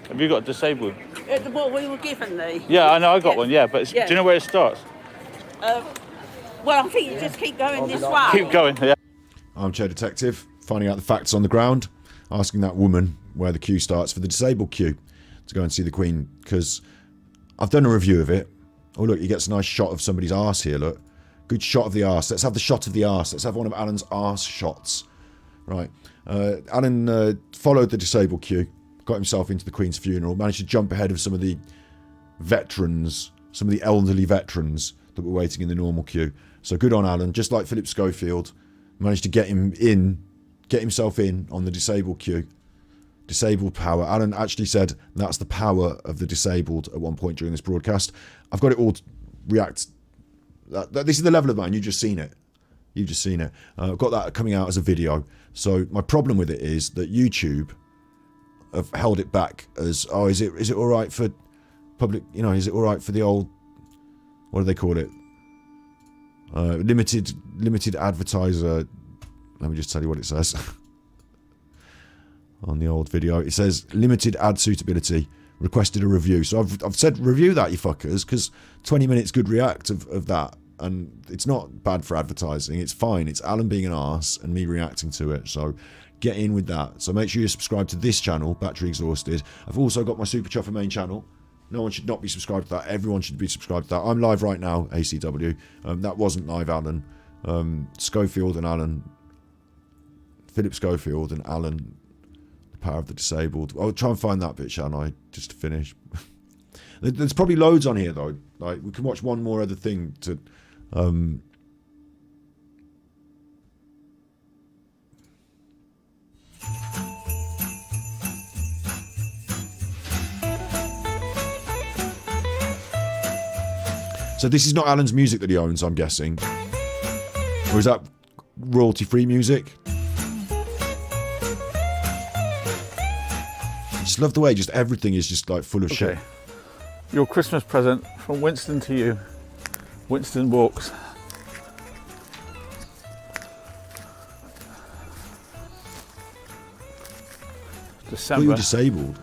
Have you got disabled? The what we were given the... Yeah, I know I got one, yeah, but do you know where it starts? Well, I think you just keep going this way. Keep going, yeah. Armchair detective, finding out the facts on the ground, asking that woman where the queue starts for the disabled queue to go and see the Queen, because I've done a review of it. Oh look, he gets a nice shot of somebody's arse here, look. Good shot of the arse. Let's have the shot of the arse. Let's have one of Alan's arse shots. Right. Alan followed the disabled queue, got himself into the Queen's funeral, managed to jump ahead of some of the veterans, some of the elderly veterans that were waiting in the normal queue. So good on Alan, just like Philip Schofield, managed to get himself in on the disabled queue. Disabled power. Alan actually said that's the power of the disabled at one point during this broadcast. I've got it all This is the level of mine. You've just seen it. You've just seen it. I've got that coming out as a video. So my problem with it is that YouTube have held it back as, oh, is it all right for public? You know, is it all right for the old? What do they call it? Limited advertiser. Let me just tell you what it says on the old video. It says limited ad suitability. Requested a review. So I've said review that, you fuckers, because 20 minutes good react of that, and it's not bad for advertising. It's fine. It's Alan being an arse and me reacting to it. So get in with that. So make sure you subscribe to this channel, Battery Exhausted. I've also got my Super Chuffer main channel. No one should not be subscribed to that. Everyone should be subscribed to that. I'm live right now, ACW. That wasn't live, Alan. Schofield and Alan. Philip Schofield and Alan, the Power of the Disabled. I'll try and find that bit, shall I? Just to finish. There's probably loads on here, though. Like, we can watch one more other thing to... So this is not Alan's music that he owns, I'm guessing. Or is that royalty-free music? I just love the way just everything is just like full of shit. Your Christmas present from Winston to you. Winston walks. December. You're disabled.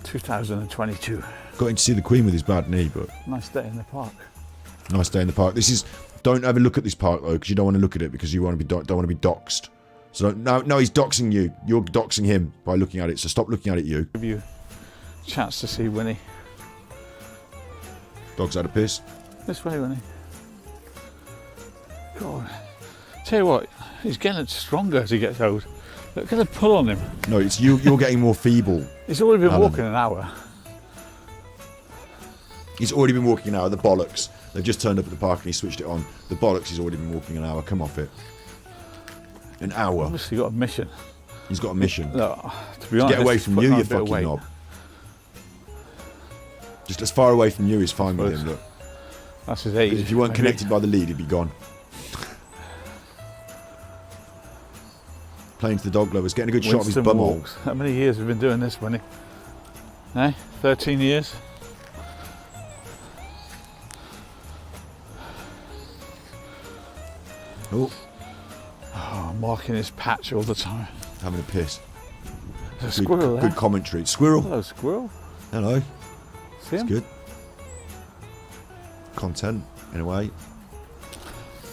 2022. Got in to see the Queen with his bad knee, but Nice day in the park. nice day in the park. This is. Don't ever look at this park though, because you don't want to look at it because you want to be don't want to be doxxed. So no, he's doxing you. You're doxing him by looking at it. So stop looking at it, you. Give you a chance to see Winnie. Dog's had a piss. This way, Winnie. God. Tell you what, he's getting stronger as he gets old. Look at the pull on him. No, it's you. You're getting more feeble. He's already been Alan. walking an hour. He's already been walking an hour. The bollocks. They've just turned up at the park and he switched it on. The bollocks. He's already been walking an hour. Come off it. An hour. Obviously got a mission. He's got a mission. No, to be honest, get away from putting you, on you a bit of fucking weight. knob. Just as far away from you is fine with him. Look. That's his age. If you weren't maybe. connected by the lead, he'd be gone. Playing to the dog lovers, getting a good shot of his Winston bumhole. walks. How many years have we been doing this, Winnie? Eh? 13 years? Oh, Oh, marking his patch all the time. having a piss. There's a squirrel there. Good commentary. Squirrel. Hello, squirrel. Hello. See him? It's good. Content, in a way.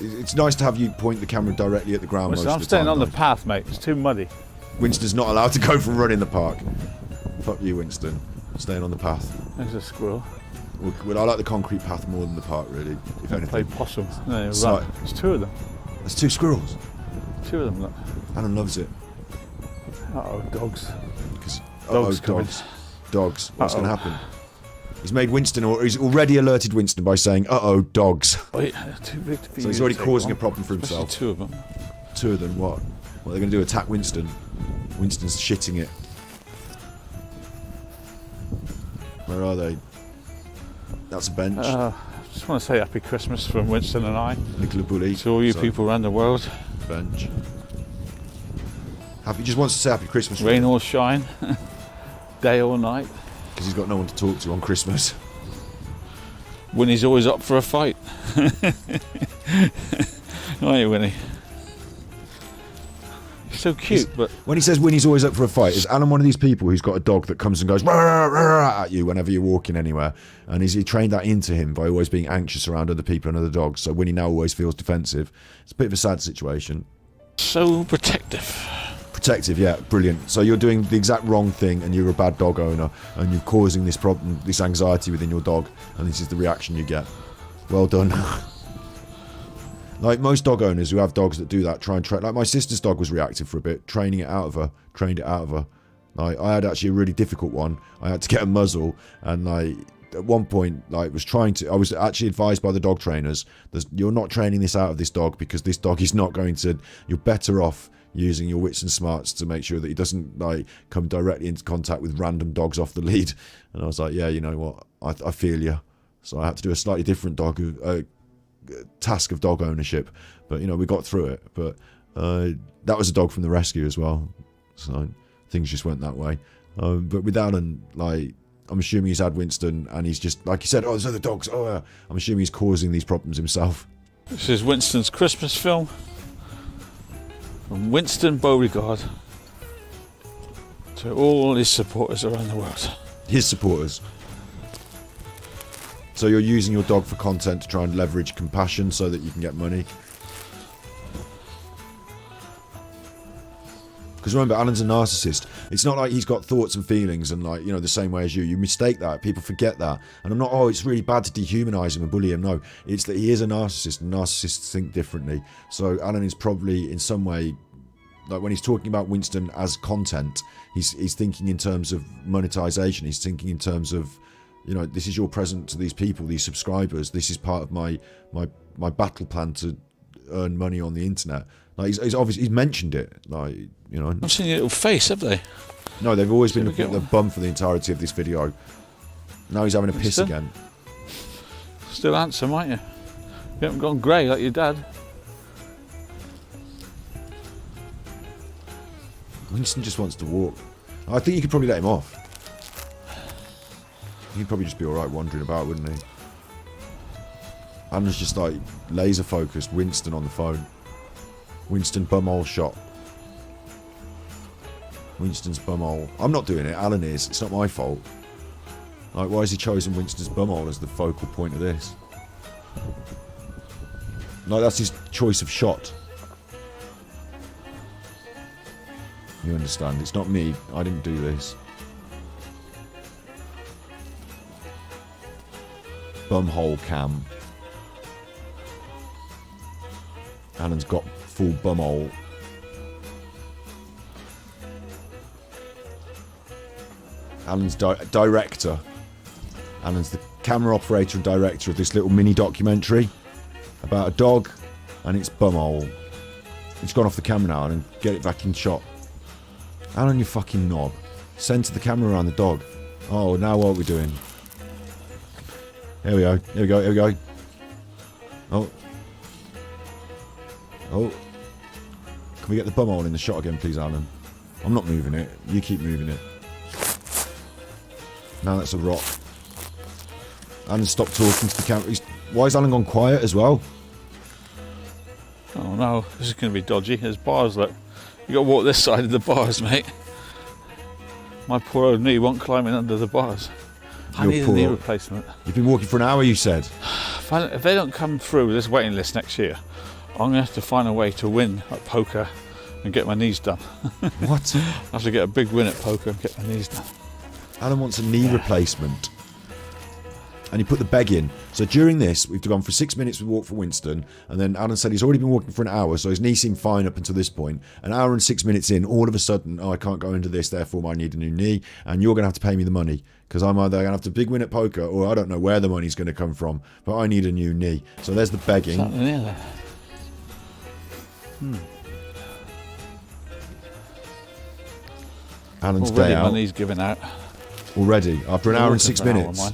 It's nice to have you point the camera directly at the ground Listen, most I'm of the staying time. on the though. path, mate. It's too muddy. Winston's not allowed to go for a run in the park. Fuck you, Winston. Staying on the path. There's a squirrel. Well, I like the concrete path more than the park, really, if I play anything. possum. No, It's run. like- There's two of them. There's two squirrels. Two of them, look. Alan loves it. Uh-oh, dogs. Because Dogs coming. Dogs. What's going to Uh-oh. happen? He's made Winston, or he's already alerted Winston by saying, "Uh-oh, dogs." Wait, they're too big to be So he's you already to take causing on. a problem for Especially himself. two of them. Two of them, what? What are they going to do? Attack Winston? Winston's shitting it. Where are they? That's a bench. I just want to say Happy Christmas from Winston and I Nicola Bully. to all you So, people around the world. Bench. Happy. Just wants to say Happy Christmas. Rain or shine, day or night. Because he's got no one to talk to on Christmas. Winnie's always up for a fight. Aren't you, Winnie? He's so cute, but When he says Winnie's always up for a fight, is Alan one of these people who's got a dog that comes and goes "Rah, rah, rah," at you whenever you're walking anywhere? And is he trained that into him by always being anxious around other people and other dogs? So Winnie now always feels defensive. It's a bit of a sad situation. so protective. Protective, yeah, brilliant. So you're doing the exact wrong thing, and you're a bad dog owner, and you're causing this problem, this anxiety within your dog, and this is the reaction you get. Well done. Like most dog owners who have dogs that do that, try and train. Like my sister's dog was reactive for a bit, trained it out of her. Like I had actually a really difficult one. I had to get a muzzle, and like at one point, like I was actually advised by the dog trainers that you're not training this out of this dog because this dog is not going to. You're better off using your wits and smarts to make sure that he doesn't like come directly into contact with random dogs off the lead. And I was like, yeah, you know what, I feel you. So I had to do a slightly different dog, task of dog ownership, but you know, we got through it. But that was a dog from the rescue as well, so things just went that way. But with Alan, like, I'm assuming he's had Winston, and he's just, like he said, oh, there's other dogs. Oh, yeah. I'm assuming he's causing these problems himself. This is Winston's Christmas film from Winston Beauregard to all his supporters around the world. His supporters. So you're using your dog for content to try and leverage compassion so that you can get money. Because remember, Alan's a narcissist. It's not like he's got thoughts and feelings and, like, you know, the same way as you. You mistake that. People forget that. And I'm not, oh, it's really bad to dehumanize him and bully him. No, it's that he is a narcissist, and narcissists think differently. So Alan is probably in some way, like when he's talking about Winston as content, he's thinking in terms of monetization. He's thinking in terms of, you know, this is your present to these people, these subscribers. This is part of my battle plan to earn money on the internet. Like, he's obviously, he's mentioned it, like, you know. I've seen your little face, have they? No, they've always been looking at the bum for the entirety of this video. Now he's having a piss again. Still handsome, aren't you? You haven't gone grey like your dad. Winston just wants to walk. I think you could probably let him off. He'd probably just be alright wandering about, wouldn't he? Anna's just like laser focused. Winston on the phone. Winston bumhole shot. Winston's bumhole. I'm not doing it, Alan is. It's not my fault. Like, why has he chosen Winston's bumhole as the focal point of this? Like, that's his choice of shot. You understand? It's not me. I didn't do this. Bumhole cam. Alan's got full bumhole. Alan's director. Alan's the camera operator and director of this little mini documentary about a dog and its bumhole. It's gone off the camera now, and get it back in shot. Alan, you fucking knob. Centre the camera around the dog. Oh, now what are we doing? Here we go. Here we go. Here we go. Oh. Oh. Can we get the bumhole in the shot again, please, Alan? I'm not moving it. You keep moving it. Now that's a rock. Alan, stop talking to the camera. Why has Alan gone quiet as well? Oh no, this is going to be dodgy. There's bars, look. You got to walk this side of the bars, mate. My poor old knee won't climb in under the bars. I need a knee replacement. You've been walking for an hour, you said. If they don't come through this waiting list next year, I'm going to have to find a way to win at poker and get my knees done. What? I have to get a big win at poker and get my knees done. Alan wants a knee replacement. And he put the beg in. So during this, we've gone for 6 minutes with Walk for Winston, and then Alan said he's already been walking for an hour, so his knee seemed fine up until this point. An hour and 6 minutes in, all of a sudden, oh, I can't go into this, therefore I need a new knee, and you're going to have to pay me the money, because I'm either going to have to big win at poker, or I don't know where the money's going to come from, but I need a new knee. So there's the begging. Something there. Alan's already day out. My knee's giving out. Already, after an hour and 6 minutes.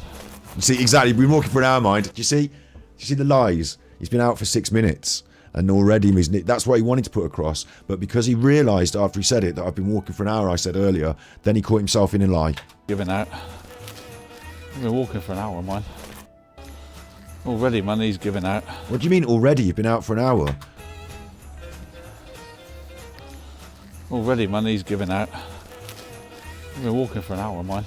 You see, exactly, we've been walking for an hour, mind. Do you see? Do you see the lies? He's been out for 6 minutes, and already his knee, that's what he wanted to put across, but because he realised after he said it that I've been walking for an hour, I said earlier, then he caught himself in a lie. Giving out. I've been walking for an hour, mine. Already my knee's giving out. What do you mean already? You've been out for an hour? Already my knee's giving out. I've been walking for an hour, mine.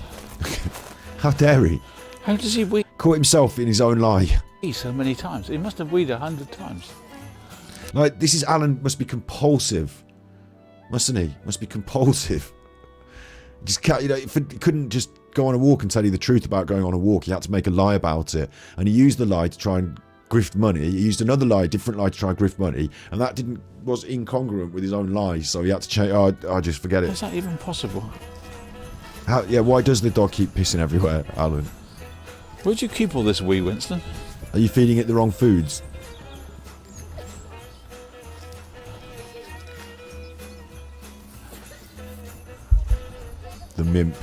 How dare he? How does he weed Caught himself in his own lie. so many times? He must have weed 100 times. Like, this is Alan, must be compulsive. Mustn't he? Must be compulsive. Just can't, you know, he couldn't just go on a walk and tell you the truth about going on a walk. He had to make a lie about it. And he used the lie to try and grift money. He used another lie, different lie, to try and grift money. And that was incongruent with his own lies. So he had to change. Oh, just forget it. Is that even possible? Yeah, why does the dog keep pissing everywhere, Alan? Where'd you keep all this wee, Winston? Are you feeding it the wrong foods? The mimp.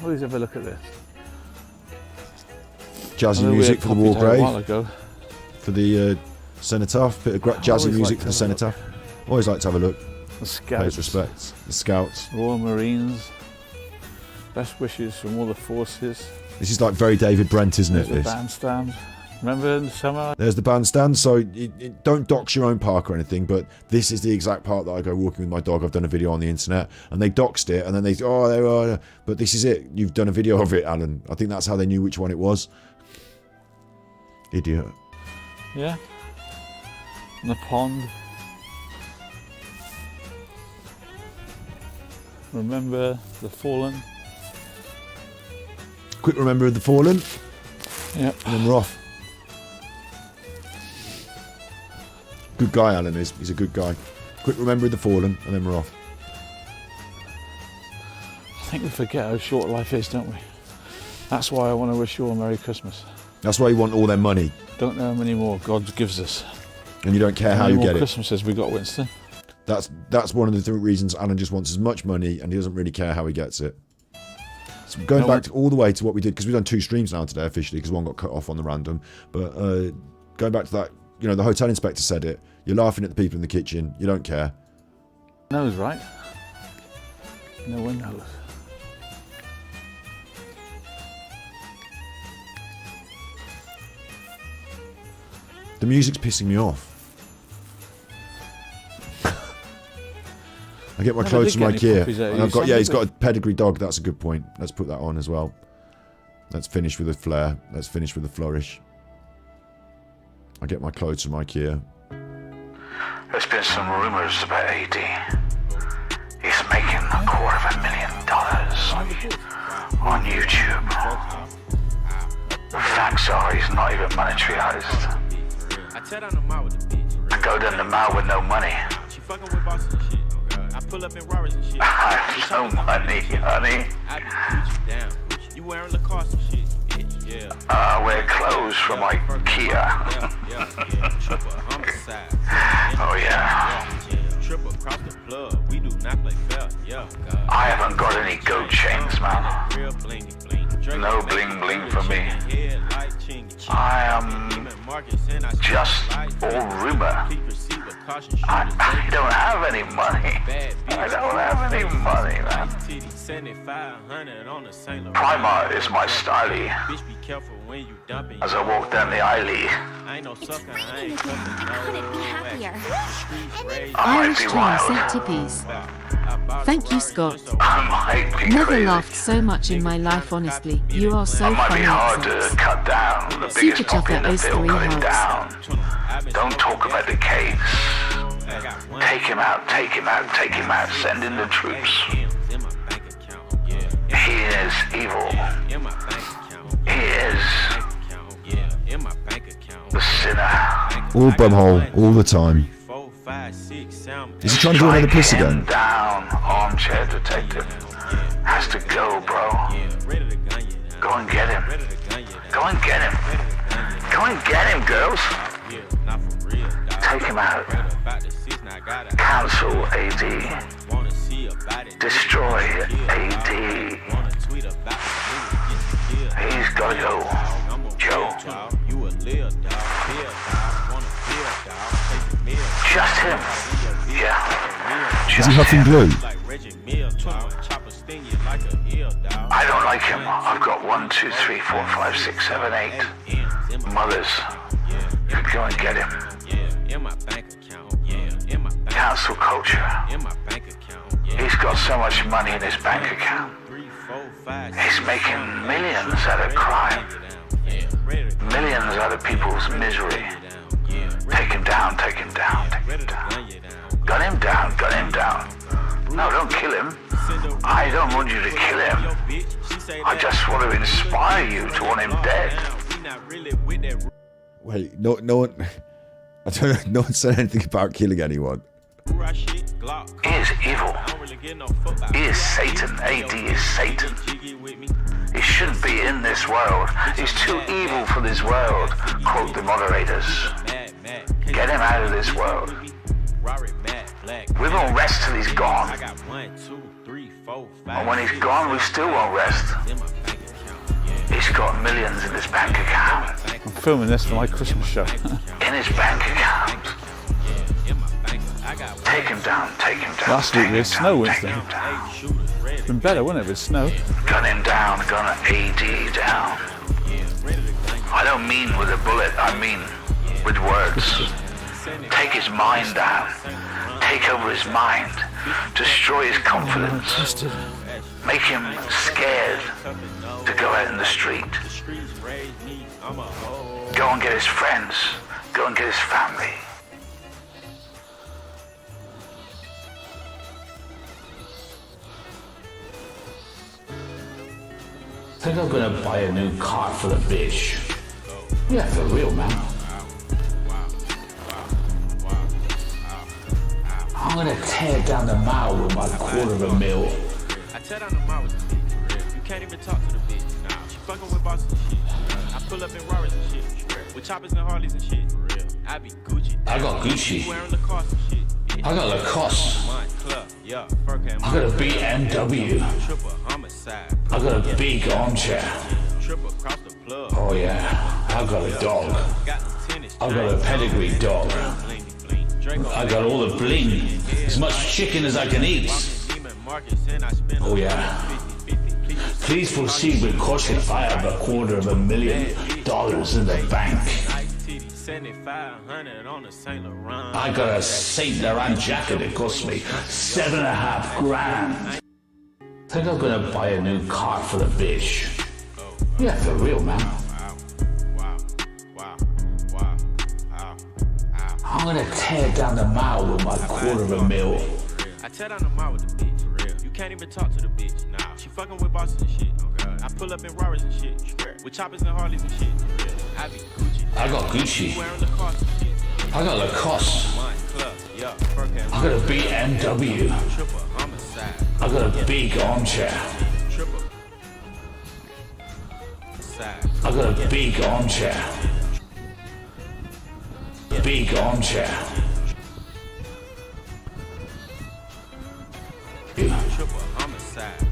Always have a look at this. jazzy I know we music had for the coffee war day a while grave, ago. for the cenotaph, bit of jazzy always music like for the to have a look. cenotaph. Always like to have a look. The Pay its Scouts, respects. The Scouts. Royal Marines, best wishes from all the forces. This is like very David Brent, isn't it? There's the This. bandstand. Remember in the summer? There's the bandstand, so don't dox your own park or anything, but this is the exact part that I go walking with my dog. I've done a video on the internet, and they doxed it, and then they, oh, there are, but this is it. You've done a video of it, Alan. I think that's how they knew which one it was. Idiot. Yeah. And the pond. Remember the fallen. Quick remember of the fallen, Yep. and then we're off. Good guy, Alan is. He's a good guy. Quick remember of the fallen, and then we're off. I think we forget how short life is, don't we? That's why I want to wish you all a Merry Christmas. That's why you want all their money, Don't know how many more God gives us. and you don't care how many you more get it. Christmases we got, Winston. That's one of the reasons Alan just wants as much money, and he doesn't really care how he gets it. So going back all the way to what we did, because we've done 2 streams now today officially, because one got cut off on the random. But going back to that, you know, the hotel inspector said it. You're laughing at the people in the kitchen. You don't care. Knows, right? No one knows. The music's pissing me off. I get my Never clothes did from get any IKEA, puppies out of and you, I've got son, he's did got we? a pedigree dog. That's a good point. Let's put that on as well. Let's finish with a flair. Let's finish with a flourish. I get my clothes from IKEA. There's been some rumors about AD. He's making $250,000 on YouTube. The facts are he's not even monetarized. I tear down the mile with the bitch. I go down the mile with no money. She fucking with bosses and shit. I pull up in Rarers and shit. I have no money, honey. I be Gucci down. You wearing Lacoste and shit. Yeah. I wear clothes from IKEA. Yeah. Triple homicide. Oh yeah. Triple across the plug. We do not play fair. Yeah. I haven't got any gold chains, man. Real blingy bling. No bling bling for me. I am just all rumor. I don't have any money. I don't have any money, man. Primark is my stylie. As I walk down the alley, It's raining again. I couldn't be happier. I might Irish be Train wild. sent tippies. Thank you, Scott. I might be Never crazy. laughed so much in my life, honestly. You are so I might be funny. hard to Exes. cut down. The Super biggest puppy in Chopper the field, 03 cut him hugs. down. Don't talk about the case. Take him out, take him out, take him out. Send in the troops. He is evil. He is the sinner. All bumhole, all the time. Is he trying to do another piss Strike him again? down, armchair detective. Has to go, bro. Go and get him. Go and get him. Go and get him, girls. Take him out. Cancel AD. Destroy AD. He's gotta go. Joe. Just him. Yeah. Is he huffing glue? I don't like him. I've got 1, 2, 3, 4, 5, 6, 7, 8 mothers. You go and get him. Cancel culture. He's got so much money in his bank account. He's making millions out of crime. Millions out of people's misery. Take him down, take him down, take him down. Gun him down, gun him down. No, don't kill him. I don't want you to kill him. I just want to inspire you to want him dead. Wait, no one. I don't know. No one said anything about killing anyone. He is evil. He is Satan. AD is Satan. He shouldn't be in this world. He's too evil for this world. Quote the moderators. Get him out of this world. We won't rest till he's gone. And when he's gone, we still won't rest. He's He's got millions in his bank account. I'm filming this for my Christmas show. In his bank account. Take him down, take him down. Last week there's snow, Winston. It's been better, wouldn't it, with snow? Gun him down, gonna AD down. I don't mean with a bullet, I mean with words. Take his mind down. Take over his mind. Destroy his confidence. Make him scared to go out in the street. Go and get his friends. Go and get his family. Think I'm gonna buy a new car for the bitch. Yeah, for real, man. I'm gonna tear down the mile with my $250,000. I tear down the mile with the bitch. You can't even talk to the bitch. Nah. She fucking with bosses and shit. I pull up in Rarers and shit. With choppers and Harleys and shit. I be Gucci. I got Gucci. Wearing Lacoste and shit. I got Lacoste. I got a BMW. I got a big armchair. Oh yeah, I got a dog. I got a pedigree dog. I got all the bling, as much chicken as I can eat. Oh yeah. Please proceed with caution. I have $250,000 in the bank. I got a Saint Laurent jacket that cost me $7.5 grand. Think I'm gonna buy a new car for the bitch. Yeah, for real, man. I'm gonna tear down the mile with my $250,000. I tear down the mile with the bitch. For real. You can't even talk to the bitch. Nah. She fucking with bosses and shit. Oh God. I pull up in Rarers and shit. With choppers and Harleys and shit. I be Gucci. I got Gucci. Wearing Lacoste and shit. I got Lacoste. I got a BMW. I got a big armchair. I got a big armchair. Big armchair.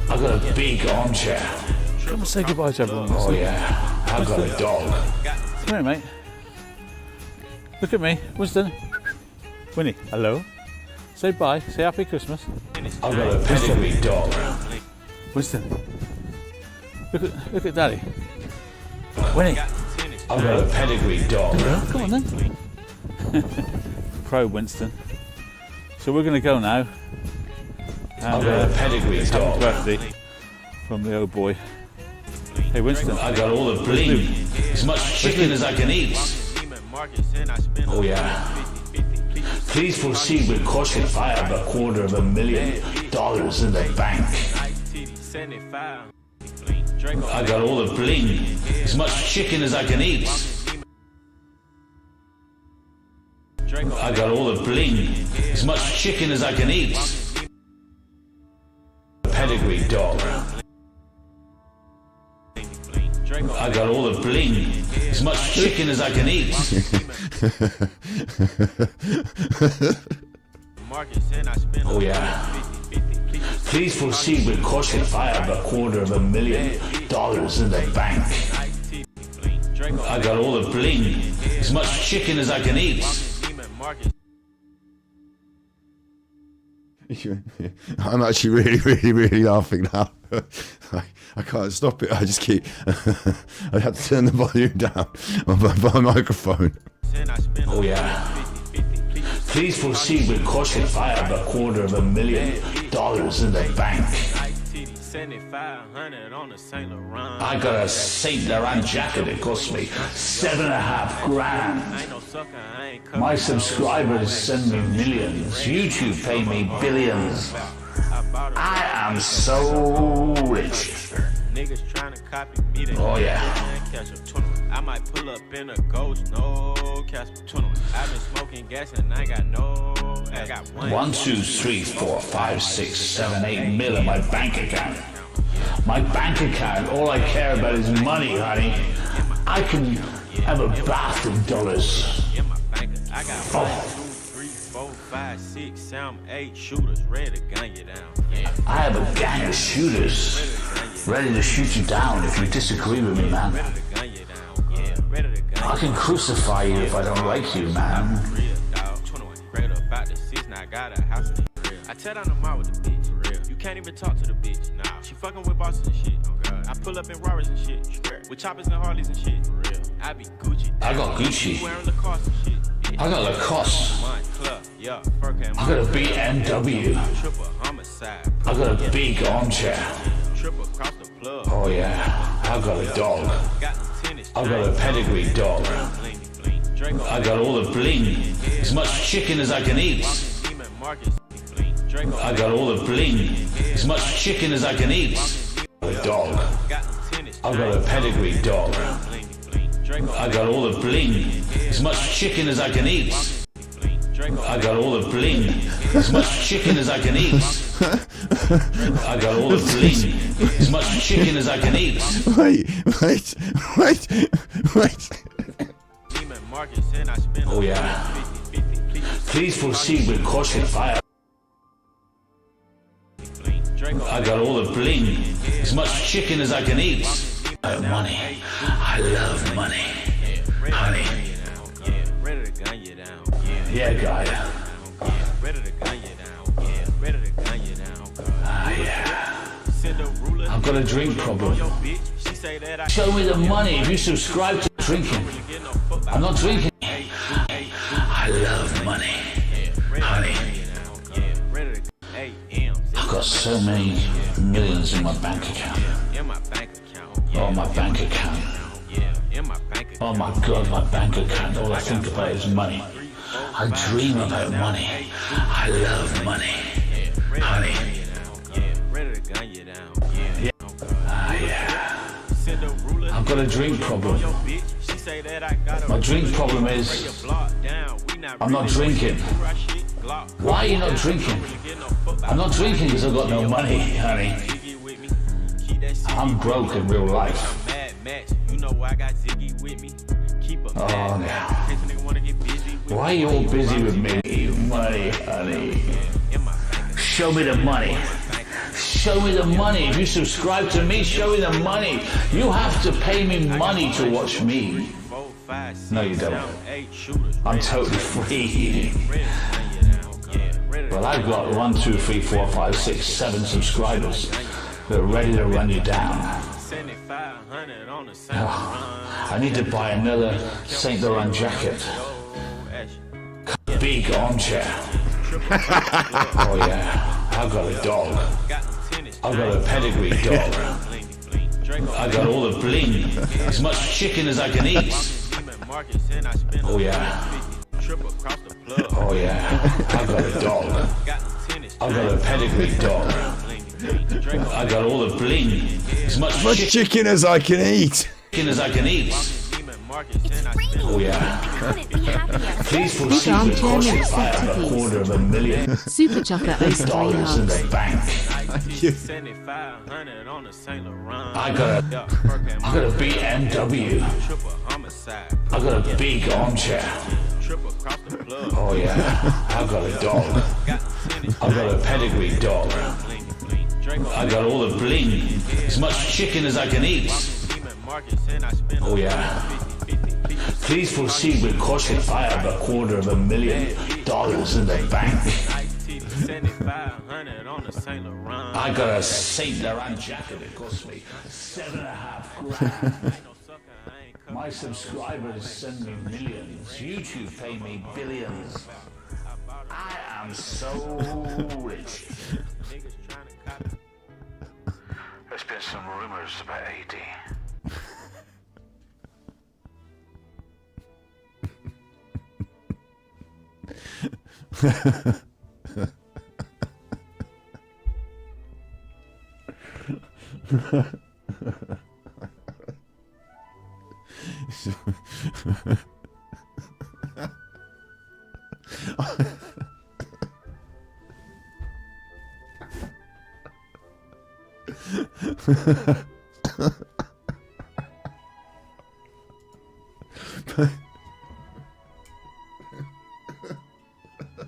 I got a big armchair. Come and say goodbye to everyone. Oh yeah, I got a dog. Come here, mate. Look at me, Winston. Winnie, hello. Say bye. Say Happy Christmas. I got a pedigree dog. Winston. Look at Daddy. Winnie. I got a pedigree dog. Come on then. Pro Winston. So we're gonna go now. And, I got a pedigree dog. Happy birthday from the old boy. Hey Winston. I got all the bling, as much chicken as I can eat. Oh yeah. Please proceed with caution. I have $250,000 in the bank. I got all the bling, as much chicken as I can eat. I got all the bling, as much chicken as I can eat. Pedigree dog. I got all the bling, as much chicken as I can eat. Oh yeah. Please proceed with caution. I have $250,000 in the bank. I got all the bling, as much chicken as I can eat. I'm actually really laughing now. I can't stop it. I just keep. I had to turn the volume down on my microphone. Oh yeah. Please proceed with caution. I have $250,000 in the bank. I got a Saint Laurent jacket that cost me $7.5 grand. My subscribers send me millions. YouTube pay me billions. I am so rich. Oh yeah. I might pull up in a ghost, no cash between them. I've been smoking gas and I got no. I got 1, 2, 3, 4, 5, 6, 7, 8 mil in my bank account. My bank account, all I care about is money, honey. I can have a bath in dollars. I got 1, 2, 3, 4, 5, 6, 7, 8 shooters ready to gun you down. I have a gang of shooters ready to shoot you down if you disagree with me, man. I can crucify you if I don't like you, man. I tear down the mall with the bitch. You can't even talk to the bitch. Nah. She fucking with bosses and shit. I pull up in Rarers and shit. With choppers and Harleys and shit. I be Gucci. I got Gucci. Wearing Lacoste and shit. I got Lacoste. I got a BMW. I got a big armchair. Oh yeah, I got a dog. I got a pedigree dog. I got all the bling, as much chicken as I can eat. I got all the bling, as much chicken as I can eat. A dog. I got a pedigree dog. I got all the bling, as much chicken as I can eat. I got all the bling, as much chicken as I can eat. I got all the bling, as much chicken as I can eat. Wait. Oh yeah. Please proceed with caution fire. I got all the bling, as much chicken as I can eat. Money. I love money. Honey. Yeah, guy. Yeah. I've got a drink problem. Show me the money if you subscribe to drinking. I'm not drinking. I love money. Honey. I've got so many millions in my bank account. Oh, my bank account. Oh my God, my bank account. All I think about is money. I dream about money. I love money. Honey. Yeah. Yeah. I've got a drink problem. My drink problem is I'm not drinking. Why are you not drinking? I'm not drinking because I've got no money, honey. I'm broke in real life. Oh, no. Why are you all busy with me? Money, honey. Show me the money. Show me the money. If you subscribe to me, show me the money. You have to pay me money to watch me. No, you don't. I'm totally free. Well, I've got 1, 2, 3, 4, 5, 6, 7 subscribers that are ready to run you down. Oh, I need to buy another Saint Laurent jacket. Big armchair. Oh yeah, I've got a dog. I've got a pedigree dog. I got all the bling, as much chicken as I can eat. Oh yeah. Oh yeah, I got a dog. I got a pedigree dog. I got all the bling, as much chicken as I can eat. Chicken as I can eat. Oh yeah. Please Big proceed with armchair caution. makes I have sense. $250,000 Super Chucker owes 3 dollars in the yards. bank. I got a BMW. I got a big armchair. Oh yeah, I got a dog. I got a pedigree dog. I got all the bling, as much chicken as I can eat. Oh yeah. Please proceed with caution. I have $250,000 in the bank. I got a Saint Laurent jacket. It cost me $7.5 grand. My subscribers send me millions. YouTube pay me billions. I am so rich. There's been some rumors about AD.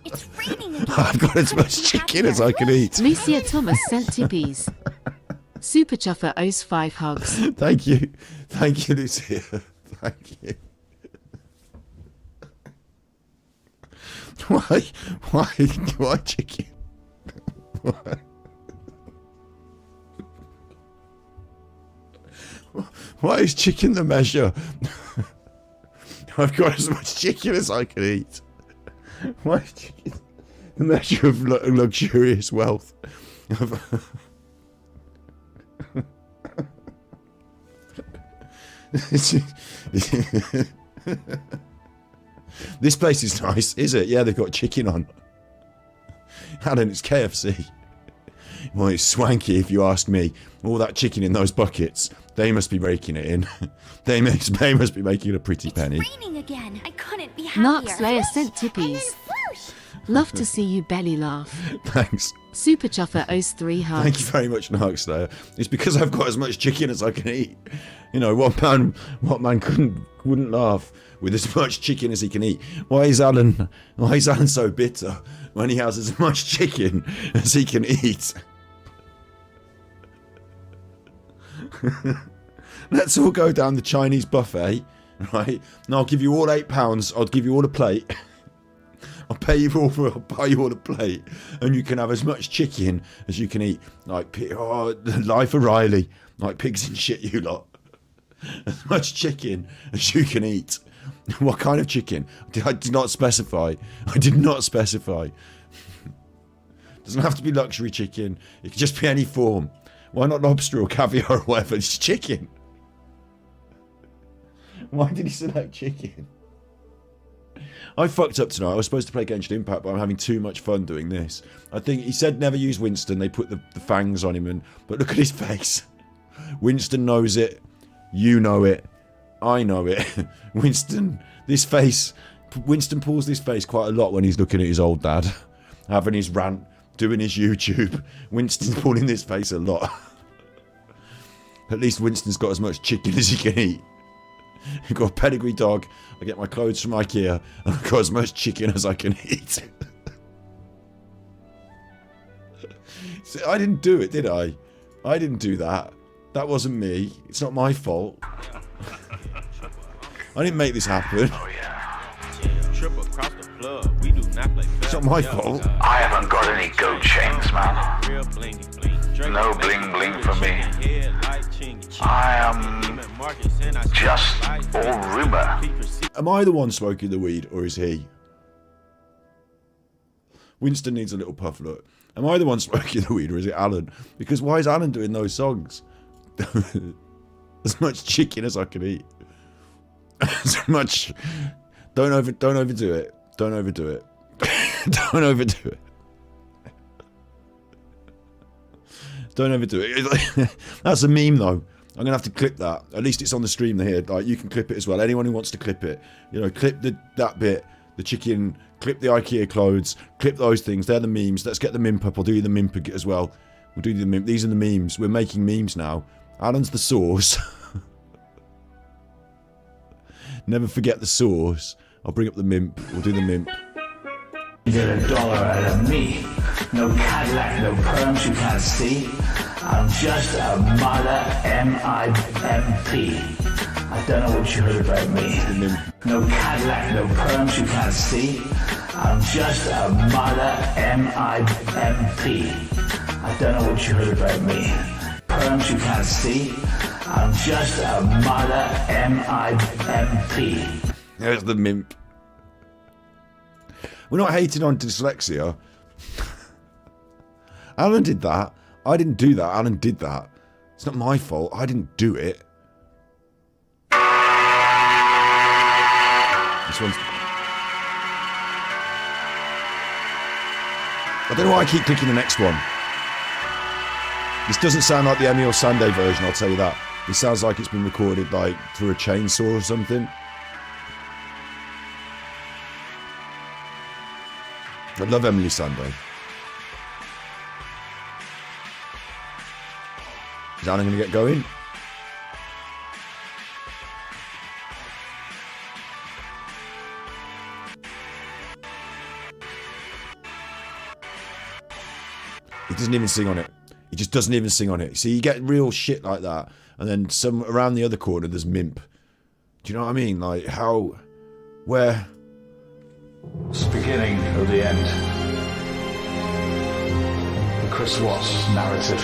It's raining again. I've got as much chicken as I can eat. Lucia Thomas sent tippies. Super Chuffer owes 5 hugs. Thank you, Lucia. Thank you. Why chicken? Why is chicken the measure? I've got as much chicken as I can eat. Why is chicken the measure of luxurious wealth? This place is nice, is it? Yeah, they've got chicken on. Alan, it's KFC. Well, it's swanky if you ask me. All that chicken in those buckets, they must be raking it in. They must be making a pretty penny. Raining again. I couldn't be happier. Narc Slayer sent tippies. Love to see you belly laugh. Thanks. Super Chuffer owes 3 hugs. Thank you very much, Narc Slayer. It's because I've got as much chicken as I can eat. You know, what man wouldn't laugh with as much chicken as he can eat? Why is Alan so bitter when he has as much chicken as he can eat? Let's all go down the Chinese buffet, right? And I'll give you all £8. I'll give you all a plate. I'll buy you all a plate, and you can have as much chicken as you can eat. Like, the life of Riley, like pigs in shit, you lot. As much chicken as you can eat. What kind of chicken? I did not specify. Doesn't have to be luxury chicken. It could just be any form. Why not lobster or caviar or whatever? It's chicken. Why did he select chicken? I fucked up tonight. I was supposed to play Genshin Impact, but I'm having too much fun doing this. I think he said never use Winston. They put the fangs on him, but look at his face. Winston knows it. You know it. I know it. Winston pulls this face quite a lot when he's looking at his old dad, having his rant, doing his YouTube. Winston's pulling this face a lot. At least Winston's got as much chicken as he can eat. I've got a pedigree dog. I get my clothes from IKEA, and I've got as much chicken as I can eat. See, I didn't do it, did I? I didn't do that. That wasn't me. It's not my fault. I didn't make this happen. Oh, yeah. Trip across the floor. We do not play. It's not my fault. I haven't got any gold chains, man. No bling bling for me. I am just all rumor. Am I the one smoking the weed, or is he? Winston needs a little puff look. Am I the one smoking the weed, or is it Alan? Because why is Alan doing those songs? As much chicken as I can eat. As much. Don't overdo it. Don't overdo it. Don't overdo it. Don't overdo it. That's a meme though. I'm gonna have to clip that. At least it's on the stream here. Like, you can clip it as well. Anyone who wants to clip it, you know, clip that bit, the chicken, clip the IKEA clothes, clip those things. They're the memes. Let's get the mimp up. I'll do the mimp as well. We'll do the mimp. These are the memes. We're making memes now. Alan's the source. Never forget the source. I'll bring up the mimp. We'll do the mimp. You get $1 out of me. No Cadillac, no perms you can't see. I'm just a mother M-I-M-P. I don't know what you heard about me. No Cadillac, no perms you can't see. I'm just a mother M-I-M-P. I don't know what you heard about me. Perms you can't see. I'm just a mother M-I-M-P. There's the mimp. We're not hating on dyslexia. Alan did that. I didn't do that. Alan did that. It's not my fault. I didn't do it. This one's... I don't know why I keep clicking the next one. This doesn't sound like the Emil Sandé version, I'll tell you that. It sounds like it's been recorded like through a chainsaw or something. I love Emily Sandé. Is Alan going to get going? He doesn't even sing on it. He just doesn't even sing on it. See, you get real shit like that, and then some around the other corner there's Mimp. Do you know what I mean? Like how, where? It's the beginning of the end. The Chris Watts narrative.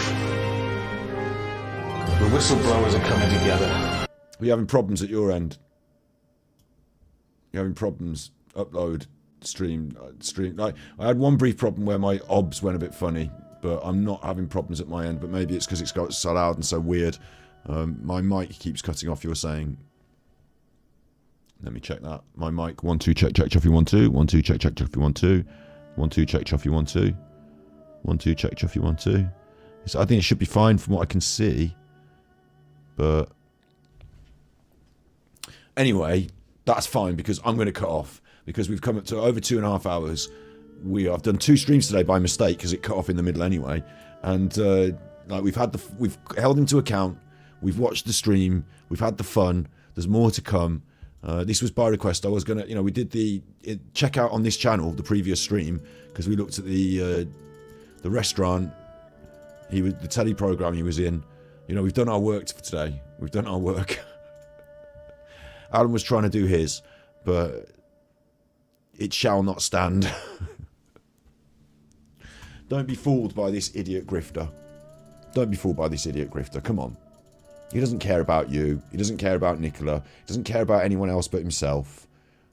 The whistleblowers are coming together. Are you having problems at your end? You're having problems? Upload, stream. Like, I had one brief problem where my obs went a bit funny, but I'm not having problems at my end. But maybe it's because it's got so loud and so weird. My mic keeps cutting off. You're saying. Let me check that. My mic. 1 2 check Chuffy 1 2. 1 2 check Chuffy 1 2. 1 2 check Chuffy 1 2. 1 2 check Chuffy 1 2. So I think it should be fine from what I can see. But anyway, that's fine because I'm going to cut off because we've come up to over 2.5 hours. I've done 2 streams today by mistake because it cut off in the middle anyway, and like we've held him to account. We've watched the stream. We've had the fun. There's more to come. This was by request. I was gonna, we did the check out on this channel the previous stream because we looked at the restaurant. The telly program he was in. We've done our work for today. We've done our work. Alan was trying to do his, but it shall not stand. Don't be fooled by this idiot grifter. Don't be fooled by this idiot grifter. Come on. He doesn't care about you. He doesn't care about Nicola. He doesn't care about anyone else but himself.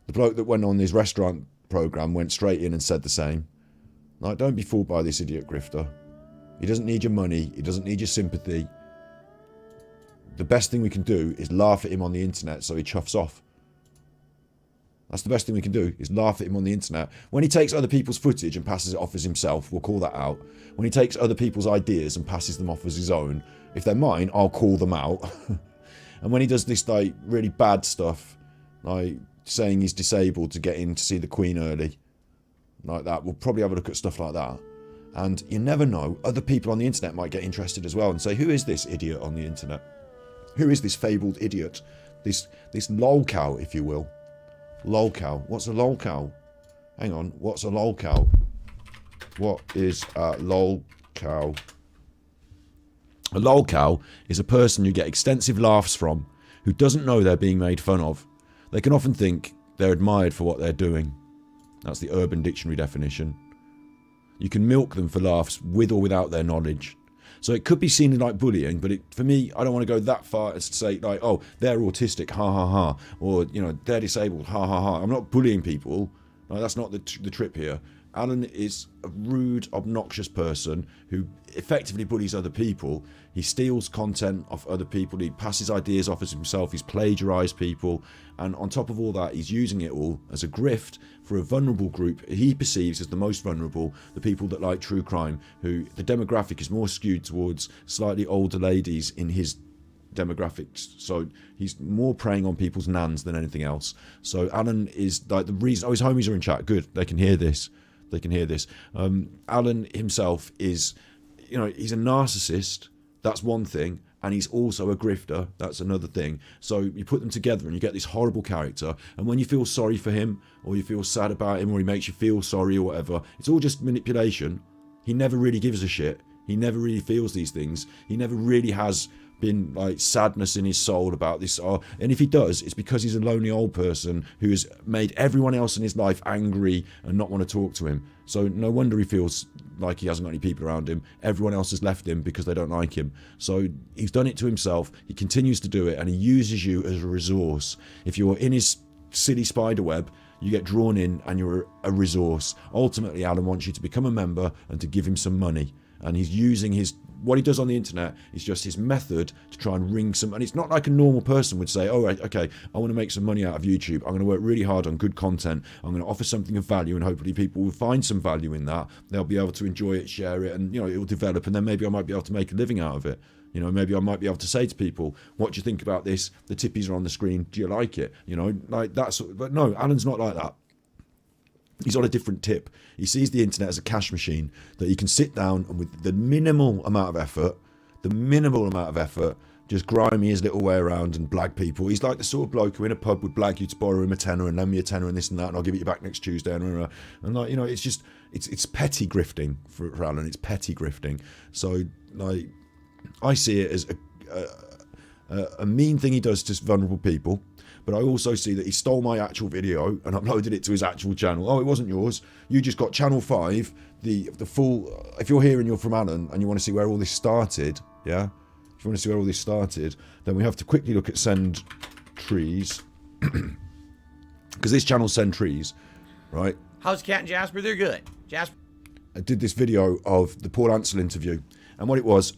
The bloke that went on his restaurant program went straight in and said the same. Like, don't be fooled by this idiot grifter. He doesn't need your money. He doesn't need your sympathy. The best thing we can do is laugh at him on the internet so he chuffs off. That's the best thing we can do, is laugh at him on the internet. When he takes other people's footage and passes it off as himself, we'll call that out. When he takes other people's ideas and passes them off as his own, if they're mine, I'll call them out. And when he does this like really bad stuff, like saying he's disabled to get in to see the Queen early, like that, we'll probably have a look at stuff like that. And you never know, other people on the internet might get interested as well and say, who is this idiot on the internet? Who is this fabled idiot? This lolcow, if you will. Lolcow. What's a lolcow? Hang on. What's a lolcow? What is a lolcow? A lolcow is a person you get extensive laughs from who doesn't know they're being made fun of. They can often think they're admired for what they're doing. That's the Urban Dictionary definition. You can milk them for laughs with or without their knowledge. So it could be seen like bullying, but for me, I don't want to go that far as to say, like, oh, they're autistic, ha ha ha, or, they're disabled, ha ha ha. I'm not bullying people. No, that's not the trip here. Alan is a rude, obnoxious person who effectively bullies other people. He steals content off other people. He passes ideas off as himself. He's plagiarised people. And on top of all that, he's using it all as a grift for a vulnerable group he perceives as the most vulnerable, the people that like true crime, who the demographic is more skewed towards slightly older ladies in his demographics. So he's more preying on people's nans than anything else. So Alan is like the reason... Oh, his homies are in chat. Good. They can hear this. They can hear this. Alan himself is, he's a narcissist. That's one thing. And he's also a grifter. That's another thing. So you put them together and you get this horrible character. And when you feel sorry for him, or you feel sad about him, or he makes you feel sorry or whatever, it's all just manipulation. He never really gives a shit. He never really feels these things. He never really has been like sadness in his soul about this. And if he does, it's because he's a lonely old person who has made everyone else in his life angry and not want to talk to him. So no wonder he feels like he hasn't got any people around him. Everyone else has left him because they don't like him. So he's done it to himself. He continues to do it, and he uses you as a resource. If you're in his silly spider web, you get drawn in and you're a resource. Ultimately, Alan wants you to become a member and to give him some money. And he's using what he does on the internet is just his method to try and wring some, and it's not like a normal person would say, oh, right, okay, I want to make some money out of YouTube. I'm going to work really hard on good content. I'm going to offer something of value, and hopefully people will find some value in that. They'll be able to enjoy it, share it, and, it will develop, and then maybe I might be able to make a living out of it. Maybe I might be able to say to people, what do you think about this? The tippies are on the screen. Do you like it? Like that sort of, but no, Alan's not like that. He's on a different tip. He sees the internet as a cash machine that he can sit down and with the minimal amount of effort, just grimy his little way around and blag people. He's like the sort of bloke who in a pub would blag you to borrow him a tenner and lend me a tenner and this and that, and I'll give it you back next Tuesday. And like, you know, it's just, it's petty grifting for Alan. It's petty grifting. So, like, I see it as a mean thing he does to vulnerable people. But I also see that he stole my actual video and uploaded it to his actual channel. Oh, it wasn't yours. You just got Channel 5, the full... If you're here and you're from Alan and you want to see where all this started, yeah? If you want to see where all this started, then we have to quickly look at Send Trees. Because this channel's Send Trees, right? How's Cat and Jasper? They're good. Jasper... I did this video of the Paul Ansel interview. And what it was...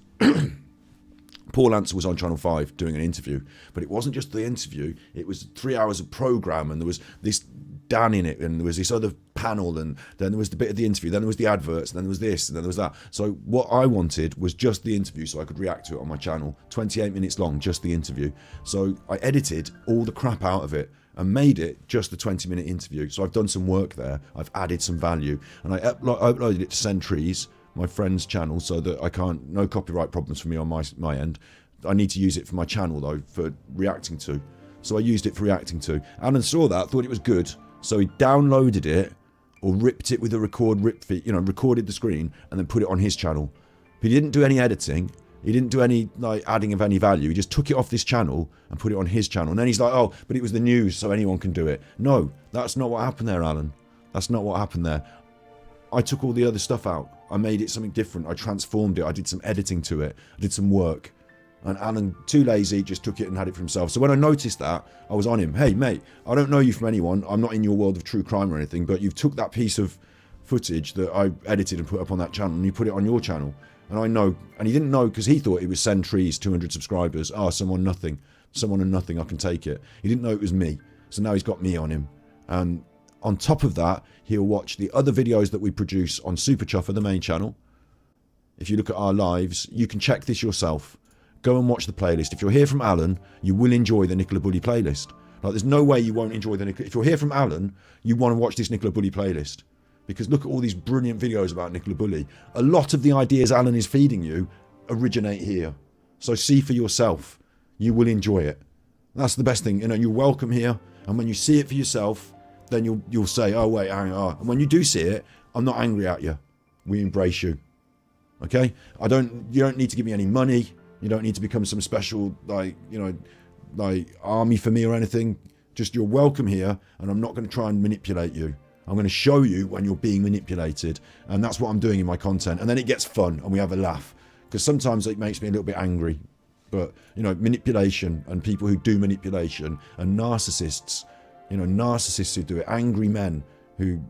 Paul Ansel was on Channel 5 doing an interview, but it wasn't just the interview, it was 3 hours of programme, and there was this Dan in it, and there was this other panel, and then there was the bit of the interview, then there was the adverts, and then there was this, and then there was that. So what I wanted was just the interview so I could react to it on my channel. 28 minutes long, just the interview. So I edited all the crap out of it and made it just the 20-minute interview. So I've done some work there, I've added some value, and I uploaded it to Send Trees, my friend's channel, so that I can't, no copyright problems for me on my end. I need to use it for my channel though, for reacting to. So I used it for reacting to. Alan saw that, thought it was good, so he downloaded it or ripped it with a rip feed, you know, recorded the screen and then put it on his channel. But he didn't do any editing. He didn't do any like adding of any value. He just took it off this channel and put it on his channel. And then he's like, oh, but it was the news, so anyone can do it. No, that's not what happened there, Alan. That's not what happened there. I took all the other stuff out. I made it something different. I transformed it. I did some editing to it. I did some work. And Alan, too lazy, just took it and had it for himself. So when I noticed that, I was on him. Hey, mate, I don't know you from anyone. I'm not in your world of true crime or anything, but you've took that piece of footage that I edited and put up on that channel, and you put it on your channel. And I know, and he didn't know because he thought it was Send Trees, 200 subscribers. Oh, someone and nothing, I can take it. He didn't know it was me. So now he's got me on him. And on top of that, he'll watch the other videos that we produce on Super Chuffer, the main channel. If you look at our lives, you can check this yourself. Go and watch the playlist. If you're here from Alan, you will enjoy the Nicola Bully playlist. Like, there's no way you won't enjoy the Nicola... If you're here from Alan, you want to watch this Nicola Bully playlist. Because look at all these brilliant videos about Nicola Bully. A lot of the ideas Alan is feeding you originate here. So see for yourself. You will enjoy it. That's the best thing. You know, you're welcome here. And when you see it for yourself, then you'll say, oh, wait, hang on. And when you do see it, I'm not angry at you. We embrace you. Okay? You don't need to give me any money. You don't need to become some special, like army for me or anything. Just, you're welcome here, and I'm not going to try and manipulate you. I'm going to show you when you're being manipulated, and that's what I'm doing in my content. And then it gets fun, and we have a laugh. Because sometimes it makes me a little bit angry. But, manipulation, and people who do manipulation, and narcissists, narcissists who do it, angry men who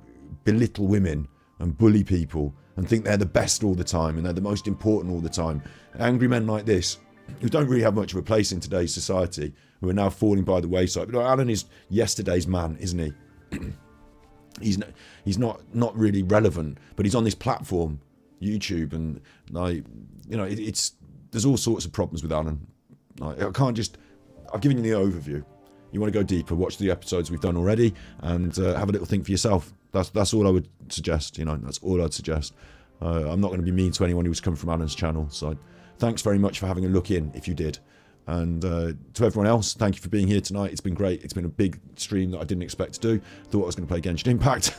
belittle women and bully people and think they're the best all the time and they're the most important all the time. Angry men like this, who don't really have much of a place in today's society, who are now falling by the wayside. But Alan is yesterday's man, isn't he? He's not really relevant, but he's on this platform, YouTube, and there's all sorts of problems with Alan. I've given you the overview. You want to go deeper, watch the episodes we've done already, and have a little think for yourself. That's all I would suggest. That's all I'd suggest. I'm not going to be mean to anyone who's come from Alan's channel. So thanks very much for having a look in, if you did. And to everyone else, thank you for being here tonight. It's been great. It's been a big stream that I didn't expect to do. Thought I was going to play Genshin Impact.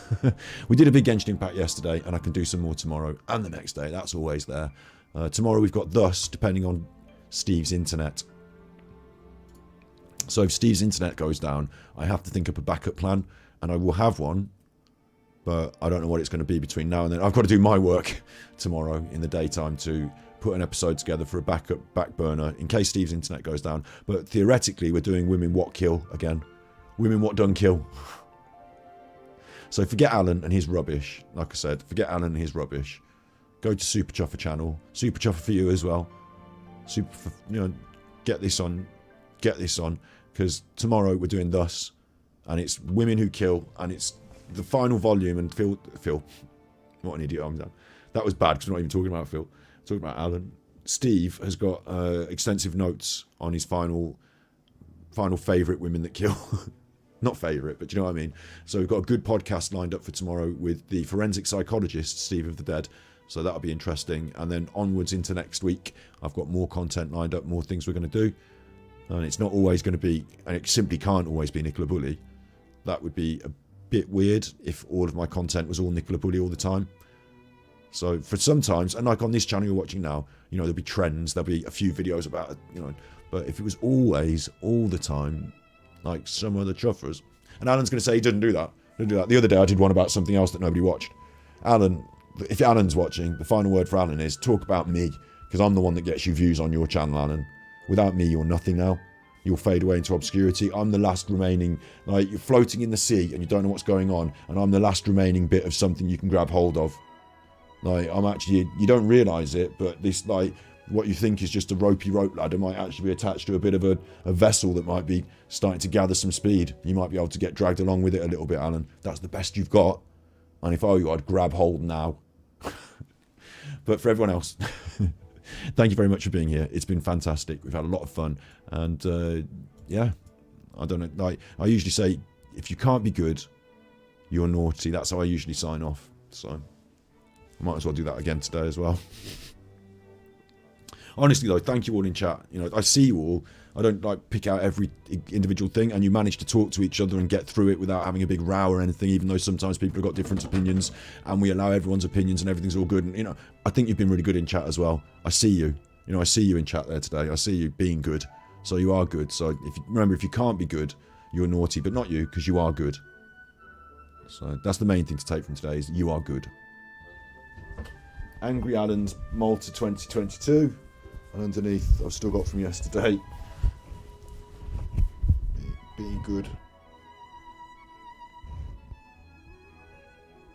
We did a big Genshin Impact yesterday, and I can do some more tomorrow and the next day. That's always there. Tomorrow we've got Thus, depending on Steve's internet. So if Steve's internet goes down, I have to think up a backup plan, and I will have one, but I don't know what it's going to be between now and then. I've got to do my work tomorrow in the daytime to put an episode together for a back burner in case Steve's internet goes down. But theoretically, we're doing Women What Kill again. Women What Done Kill. So forget Alan and his rubbish. Like I said, forget Alan and his rubbish. Go to Super Chuffer channel. Super Chuffer for you as well. Get this on. Get this on. Because tomorrow we're doing Thus. And it's Women Who Kill. And it's the final volume. And Phil. What an idiot I'm done. That was bad because we're not even talking about Phil. Talking about Alan. Steve has got extensive notes on his final favourite women that kill. Not favourite, but you know what I mean. So we've got a good podcast lined up for tomorrow with the forensic psychologist, Steve of the Dead, So that'll be interesting. And then onwards into next week, I've got more content lined up, more things we're going to do. And it's not always going to be, and it simply can't always be Nicola Bully. That would be a bit weird if all of my content was all Nicola Bully all the time. So for sometimes, and like on this channel you're watching now, you know, there'll be trends, there'll be a few videos about it, you know, but if it was always, all the time, like some other chuffers, and Alan's going to say he didn't do that. The other day I did one about something else that nobody watched. Alan, if Alan's watching, the final word for Alan is talk about me, because I'm the one that gets you views on your channel, Alan. Without me, you're nothing now. You'll fade away into obscurity. I'm the last remaining, like you're floating in the sea and you don't know what's going on, and I'm the last remaining bit of something you can grab hold of. Like, I'm actually, you don't realise it, but this, like, what you think is just a ropey rope ladder might actually be attached to a bit of a vessel that might be starting to gather some speed. You might be able to get dragged along with it a little bit, Alan. That's the best you've got. And if I were you, I'd grab hold now. But for everyone else, thank you very much for being here. It's been fantastic. We've had a lot of fun. And, yeah, I don't know. Like, I usually say, if you can't be good, you're naughty. That's how I usually sign off. So I might as well do that again today as well. Honestly though, thank you all in chat. You know, I see you all. I don't like pick out every individual thing, and you manage to talk to each other and get through it without having a big row or anything, even though sometimes people have got different opinions, and we allow everyone's opinions and everything's all good. And, you know, I think you've been really good in chat as well. I see you. You know, I see you in chat there today. I see you being good. So you are good. So remember, if you can't be good, you're naughty, but not you, because you are good. So that's the main thing to take from today, is you are good. Angry Alan's Malta 2022. And underneath, I've still got from yesterday, being good.